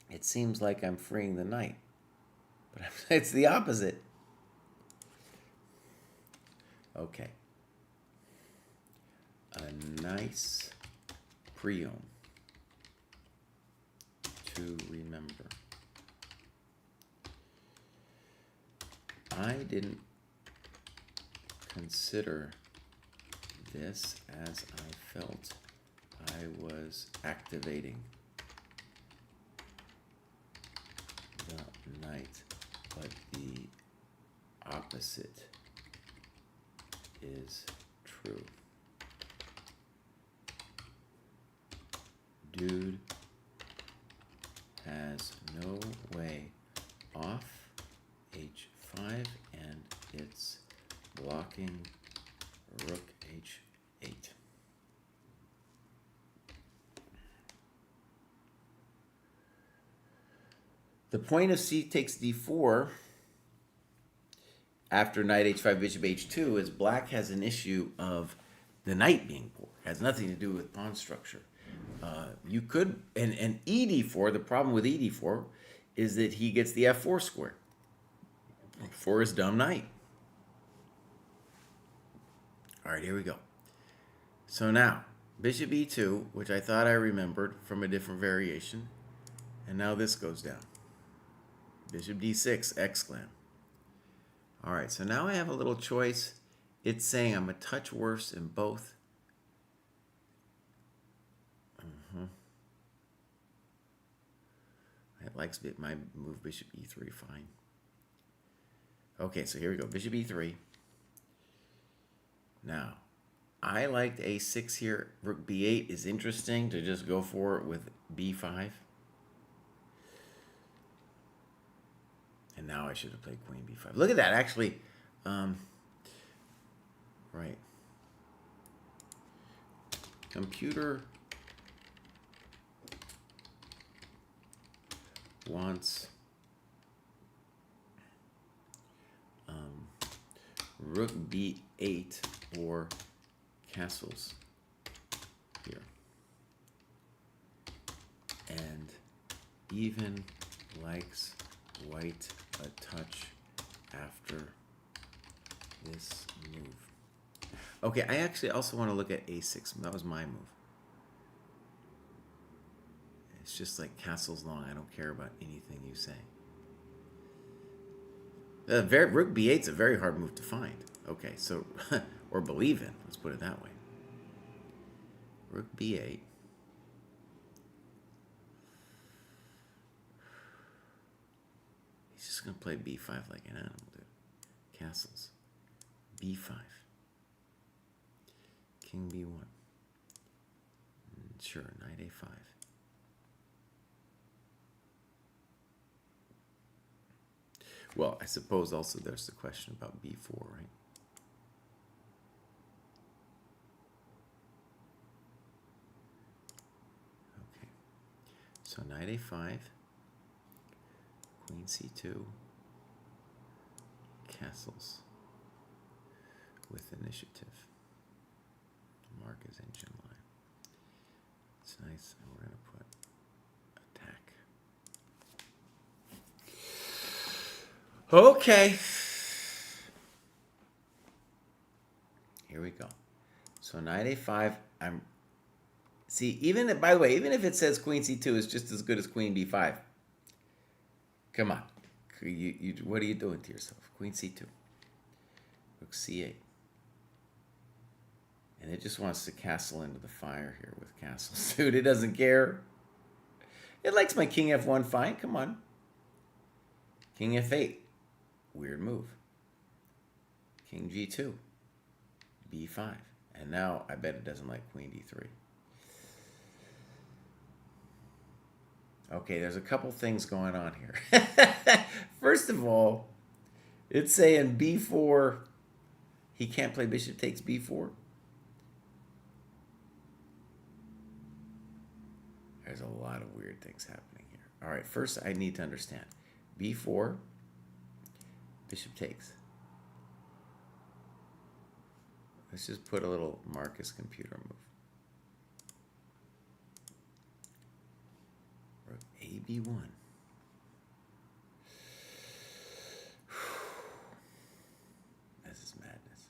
Speaker 4: it seems like I'm freeing the knight, but it's the opposite. Okay. A nice priome to remember. I didn't consider this as I felt I was activating the knight, but the opposite is true. Dude has no way off H5, and it's blocking Rook H8. The point of C takes D4 after knight H5, bishop H2 is black has an issue of the knight being poor. It has nothing to do with pawn structure. You could, and ED4, the problem with ED4 is that he gets the F4 square for his dumb knight. All right, here we go. So now, bishop E2, which I thought I remembered from a different variation, and now this goes down. Bishop D6, exclam. All right, so now I have a little choice. It's saying I'm a touch worse in both. It likes my move bishop E3, fine. Okay, so here we go, bishop E3. Now, I liked A6 here. Rook B8 is interesting to just go for it with B5. And now I should have played queen B5. Look at that, actually. Right. Computer wants rook b8 or castles here, and even likes white a touch after this move. Okay, I actually also want to look at a6. That was my move. It's just like castle's long. I don't care about anything you say. Rook b8 is a very hard move to find. Okay, so, or believe in. Let's put it that way. Rook b8. He's just going to play b5 like an animal, dude. Castles. b5. King b1. Sure, knight a5. Well, I suppose also there's the question about b4, right? Okay. So knight a5, queen c2, castles with initiative. Mark is engine line. It's nice, and we're going to put attack. Okay. Here we go. So knight a5. Even by the way, even if it says queen c2 is just as good as queen b5. Come on. What are you doing to yourself? Queen c2. Rook c8. And it just wants to castle into the fire here with castles. Dude, it doesn't care. It likes my king f1 fine. Come on. King f8. Weird move. King g2. b5. And now I bet it doesn't like queen d3. Okay, there's a couple things going on here. First of all, it's saying b4. He can't play bishop takes b4. There's a lot of weird things happening here. All right, first I need to understand. b4, bishop takes. Let's just put a little Marcus computer move. Rook ab1. This is madness.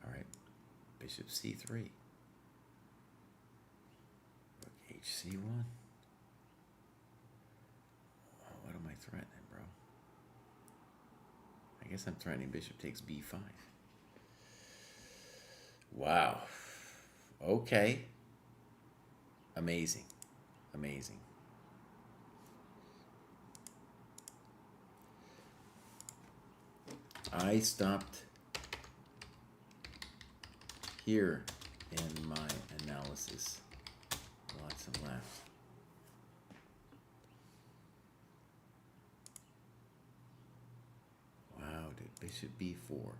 Speaker 4: All right. Bishop c3. Rook hc1. Oh, what am I threatening, bro? I guess I'm threatening bishop takes b5. Wow. Okay. Amazing. Amazing. I stopped here in my analysis. Lots and laughs. Wow, dude. Bishop b4.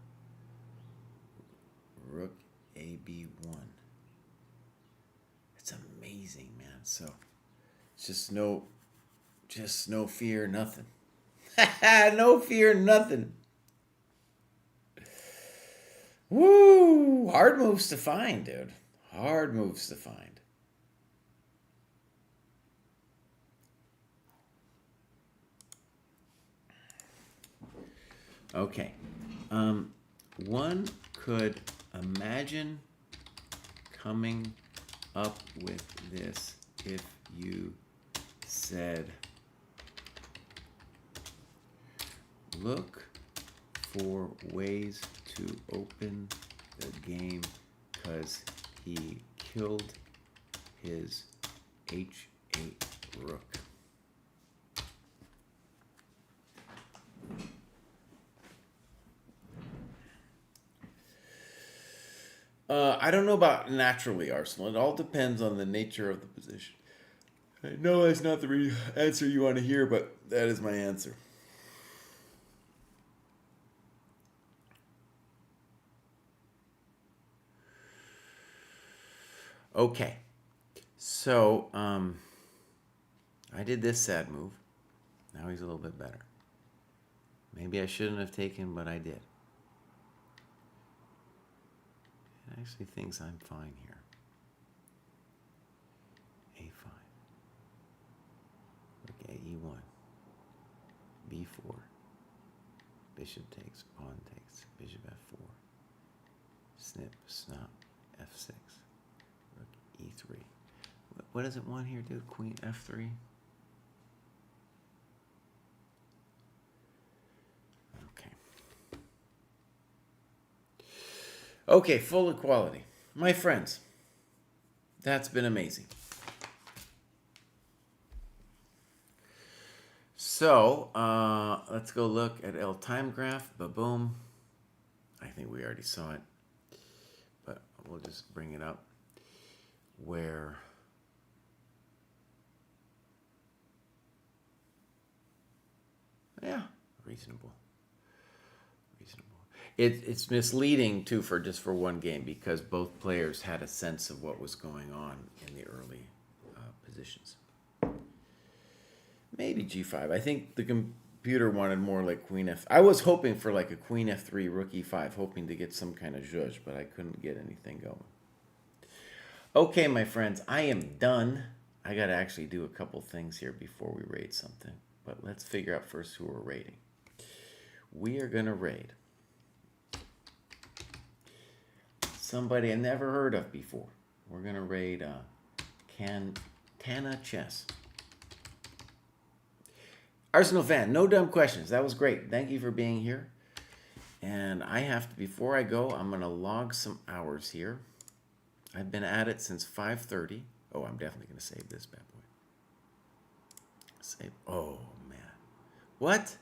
Speaker 4: Rook ab1. It's amazing, man. So, it's just no fear, nothing. No fear, nothing. Woo! Hard moves to find, dude. Hard moves to find. Okay. One could imagine coming up with this if you said, look for ways to open the game because he killed his h8 rook. I don't know about naturally, Arsenal. It all depends on the nature of the position. I know that's not the answer you want to hear, but that is my answer. Okay. So, I did this sad move. Now he's a little bit better. Maybe I shouldn't have taken, but I did. It actually thinks I'm fine here. A5. Look, E1. B4. Bishop takes, pawn takes, bishop F4. Snip, snap, F6. Rook E3. What does it want here, dude? Queen F3? Okay. Okay, full equality. My friends, that's been amazing. So, let's go look at L time graph. Ba-boom. I think we already saw it, but we'll just bring it up. Where reasonable. It's misleading too for one game because both players had a sense of what was going on in the early positions. Maybe G5. I think the computer wanted more like Queen F. I was hoping for like a Queen F3, Rook E5, hoping to get some kind of zhuzh, but I couldn't get anything going. Okay, my friends, I am done. I got to actually do a couple things here before we raid something. But let's figure out first who we're raiding. We are going to raid somebody I never heard of before. We're going to raid Tana Chess. Arsenal fan, no dumb questions. That was great. Thank you for being here. And I have to, before I go, I'm going to log some hours here. I've been at it since 5:30. Oh, I'm definitely going to save this bad boy. Save. Oh, man. What?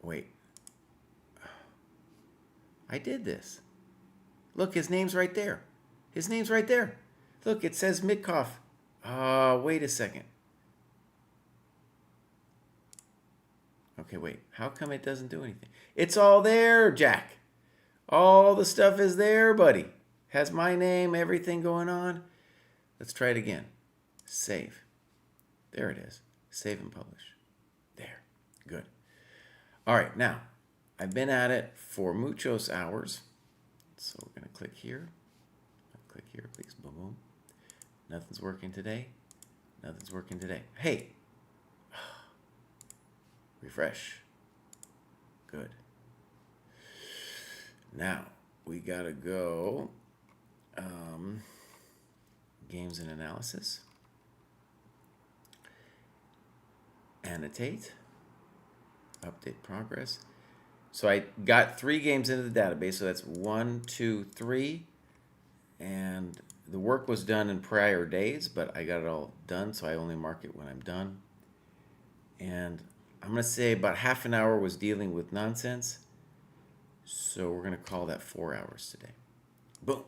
Speaker 4: Wait. I did this. Look, his name's right there. His name's right there. Look, it says Mitkoff. Wait a second. Okay, wait. How come it doesn't do anything? It's all there, Jack. All the stuff is there, buddy. Has my name, everything going on. Let's try it again. Save. There it is. Save and publish. There. Good. All right, now, I've been at it for muchos hours. So we're going to click here. Click here, please. Boom, boom. Nothing's working today. Nothing's working today. Hey. Refresh. Good. Now, we got to go games and analysis. Annotate. Update progress. So I got 3 games into the database. So that's 1, 2, 3. And the work was done in prior days, but I got it all done. So I only mark it when I'm done. And I'm going to say about half an hour was dealing with nonsense. So we're going to call that 4 hours today. Boom.